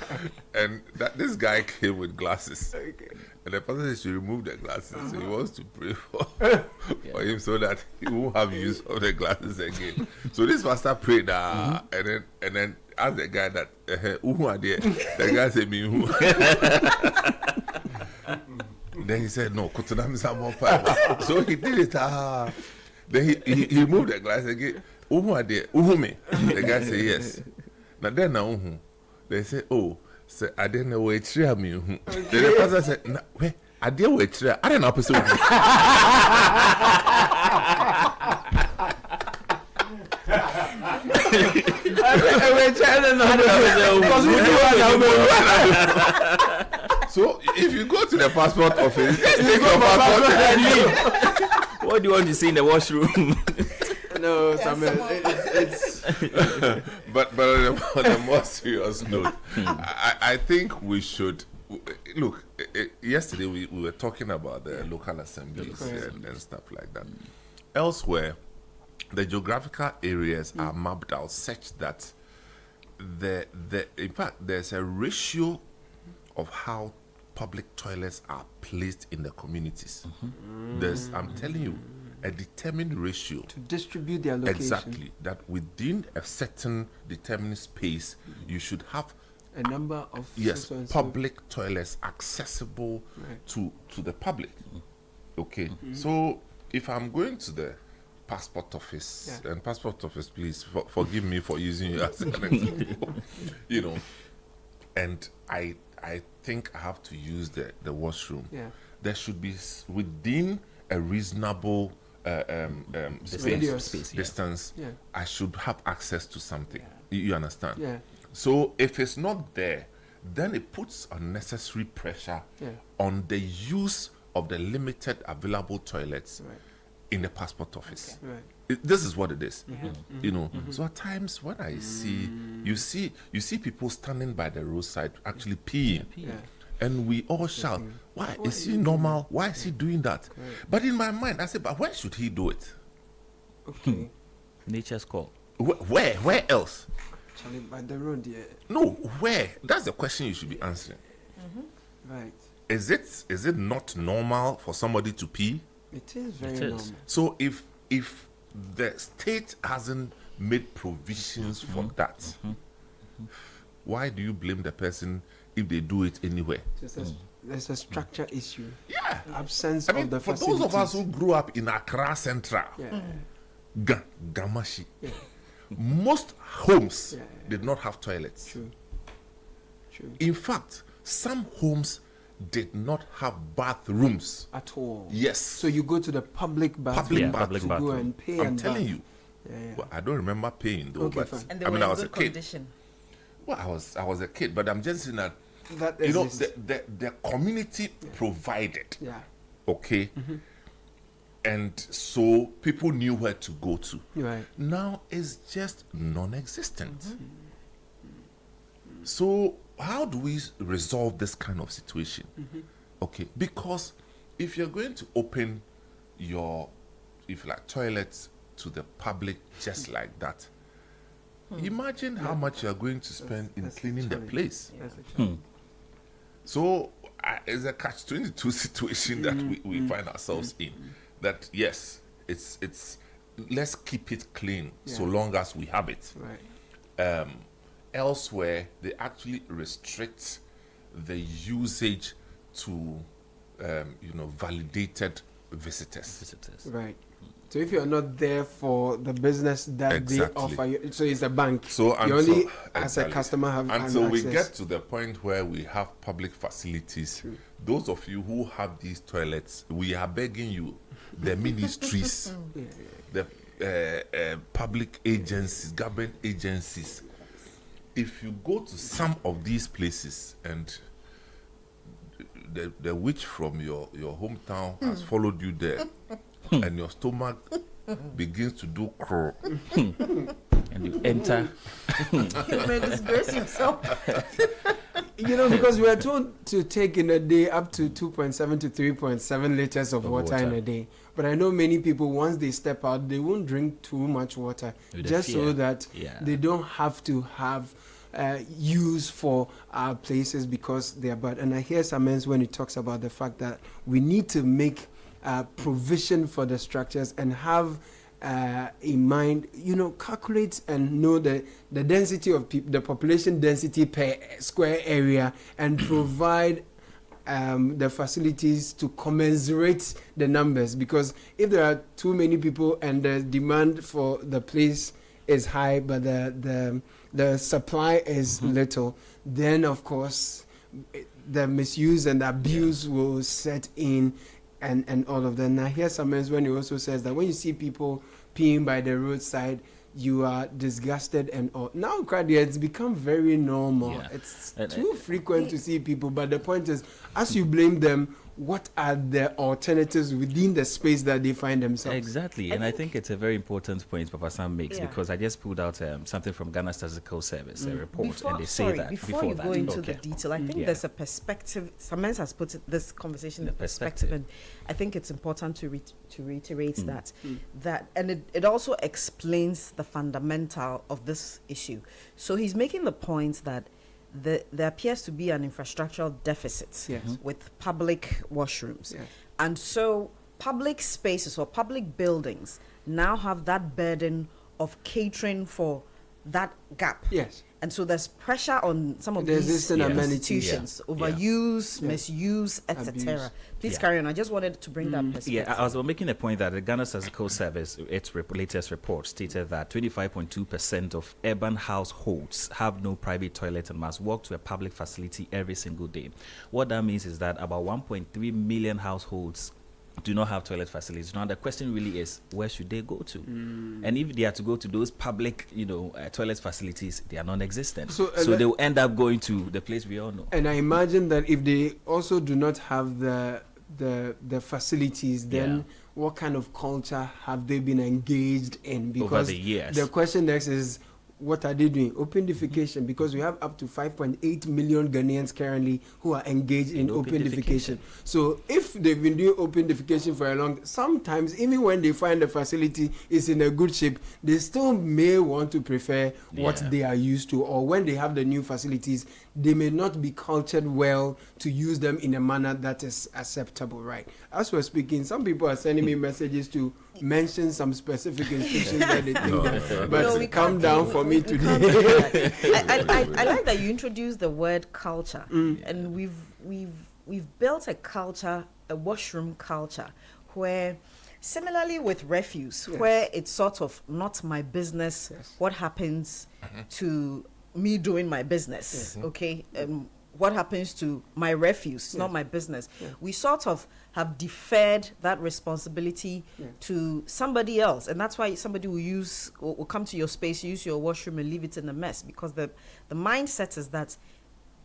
And that this guy came with glasses. And the pastor says to remove the glasses. So he wants to pray for him so that he won't have use of the glasses again. So this pastor prayed and then asked the guy that who are there? The guy said me who. Then he said no, so he did it. Then he removed the glass again. Who are there? Me. The guy said yes. Now they say, oh, say I didn't know where it's me. Then the pastor said, no, where? I didn't wait. I didn't know episode. So if you go to the passport office, just take your passport and leave. What do you want to see in the washroom? No, Samuel, it's but on a more serious note, I think we should look. Yesterday we were talking about the local assemblies and stuff like that. Elsewhere, the geographical areas are mapped out such that in fact there's a ratio of how public toilets are placed in the communities. There's, I'm telling you, a determined ratio to distribute their location. Exactly, that within a certain determined space, you should have a number of public toilets accessible to the public. Okay, so if I'm going to the passport office, and passport office, please forgive me for using you as an example, you know, and I think I have to use the washroom. There should be within a reasonable distance. I should have access to something. You understand? So if it's not there, then it puts unnecessary pressure on the use of the limited available toilets in the passport office. This is what it is, you know. So at times when I see, you see people standing by the roadside actually peeing, and we all shout, "Why is he normal? Why is he doing that?" But in my mind, I say, "But where should he do it?" Okay, nature's call. Where else? Actually, by the road, No, where? That's the question you should be answering. Right. Is it not normal for somebody to pee? It is very normal. So if the state hasn't made provisions for that, why do you blame the person if they do it anywhere? There's a structure issue. Yeah. Absence of the facilities. For those of us who grew up in Accra Central, Gamashi, most homes did not have toilets. True. In fact, some homes did not have bathrooms at all. Yes. So you go to the public bathroom to go and pay. I'm telling you. Well, I don't remember paying though. Okay, but fine. And they I were mean, I in was good a kid. condition. Well, I was a kid, but I'm just saying that that you know the community provided. Yeah. Okay. And so people knew where to go to. Right. Now it's just non-existent. So how do we resolve this kind of situation? Okay, because if you're going to open your, if you like, toilets to the public just like that, imagine how much you're going to spend in cleaning the place. So it's a catch-22 situation that we find ourselves in. That yes, it's let's keep it clean so long as we have it. Right. Elsewhere, they actually restrict the usage to validated visitors. Right. So if you're not there for the business that they offer you, so it's a bank. So you only, as a customer, have until we access. get to the point where we have public facilities. Those of you who have these toilets, we are begging you, the ministries, the public agencies, government agencies. If you go to some of these places and the witch from your hometown has followed you there, and your stomach begins to do crawl, and you enter, you may disgrace yourself. Because we are told to take in a day up to 2.7 to 3.7 liters of water in a day. But I know many people, once they step out, they won't drink too much water, just so that they don't have to have use for our places because they are bad. And I hear Samens when he talks about the fact that we need to make provision for the structures and have in mind, calculate and know the density of the population density per square area and provide the facilities to commensurate the numbers. Because if there are too many people and the demand for the place is high, but the supply is little, then of course the misuse and abuse will set in. And all of that. Now, here's sometimes when he also says that when you see people peeing by the roadside, you are disgusted and all. Now, it's become very normal. Yeah. It's too frequent to see people. But the point is, as you blame them, what are the alternatives within the space that they find themselves? Exactly. And I think it's a very important point Papa Sam makes because I just pulled out something from Ghana Statistical Service, a report, and they say that before you go into the detail, I think there's a perspective. Samens has put this conversation in perspective, and I think it's important to reiterate that, and it also explains the fundamental of this issue. So he's making the point that there appears to be an infrastructural deficit with public washrooms. And so public spaces or public buildings now have that burden of catering for that gap. Yes. And so there's pressure on some of these institutions, overuse, misuse, etc. Please carry on. I just wanted to bring that perspective. Yeah, I was making a point that the Ghana Statistical Service, its latest report, stated that 25.2% of urban households have no private toilet and must walk to a public facility every single day. What that means is that about 1.3 million households do not have toilet facilities. Now the question really is, where should they go to? And if they are to go to those public, toilet facilities, they are non-existent. So they will end up going to the place we all know. And I imagine that if they also do not have the facilities, then what kind of culture have they been engaged in? Because over the years, the question next is, what are they doing? Open defecation, because we have up to 5.8 million Ghanaians currently who are engaged in open defecation. So if they've been doing open defecation for a long time, sometimes even when they find the facility is in a good shape, they still may want to prefer what they are used to, or when they have the new facilities, they may not be cultured well to use them in a manner that is acceptable, right? As we're speaking, some people are sending me messages to mention some specific institutions that they think but calm down for me today. I like that you introduced the word culture, and we've built a culture, a washroom culture, where similarly with refuse, where it's sort of not my business what happens to me doing my business, okay? What happens to my refuse? It's not my business. We sort of have deferred that responsibility to somebody else, and that's why somebody will come to your space, use your washroom, and leave it in a mess, because the mindset is that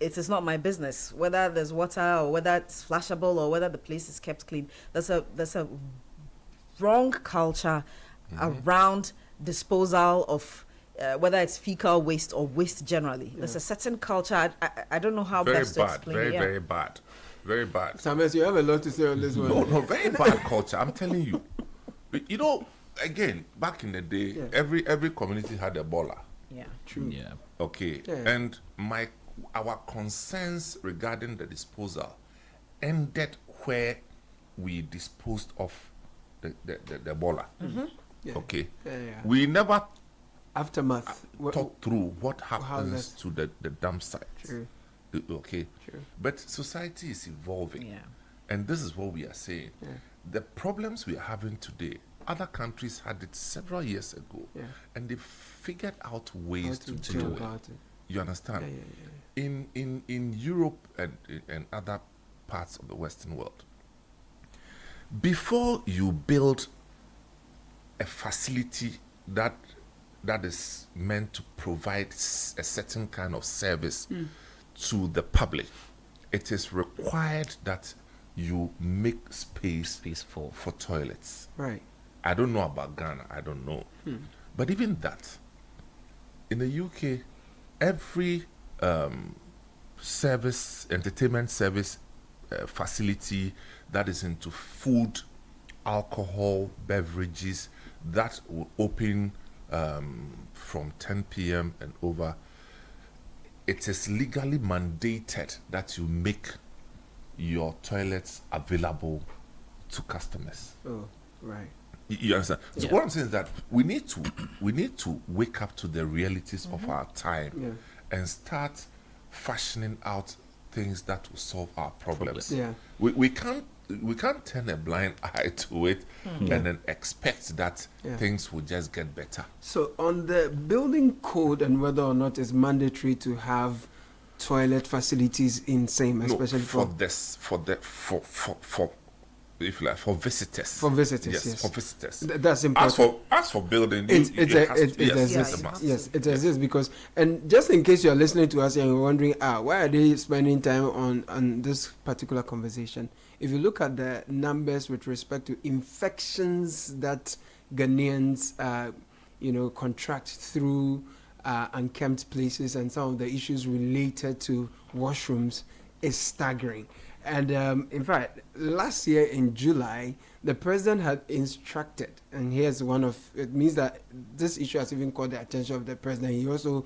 it is not my business whether there's water or whether it's flashable or whether the place is kept clean. There's a strong culture around disposal of whether it's fecal waste or waste generally. There's a certain culture. I don't know how best to explain it. Very bad. Very bad. Samuel, you have a lot to say on this one. No, very bad culture. I'm telling you. You know, again, back in the day, every community had a baller. Yeah. True. Yeah. Okay. Yeah. And our concerns regarding the disposal ended where we disposed of the baller. Yeah. Okay. Yeah. We never aftermath talk through what happens to the dump site. True. Okay. True. But society is evolving. And this is what we are saying. The problems we are having today, other countries had it several years ago. And they figured out ways to do it. You understand? In Europe and other parts of the Western world, before you build a facility that is meant to provide a certain kind of service to the public, it is required that you make space for toilets. Right. I don't know about Ghana. I don't know. But even that, in the UK, every entertainment service facility that is into food, alcohol, beverages, that will open from 10 p.m. and over, it is legally mandated that you make your toilets available to customers. Oh, right. You understand? So what I'm saying is that we need to wake up to the realities of our time and start fashioning out things that will solve our problems. Yeah. We can't turn a blind eye to it and then expect that things will just get better. So on the building code and whether or not it's mandatory to have toilet facilities in same, especially for visitors. For visitors, yes. For visitors. That's important. As for building, it exists because, and just in case you're listening to us and you're wondering, why are they spending time on this particular conversation? If you look at the numbers with respect to infections that Ghanaians, contract through unkempt places and some of the issues related to washrooms, is staggering. And in fact, last year in July, the president had instructed, and here's it means that this issue has even caught the attention of the president. He also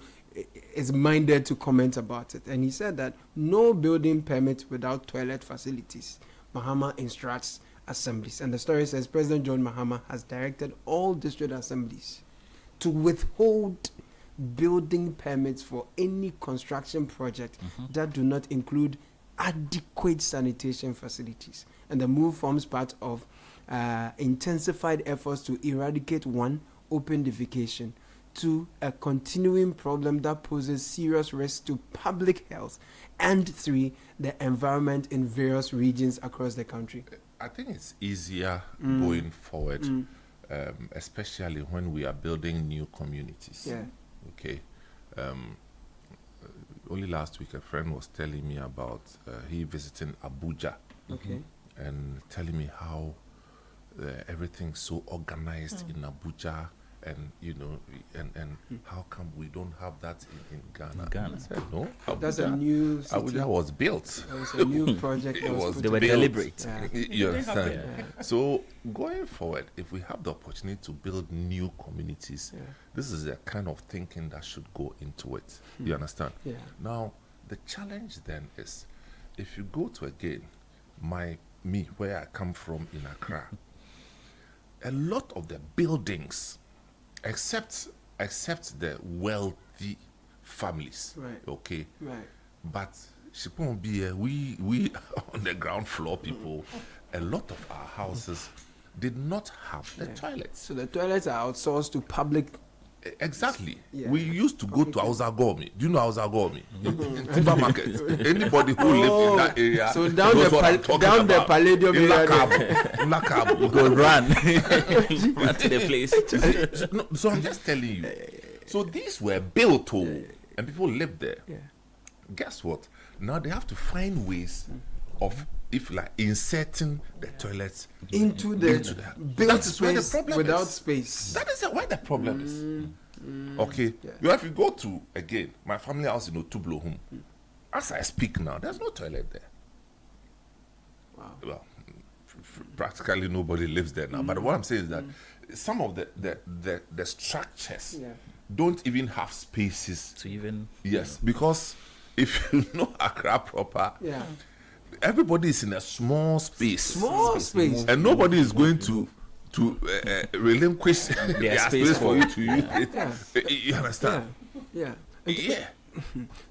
is minded to comment about it. And he said that no building permit without toilet facilities. Mahama instructs assemblies. And the story says President John Mahama has directed all district assemblies to withhold building permits for any construction project that do not include adequate sanitation facilities. And the move forms part of intensified efforts to eradicate 1, open defecation, 2, a continuing problem that poses serious risks to public health, and 3, the environment in various regions across the country. I think it's easier going forward, especially when we are building new communities. Yeah. Okay. Only last week, a friend was telling me about he visiting Abuja, and telling me how everything's so organized in Abuja, and and how come we don't have that in Ghana? I said, no, that's a new city. Abuja was built. It was a new project. They were deliberate. You understand? So going forward, if we have the opportunity to build new communities, this is the kind of thinking that should go into it. You understand? Yeah. Now, the challenge then is, if you go to where I come from in Accra, a lot of the buildings, except the wealthy families, okay, but we on the ground floor people, a lot of our houses did not have the toilets. So the toilets are outsourced to public. Exactly. Yeah. We used to go to Auzagomi. Do you know Auzagomi? In Timber Market. Anybody who lives in that area. So down the Palladium Nakab. You go run to the place. So I'm just telling you. So these were built and people lived there. Yeah. Guess what? Now they have to find ways of if like inserting the toilets into the built that is where the space problem without is. space. That is where the problem is. Okay, you have to go to again my family house in Otublo home. As I speak now, there's no toilet there. Wow. Well, practically nobody lives there now. But what I'm saying is that some of the structures don't even have spaces to even. Yes, because if you know Accra proper, everybody is in a small space. And nobody is going to relinquish their space for you to use it. You understand? Yeah.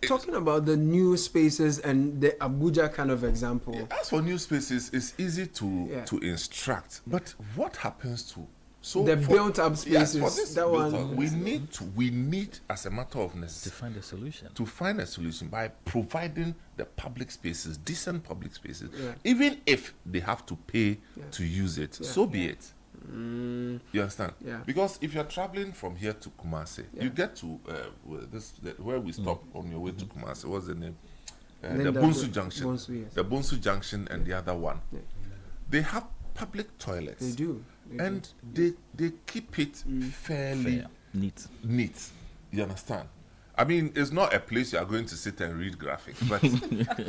Talking about the new spaces and the Abuja kind of example. As for new spaces, it's easy to instruct. But what happens to the built-up spaces? Yes, for this that one, one, we need, as a matter of necessity, to find a solution. To find a solution by providing the public spaces, decent public spaces, even if they have to pay to use it. So be it. You understand? Yeah. Because if you're traveling from here to Kumasi, you get to where we stop on your way to Kumasi. What's the name? The Bonsu Junction. The Bonsu Junction and the other one. They have public toilets. They do. And they keep it fairly neat. You understand? I mean, it's not a place you are going to sit and read graphics,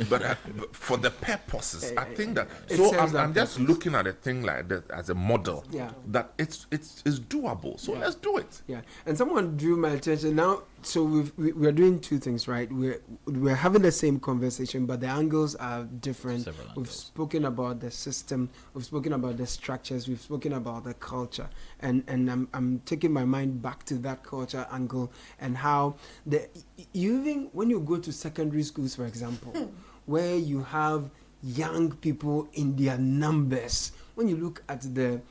but for the purposes, I think that. So I'm just looking at a thing like that as a model. That it's doable. So let's do it. Yeah. And someone drew my attention now. So we're doing two things, right? We're having the same conversation, but the angles are different. We've spoken about the system. We've spoken about the structures. We've spoken about the culture, and I'm taking my mind back to that culture angle and how even when you go to secondary schools, for example, where you have young people in their numbers, when you look at the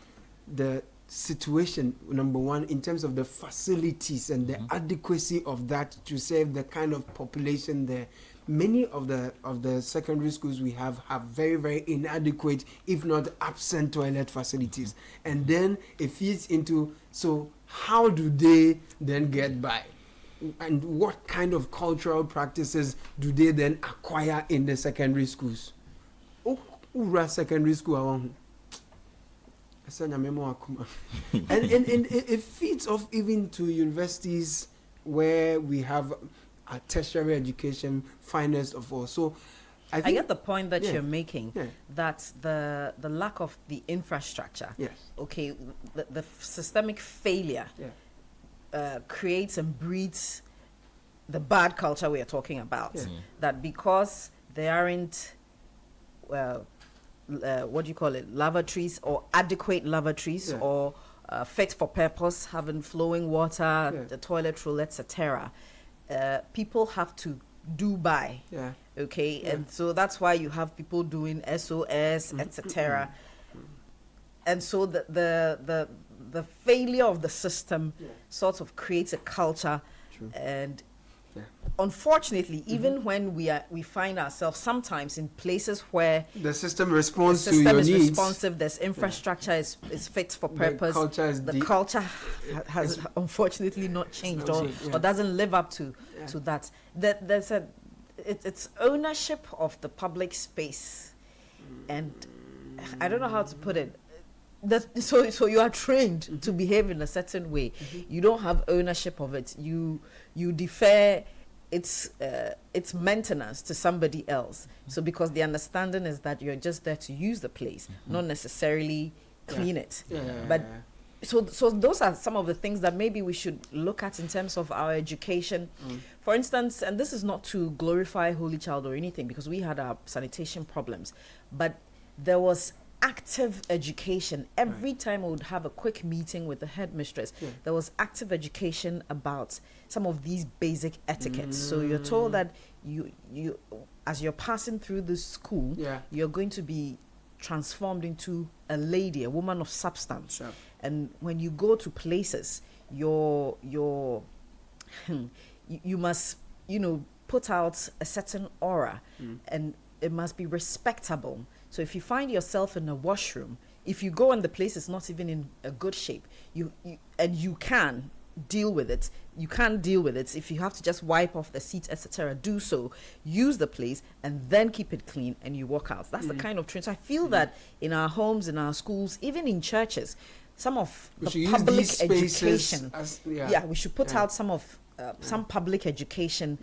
situation, number one, in terms of the facilities and the adequacy of that to serve the kind of population there, many of the secondary schools we have very, very inadequate, if not absent, toilet facilities. And then it feeds into, so how do they then get by? And what kind of cultural practices do they then acquire in the secondary schools? Secondary school, and it feeds off even to universities where we have a tertiary education, finest of all. So I get the point that you're making, that the lack of the infrastructure, okay, the systemic failure creates and breeds the bad culture we are talking about. That because there aren't what do you call it, lavatories or adequate lavatories or fit for purpose, having flowing water, the toilet roll, etc. People have to do by, okay, and so that's why you have people doing SOS, etc. And so the failure of the system sort of creates a culture. And unfortunately, even when we find ourselves sometimes in places where the system responds to your needs, the system is responsive, there's infrastructure, is fit for purpose, the culture has unfortunately not changed or doesn't live up to that. There's it's ownership of the public space, and I don't know how to put it. So you are trained to behave in a certain way. You don't have ownership of it. You defer its maintenance to somebody else. So because the understanding is that you're just there to use the place, not necessarily clean it. But so those are some of the things that maybe we should look at in terms of our education. For instance, and this is not to glorify Holy Child or anything, because we had our sanitation problems, but there was active education. Every time we would have a quick meeting with the headmistress, there was active education about some of these basic etiquettes. So you're told that you as you're passing through this school, you're going to be transformed into a lady, a woman of substance. And when you go to places, you must, put out a certain aura, and it must be respectable. So if you find yourself in a washroom, if you go and the place is not even in a good shape, you can deal with it. You can't deal with it. If you have to just wipe off the seat, etc., do so. Use the place and then keep it clean and you walk out. That's the kind of trend. So I feel that in our homes, in our schools, even in churches, some of the public education, we should put out some of some public education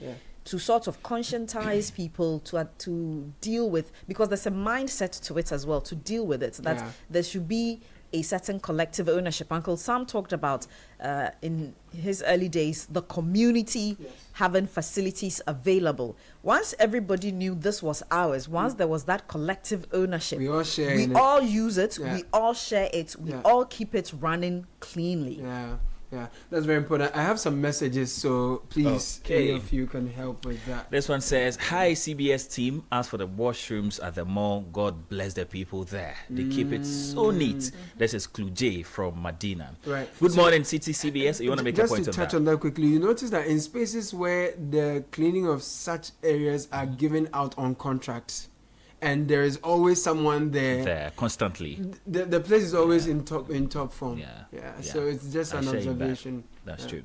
to sort of conscientize people to deal with, because there's a mindset to it as well, to deal with it, that there should be a certain collective ownership. Uncle Sam talked about in his early days the community having facilities available. Once everybody knew this was ours, once there was that collective ownership, we all use it, we all share it, we all keep it running cleanly. Yeah, that's very important. I have some messages, so please, any of you can help with that. This one says, "Hi CBS team. As for the washrooms at the mall, God bless the people there. They keep it so neat." This is Kluje from Medina. Right. Good morning, Citi CBS. You want to make a point on that? Just to touch on that quickly, you notice that in spaces where the cleaning of such areas are given out on contracts, and there is always someone there constantly. The place is always in top form. So it's just an observation. That's true.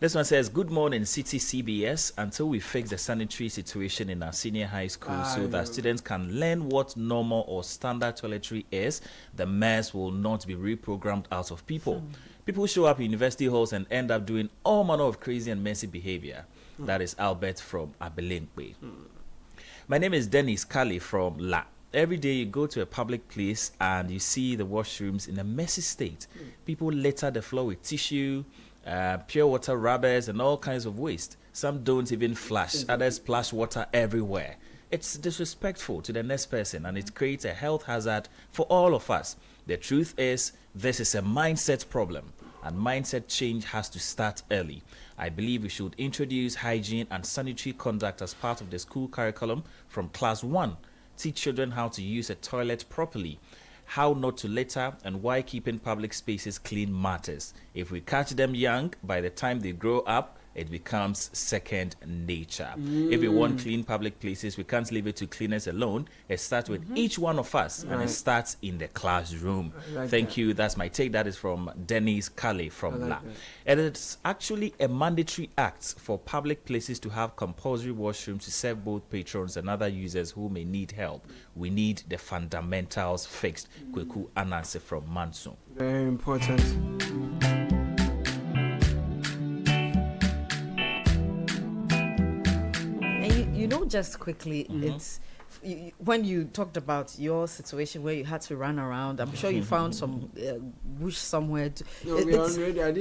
This one says, "Good morning, Citi CBS. Until we fix the sanitary situation in our senior high school so that students can learn what normal or standard toiletry is, the mess will not be reprogrammed out of people. People show up in university halls and end up doing all manner of crazy and messy behavior." That is Albert from Abelinkwe. My name is Dennis Kali from La. Every day you go to a public place and you see the washrooms in a messy state. People litter the floor with tissue, pure water rubbers, and all kinds of waste. Some don't even flush. Others splash water everywhere. It's disrespectful to the next person, and it creates a health hazard for all of us. The truth is, this is a mindset problem, and mindset change has to start early. I believe we should introduce hygiene and sanitary conduct as part of the school curriculum from class 1. Teach children how to use a toilet properly, how not to litter, and why keeping public spaces clean matters. If we catch them young, by the time they grow up, it becomes second nature. If we want clean public places, we can't leave it to cleaners alone. It starts with each one of us, and it starts in the classroom. Thank you. That's my take. That is from Dennis Kale from La. And it's actually a mandatory act for public places to have compulsory washrooms to serve both patrons and other users who may need help. We need the fundamentals fixed. Kweku Ananse from Manso. Very important. Just quickly, it's when you talked about your situation where you had to run around, I'm sure you found some bush somewhere. No, I didn't do that.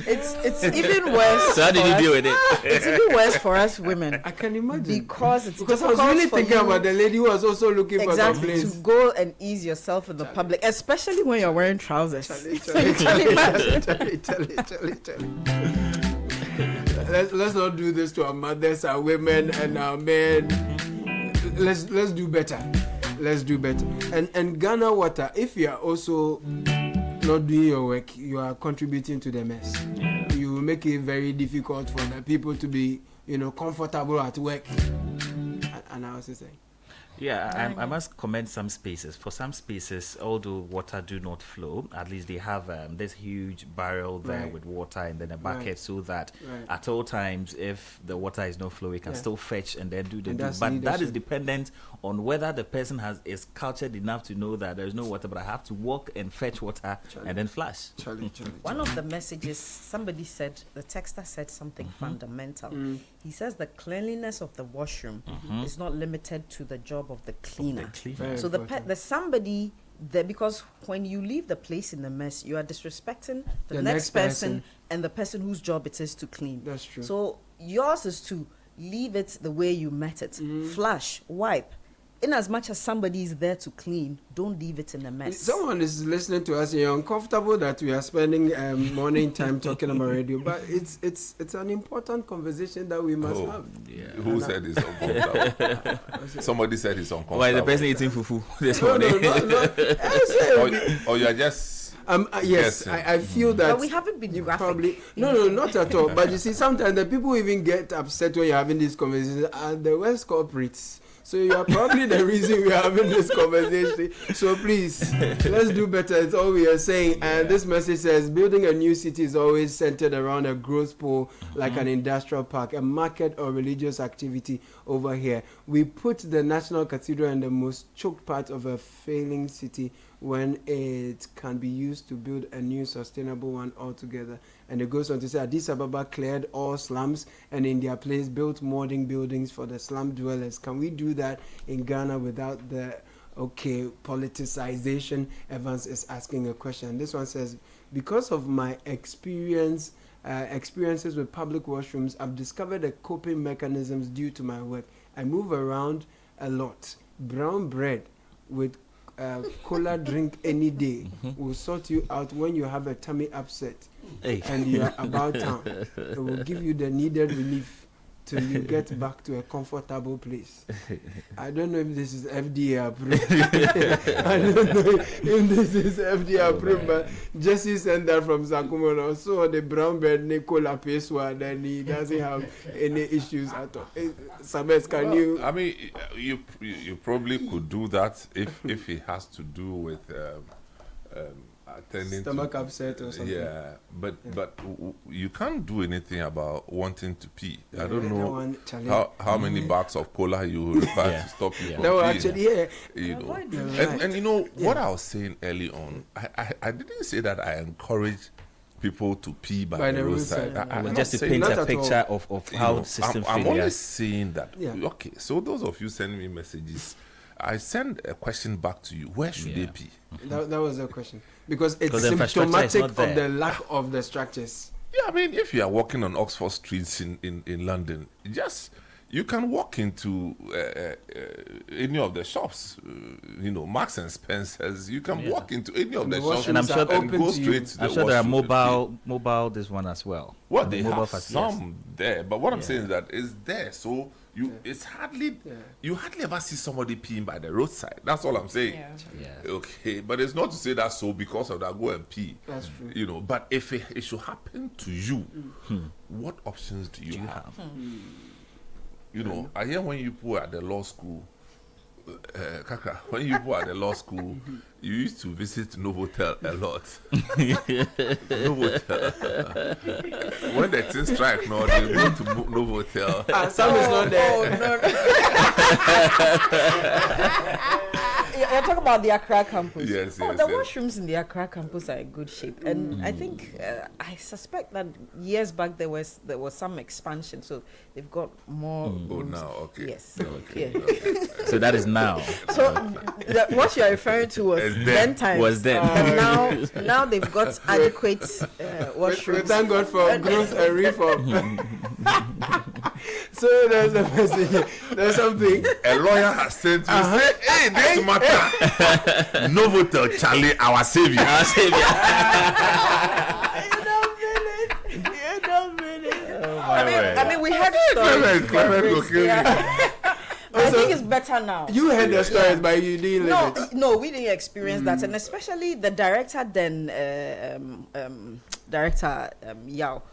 It's even worse. So how did you deal with it? It's even worse for us women. I can imagine, because I was really thinking about the lady who was also looking for that place. To go and ease yourself in the public, especially when you're wearing trousers. Charlie. Let's not do this to our mothers, our women, and our men. Let's do better. Let's do better. And Ghana Water, if you are also not doing your work, you are contributing to the mess. You will make it very difficult for the people to be, comfortable at work. And I was saying. Yeah, I must commend some spaces. For some spaces, although water do not flow, at least they have this huge barrel there with water and then a bucket so that at all times, if the water is not flowing, we can still fetch and then do the do. But that is dependent on whether the person is cultured enough to know that there is no water, but I have to walk and fetch water and then flush. One of the messages, somebody said, the texter said something fundamental. He says the cleanliness of the washroom is not limited to the job of the cleaner. So the somebody there, because when you leave the place in the mess, you are disrespecting the next person and the person whose job it is to clean. That's true. So yours is to leave it the way you met it. Flush, wipe. In as much as somebody is there to clean, don't leave it in a mess. Someone is listening to us and you're uncomfortable that we are spending morning time talking about radio, but it's an important conversation that we must have. Yeah. Who said it's uncomfortable? Somebody said it's uncomfortable. Why the person eating fufu this morning? Or you're just... yes, I feel that. But we haven't been graphic. No, not at all. But you see, sometimes the people even get upset when you're having these conversations, and the worst corporates. So you are probably the reason we are having this conversation. So please, let's do better. It's all we are saying. And this message says, building a new city is always centered around a growth pole, like an industrial park, a market or religious activity over here. We put the National Cathedral in the most choked part of a failing city when it can be used to build a new sustainable one altogether. And it goes on to say, Addis Ababa cleared all slums and in their place built modern buildings for the slum dwellers. Can we do that in Ghana without the politicization? Evans is asking a question. This one says, because of my experiences with public washrooms, I've discovered the coping mechanisms due to my work. I move around a lot. Brown bread with cola drink any day will sort you out when you have a tummy upset and you are about town. It will give you the needed relief till you get back to a comfortable place. I don't know if this is FDA approved. I don't know if this is FDA approved, but Jesse sent that from Sakumono. So the brown bread Nicola Peswa, then he doesn't have any issues at all. Sabes, can you? I mean, you probably could do that if it has to do with attending stomach upset or something. Yeah, but you can't do anything about wanting to pee. I don't know how many bags of cola you require to stop you from peeing. Actually, you know, and you know what I was saying early on. I didn't say that I encourage people to pee by the roadside. Just to paint a picture of how the system I'm only saying that. Okay, so those of you sending me messages, I send a question back to you. Where should they pee? That was the question. Because it's symptomatic of the lack of the structures. Yeah, I mean, if you are walking on Oxford streets in London, you can walk into any of the shops, Marks and Spencer's. You can walk into any of the shops, and I'm sure and go straight to the I'm sure there are mobile this one as well. Well, they have some there, but what I'm saying is that it's there, so you hardly ever see somebody peeing by the roadside. That's all I'm saying. Okay, but it's not to say that so because of that go and pee. That's true. But if it should happen to you, what options do you have? I hear when you were at the law school, Kaka, when you were at the law school, you used to visit Novotel a lot. Novotel. When the things strike now, they go to Novotel. Sam is not there. You're talking about the Accra campus. Yes. The washrooms in the Accra campus are in good shape, and I think I suspect that years back there was some expansion, so they've got more. Oh, now okay. Yes. Okay. So that is now. So what you're referring to was then times. Was then. Now they've got adequate washrooms. Thank God for growth and reform. So there's a message. There's something. A lawyer has said to say, hey, this matter. Novotel Charlie, our savior. You don't mean it. I mean, we had stories. I think it's better now. You heard the stories, but you didn't live it. No, we didn't experience that, and especially the director then, Director Yao.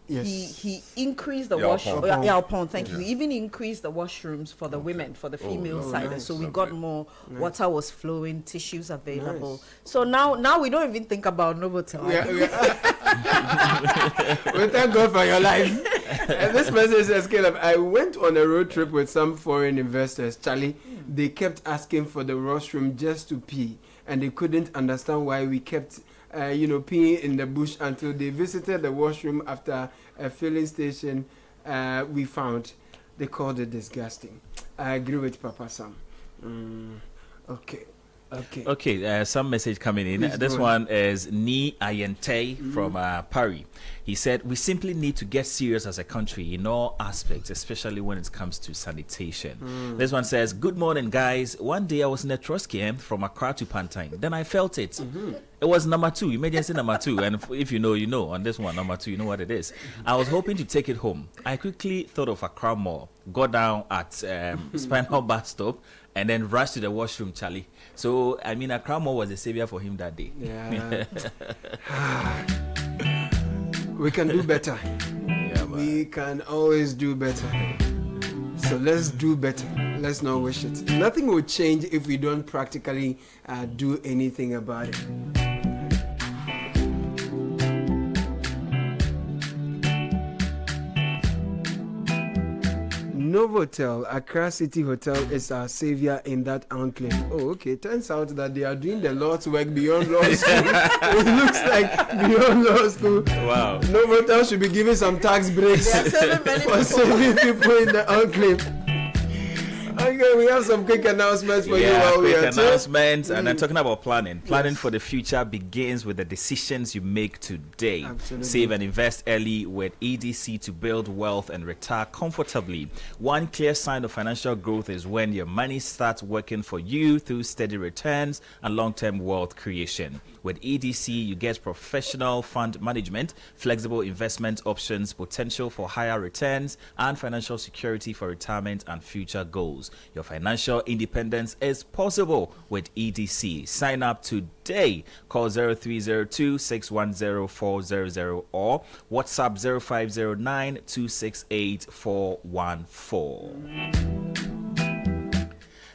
He increased the washroom. Thank you. He even increased the washrooms for the women, for the female side. Nice. So we got more water was flowing, tissues available. Nice. So now we don't even think about Novotel. Well, thank God for your life. And this message says, Caleb, I went on a road trip with some foreign investors. Charlie, they kept asking for the washroom just to pee, and they couldn't understand why we kept peeing in the bush until they visited the washroom after a filling station we found. They called it disgusting. I agree with Papa Sam. Okay, some message coming in. Please this one is Ni Ayente from Paris. He said, we simply need to get serious as a country in all aspects, especially when it comes to sanitation. This one says, good morning, guys. One day I was in a Trotsky from Accra to Pantine. Then I felt it. It was number 2, emergency number 2. And if you know, you know. On this one, number 2, you know what it is. I was hoping to take it home. I quickly thought of Accra Mall, got down at Spinal bus stop, and then rushed to the washroom, Charlie. So, I mean, Accra Mall was the savior for him that day. Yeah. We can do better. We can always do better. So let's do better. Let's not wish it. Nothing will change if we don't practically do anything about it. Novotel, Accra City Hotel, is our savior in that enclave. Oh, okay. Turns out that they are doing the Lord's work beyond law school. It looks like beyond law school. Wow. Novotel should be giving some tax breaks for saving people in the enclave. Okay, we have some quick announcements for you while we are announcements, and I'm talking about planning. Planning for the future begins with the decisions you make today. Absolutely. Save and invest early with EDC to build wealth and retire comfortably. One clear sign of financial growth is when your money starts working for you through steady returns and long-term wealth creation. With EDC, you get professional fund management, flexible investment options, potential for higher returns, and financial security for retirement and future goals. Your financial independence is possible with EDC. Sign up today. Call 0302-610-400 or WhatsApp 0509-268-414.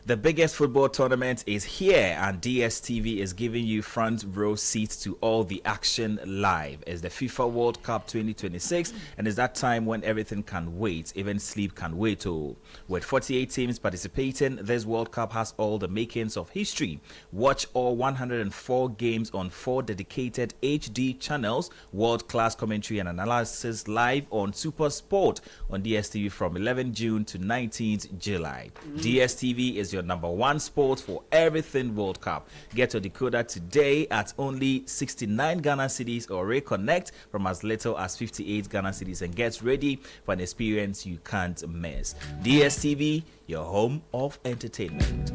The biggest football tournament is here, and DSTV is giving you front row seats to all the action live. It's the FIFA World Cup 2026, and it's that time when everything can wait, even sleep can wait. Oh, with 48 teams participating, this World Cup has all the makings of history. Watch all 104 games on 4 dedicated HD channels, world-class commentary and analysis live on Super Sport on DSTV from 11 June to 19th July. DSTV is your number one sport for everything World Cup. Get your decoder today at only 69 Ghana cedis or reconnect from as little as 58 Ghana cedis and get ready for an experience you can't miss. DSTV, your home of entertainment.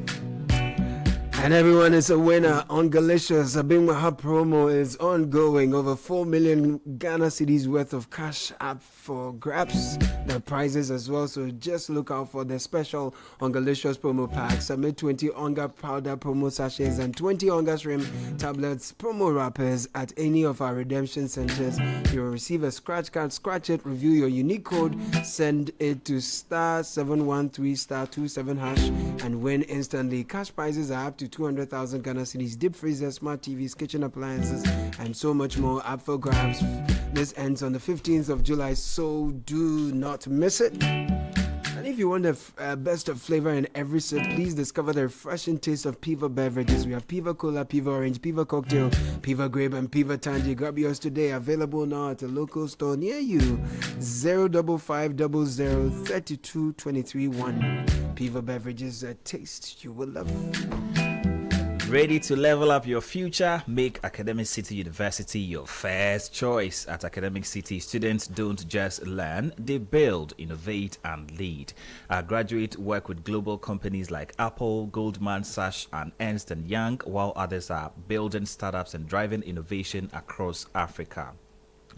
And everyone is a winner on Galicious. A Big Maha promo is ongoing. Over 4 million Ghana cedis worth of cash up for grabs. The prizes as well. So just look out for the special on Galicious promo pack. Submit 20 Onga powder promo sachets and 20 Onga shrimp tablets promo wrappers at any of our redemption centers. You'll receive a scratch card. Scratch it, review your unique code, send it to *713*27# and win instantly. Cash prizes are up to 200,000 Ghana cedis, deep freezers, smart TVs, kitchen appliances, and so much more up for grabs. This ends on the 15th of July, so do not miss it. And if you want the best of flavor in every sip, please discover the refreshing taste of Piva beverages. We have Piva Cola, Piva Orange, Piva Cocktail, Piva Grape, and Piva Tangy. Grab yours today. Available now at a local store near you. 05500322331. Piva beverages, a taste you will love. Ready to level up your future? Make Academic City University your first choice. At Academic City, students don't just learn, they build, innovate, and lead. Our graduates work with global companies like Apple, Goldman Sachs, and Ernst & Young, while others are building startups and driving innovation across Africa.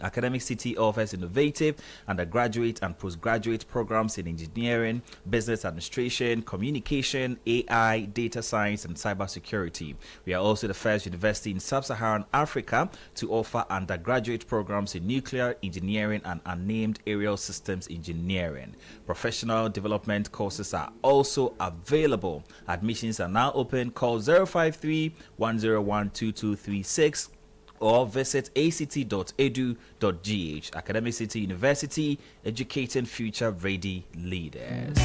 Academic City offers innovative undergraduate and postgraduate programs in engineering, business administration, communication, AI, data science, and cybersecurity. We are also the first university in sub-Saharan Africa to offer undergraduate programs in nuclear engineering and unnamed aerial systems engineering. Professional development courses are also available. Admissions are now open. Call 053-101-2236 or visit act.edu.gh. Academic City University, educating future-ready leaders.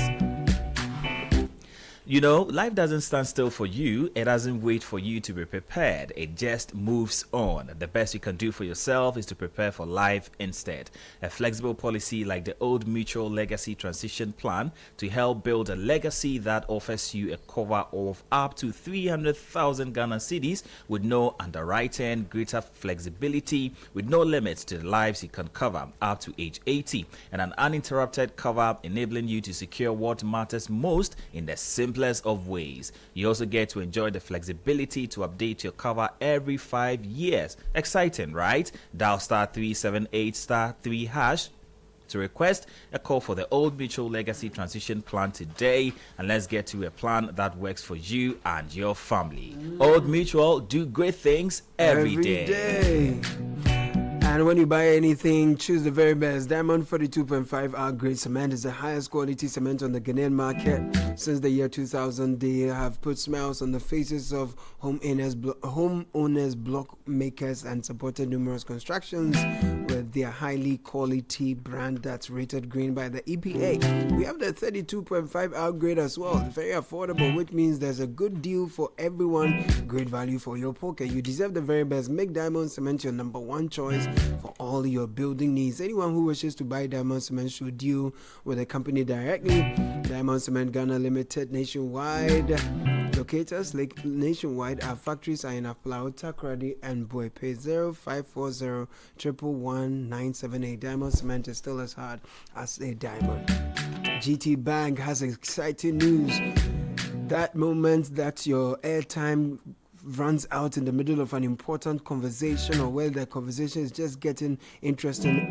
You know, life doesn't stand still for you. It doesn't wait for you to be prepared. It just moves on. The best you can do for yourself is to prepare for life instead. A flexible policy like the Old Mutual Legacy Transition Plan to help build a legacy that offers you a cover of up to 300,000 Ghana cedis with no underwriting, greater flexibility, with no limits to the lives you can cover up to age 80, and an uninterrupted cover enabling you to secure what matters most in the simplest of ways. You also get to enjoy the flexibility to update your cover every 5 years. Exciting, right? Dial *378*3# to request a call for the Old Mutual Legacy Transition Plan today, and let's get to a plan that works for you and your family. Old Mutual, do great things every day. And when you buy anything, choose the very best. Diamond 42.5R grade cement is the highest quality cement on the Ghanaian market. Since the year 2000, they have put smiles on the faces of homeowners, block makers, and supported numerous constructions with their highly quality brand that's rated green by the EPA. We have the 32.5R grade as well. Very affordable, which means there's a good deal for everyone. Great value for your pocket. You deserve the very best. Make Diamond Cement your number one choice for all your building needs. Anyone who wishes to buy Diamond Cement should deal with the company directly. Diamond Cement Ghana Limited nationwide. Locators nationwide. Our factories are in Aflao, Takoradi, and Boype. 0540 111 978. Diamond Cement is still as hard as a diamond. GT Bank has exciting news. That moment that your airtime runs out in the middle of an important conversation, or where the conversation is just getting interesting,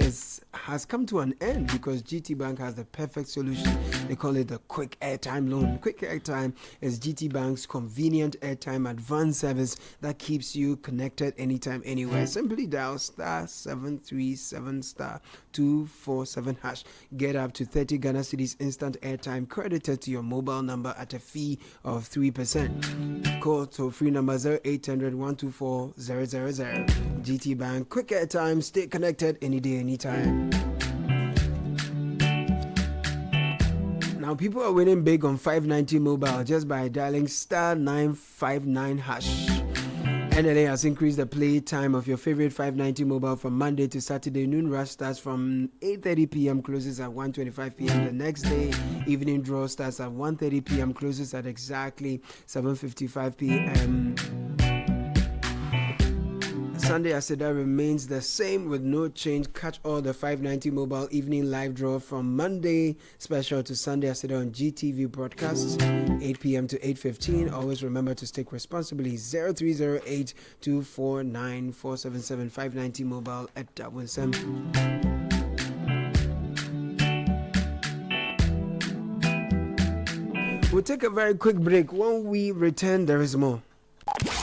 has come to an end, because GT Bank has the perfect solution. They call it the Quick Airtime Loan. Quick Airtime is GT Bank's convenient airtime advance service that keeps you connected anytime, anywhere. Simply dial *737 *247 #. Get up to 30 Ghana cedis instant airtime credited to your mobile number at a fee of 3%. Call toll-free number 0800 124 000. GT Bank, Quick Airtime. Stay connected any day, anytime. Now, people are winning big on 590 mobile just by dialing *959 #. NLA has increased the play time of your favorite 590 mobile from Monday to Saturday. Noon rush starts from 8:30 p.m., closes at 1:25 p.m. The next day, evening draw starts at 1:30 p.m., closes at exactly 7:55 p.m. Sunday Aseda remains the same with no change. Catch all the 590 mobile evening live draw from Monday special to Sunday Aseda on GTV broadcasts 8 p.m. to 8:15. Always remember to stick responsibly. 0308 249 477 590 mobile at Darwinsem. We'll take a very quick break. When we return, there is more.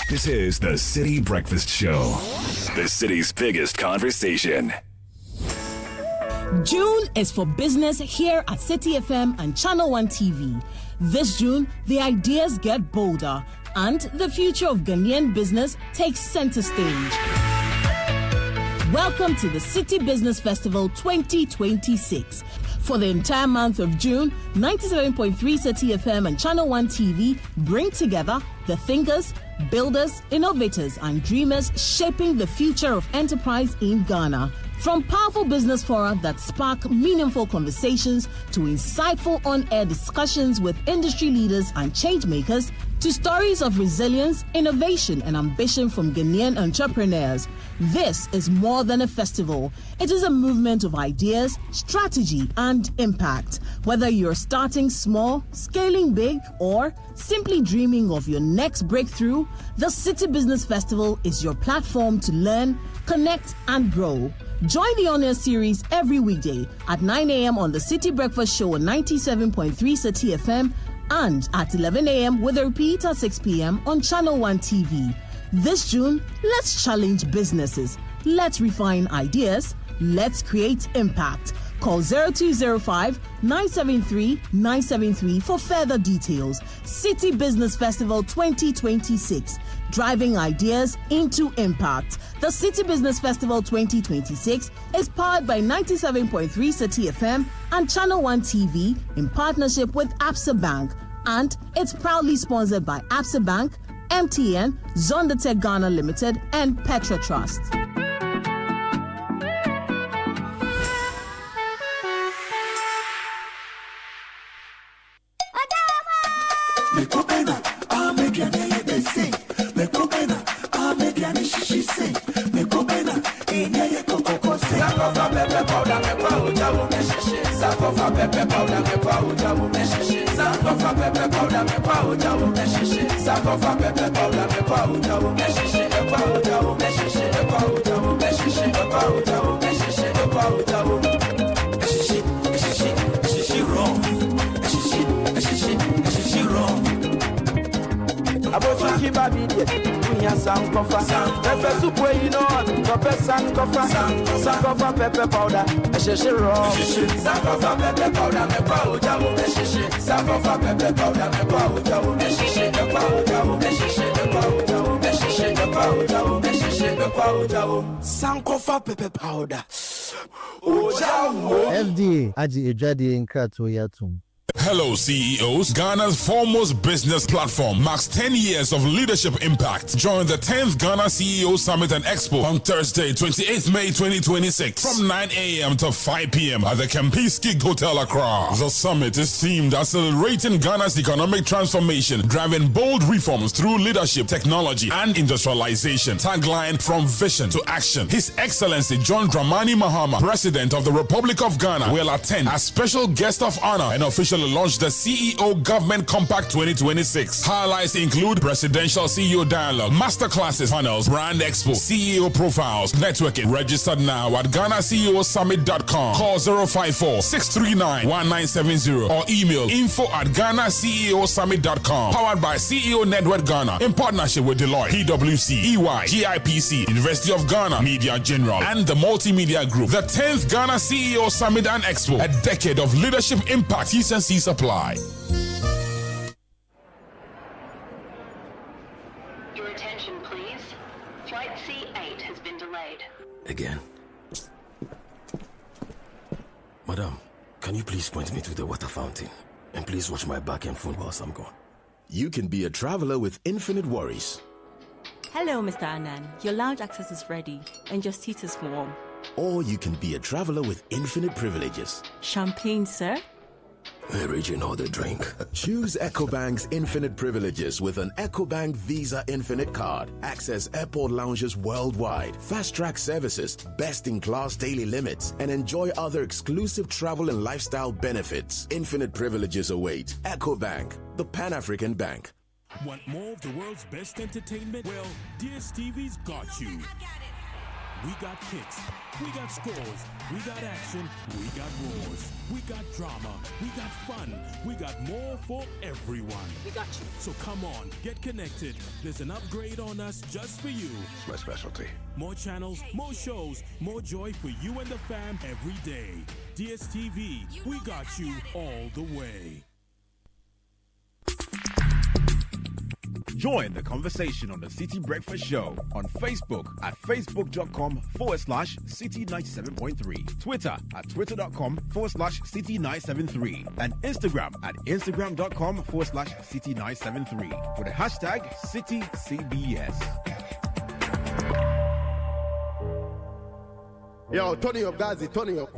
This is the City Breakfast Show, the city's biggest conversation. June is for business here at Citi FM and Channel 1 TV. This June, the ideas get bolder and the future of Ghanaian business takes center stage. Welcome to the Citi Business Festival 2026. For the entire month of June, 97.3 Citi FM and Channel 1 TV bring together the thinkers, builders, innovators, and dreamers shaping the future of enterprise in Ghana. From powerful business fora that spark meaningful conversations to insightful on-air discussions with industry leaders and change makers, to stories of resilience, innovation, and ambition from Ghanaian entrepreneurs. This is more than a festival. It is a movement of ideas, strategy, and impact. Whether you're starting small, scaling big, or simply dreaming of your next breakthrough, the Citi Business Festival is your platform to learn, connect, and grow. Join the On Air series every weekday at 9 a.m. on the Citi Breakfast Show on 97.3 Citi FM and at 11 a.m. with a repeat at 6 p.m. on Channel 1 TV. This June, let's challenge businesses. Let's refine ideas. Let's create impact. Call 0205 973 973 for further details. Citi Business Festival 2026. Driving ideas into impact. The Citi Business Festival 2026 is powered by 97.3 Citi FM and Channel 1 TV in partnership with Absa Bank. And it's proudly sponsored by Absa Bank, MTN, Zondatech Ghana Limited, and Petra Trust. Unya Sankofa, pepper soup where you know what, pepper Sankofa, Sankofa pepper powder, a shishi raw, Sankofa pepper powder, me powder, me shishi, Sankofa pepper powder, me powder, me shishi, me powder, me shishi, me powder, me shishi, me powder, me shishi, me powder, Sankofa pepper powder. FDA Aji Ejadi Nkrato Yatum. Hello, CEOs. Ghana's foremost business platform marks 10 years of leadership impact. Join the 10th Ghana CEO Summit and Expo on Thursday, 28th May 2026 from 9 a.m. to 5 p.m. at the Kempinski Hotel Accra. The summit is themed Accelerating Ghana's Economic Transformation, driving bold reforms through leadership, technology, and industrialization. Tagline, From Vision to Action. His Excellency John Dramani Mahama, President of the Republic of Ghana, will attend as special guest of honor and officially launch the CEO Government Compact 2026. Highlights include presidential CEO dialogue, masterclasses, panels, brand expo, CEO profiles, networking. Registered now at GhanaCEOSummit.com. Call 054-639-1970 or email info@GhanaCEOSummit.com. Powered by CEO Network Ghana in partnership with Deloitte, PwC, EY, GIPC, University of Ghana, Media General, and the Multimedia Group. The 10th Ghana CEO Summit and Expo, a decade of leadership impact. T&C supply. Your attention, please. Flight C8 has been delayed. Again. Madam, can you please point me to the water fountain? And please watch my back and phone whilst I'm gone. You can be a traveler with infinite worries. Hello, Mr. Anand. Your lounge access is ready and your seat is warm. Or you can be a traveler with infinite privileges. Champagne, sir? Raging all the drink. Choose EcoBank's infinite privileges with an EcoBank Visa Infinite card. Access airport lounges worldwide, fast-track services, best-in-class daily limits, and enjoy other exclusive travel and lifestyle benefits. Infinite privileges await. EcoBank, the Pan-African Bank. Want more of the world's best entertainment? Well, DSTV's got you. We got kicks, we got scores, we got action, we got roars, we got drama, we got fun, we got more for everyone. We got you. So come on, get connected. There's an upgrade on us just for you. It's my specialty. More channels, more shows, more joy for you and the fam every day. DSTV, we got you all the way. Join the conversation on the Citi Breakfast Show on Facebook at facebook.com/Citi97.3, Twitter at twitter.com/Citi973, and Instagram at instagram.com/Citi973 with the hashtag CitiCBS. Yo, turn it up, guys, turn it up.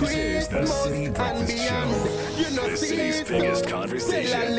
This is the City Breakfast Show, the city's biggest conversation.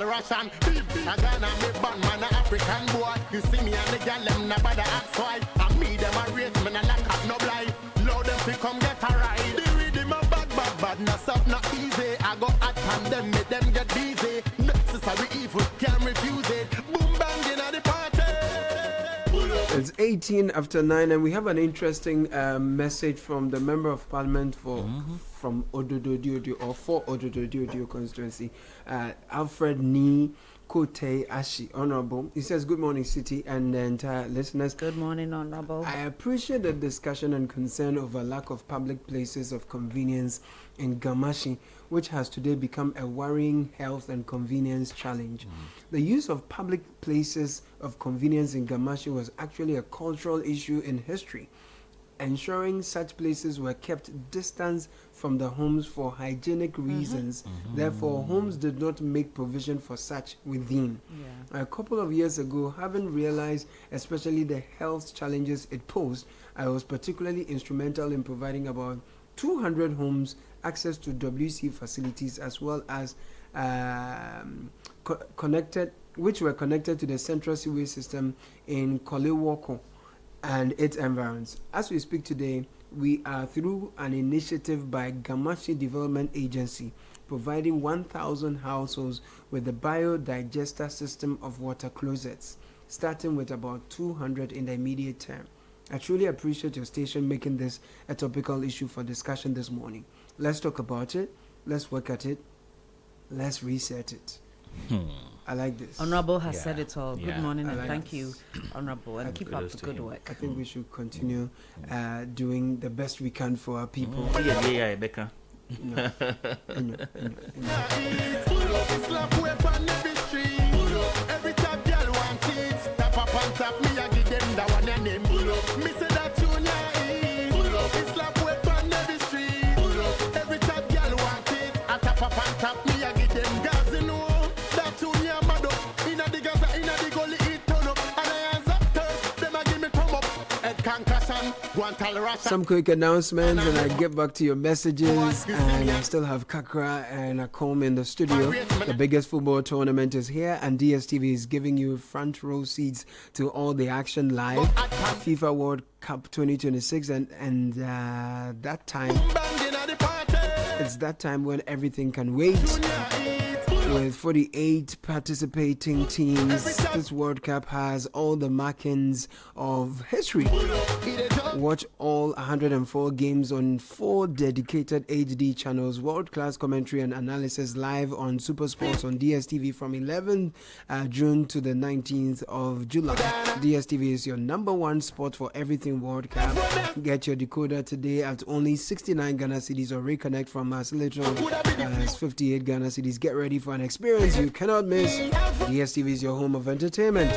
Russian, I Ghana, me band man, a African boy. You see me and the girl, them na bother ask why. And me, them a rate, me na lock up no blind. Load them fi come get a ride. The rhythm a bad, na stuff not easy. I go at and them, make them get busy. Necessary evil, can't refuse it. Boom bang in the party. It's 18 after 9, and we have an interesting message from the Member of Parliament from Ododo or for Ododo constituency, Alfred Ni Kote Ashi, Honorable. He says, good morning, City and the entire listeners. Good morning, Honorable. I appreciate the discussion and concern over lack of public places of convenience in Gamashi, which has today become a worrying health and convenience challenge. The use of public places of convenience in Gamashi was actually a cultural issue in history. ensuring such places were kept distant from the homes for hygienic reasons. Therefore, homes did not make provision for such within. A couple of years ago, having realized especially the health challenges it posed, I was particularly instrumental in providing about 200 homes access to WC facilities, as well as which were connected to the central sewage system in Kolewoko and its environs. As we speak today, we are through an initiative by Gamashi Development Agency providing 1,000 households with the biodigester system of water closets, starting with about 200 in the immediate term. I truly appreciate your station making this a topical issue for discussion this morning. Let's talk about it. Let's work at it. Let's reset it. I like this. Honorable has said it all. Good morning and thank you, Honorable, and keep up the good work. I think we should continue doing the best we can for our people. Becca. Every time girl want it, tap up on top me, I give them that one and name. Me say that junior it's slap whip on every street. Every time girl want it, I tap up on top me, I give them gas in that junior mad up. Inna the Gaza, inna the gully, it turn up. And I hands up thirst, them a give me thumb up. Head concussion, go and tell Russia. Some quick announcements and I get back to your messages. And I still have Kakra and Akom in the studio. The biggest football tournament is here, and DSTV is giving you front row seats to all the action live. FIFA World Cup 2026, and that time, it's that time when everything can wait. With 48 participating teams, this World Cup has all the markings of history. Watch all 104 games on 4 dedicated HD channels, world-class commentary and analysis live on Super Sports on DSTV from 11th June to the 19th of July. DSTV is your #1 spot for everything World Cup. Get your decoder today at only 69 Ghana cedis or reconnect from as little as 58 Ghana cedis. Get ready for an experience you cannot miss. DSTV is your home of entertainment.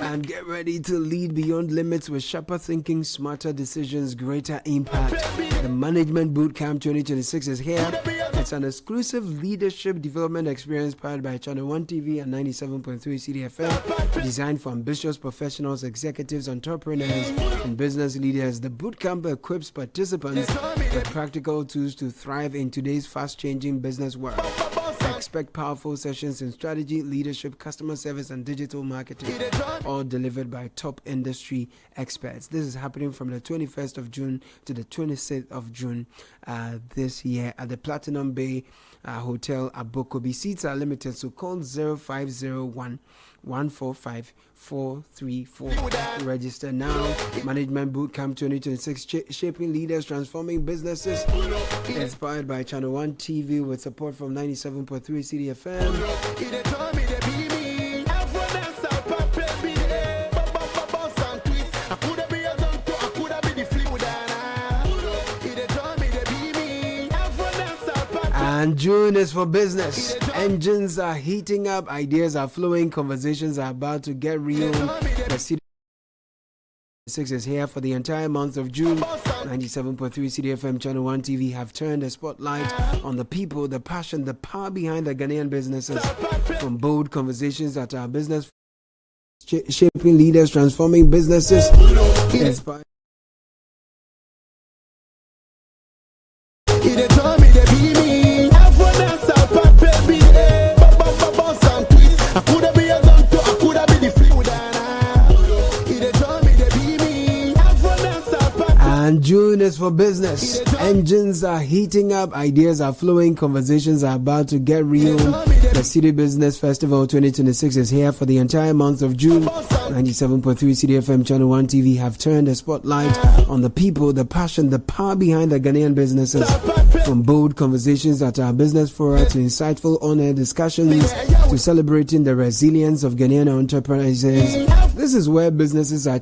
And get ready to lead beyond limits with sharper thinking, smarter decisions, greater impact. The Management Bootcamp 2026 is here. It's an exclusive leadership development experience powered by Channel 1 TV and 97.3 Citi FM, designed for ambitious professionals, executives, entrepreneurs, and business leaders. The bootcamp equips participants with practical tools to thrive in today's fast-changing business world. Expect powerful sessions in strategy, leadership, customer service, and digital marketing, all delivered by top industry experts. This is happening from the 21st of June to the 26th of June this year at the Platinum Bay Hotel Abokobi. Seats are limited, so call 0501 145 434. Register now. Management Bootcamp 2026, shaping leaders, transforming businesses. Inspired by Channel 1 TV with support from 97.3 Citi FM. And June is for business. Engines are heating up, ideas are flowing, conversations are about to get real. The Citi 6 is here for the entire month of June. 97.3 Citi FM, Channel 1 TV have turned the spotlight on the people, the passion, the power behind the Ghanaian businesses. From bold conversations at our business, shaping leaders, transforming businesses. Inspired. And June is for business. Engines are heating up, ideas are flowing, conversations are about to get real. The Citi Business Festival 2026 is here for the entire month of June. 97.3 Citi FM, Channel 1 TV have turned the spotlight on the people, the passion, the power behind the Ghanaian businesses. From bold conversations at our business forum to insightful on-air discussions to celebrating the resilience of Ghanaian entrepreneurs. This is where businesses are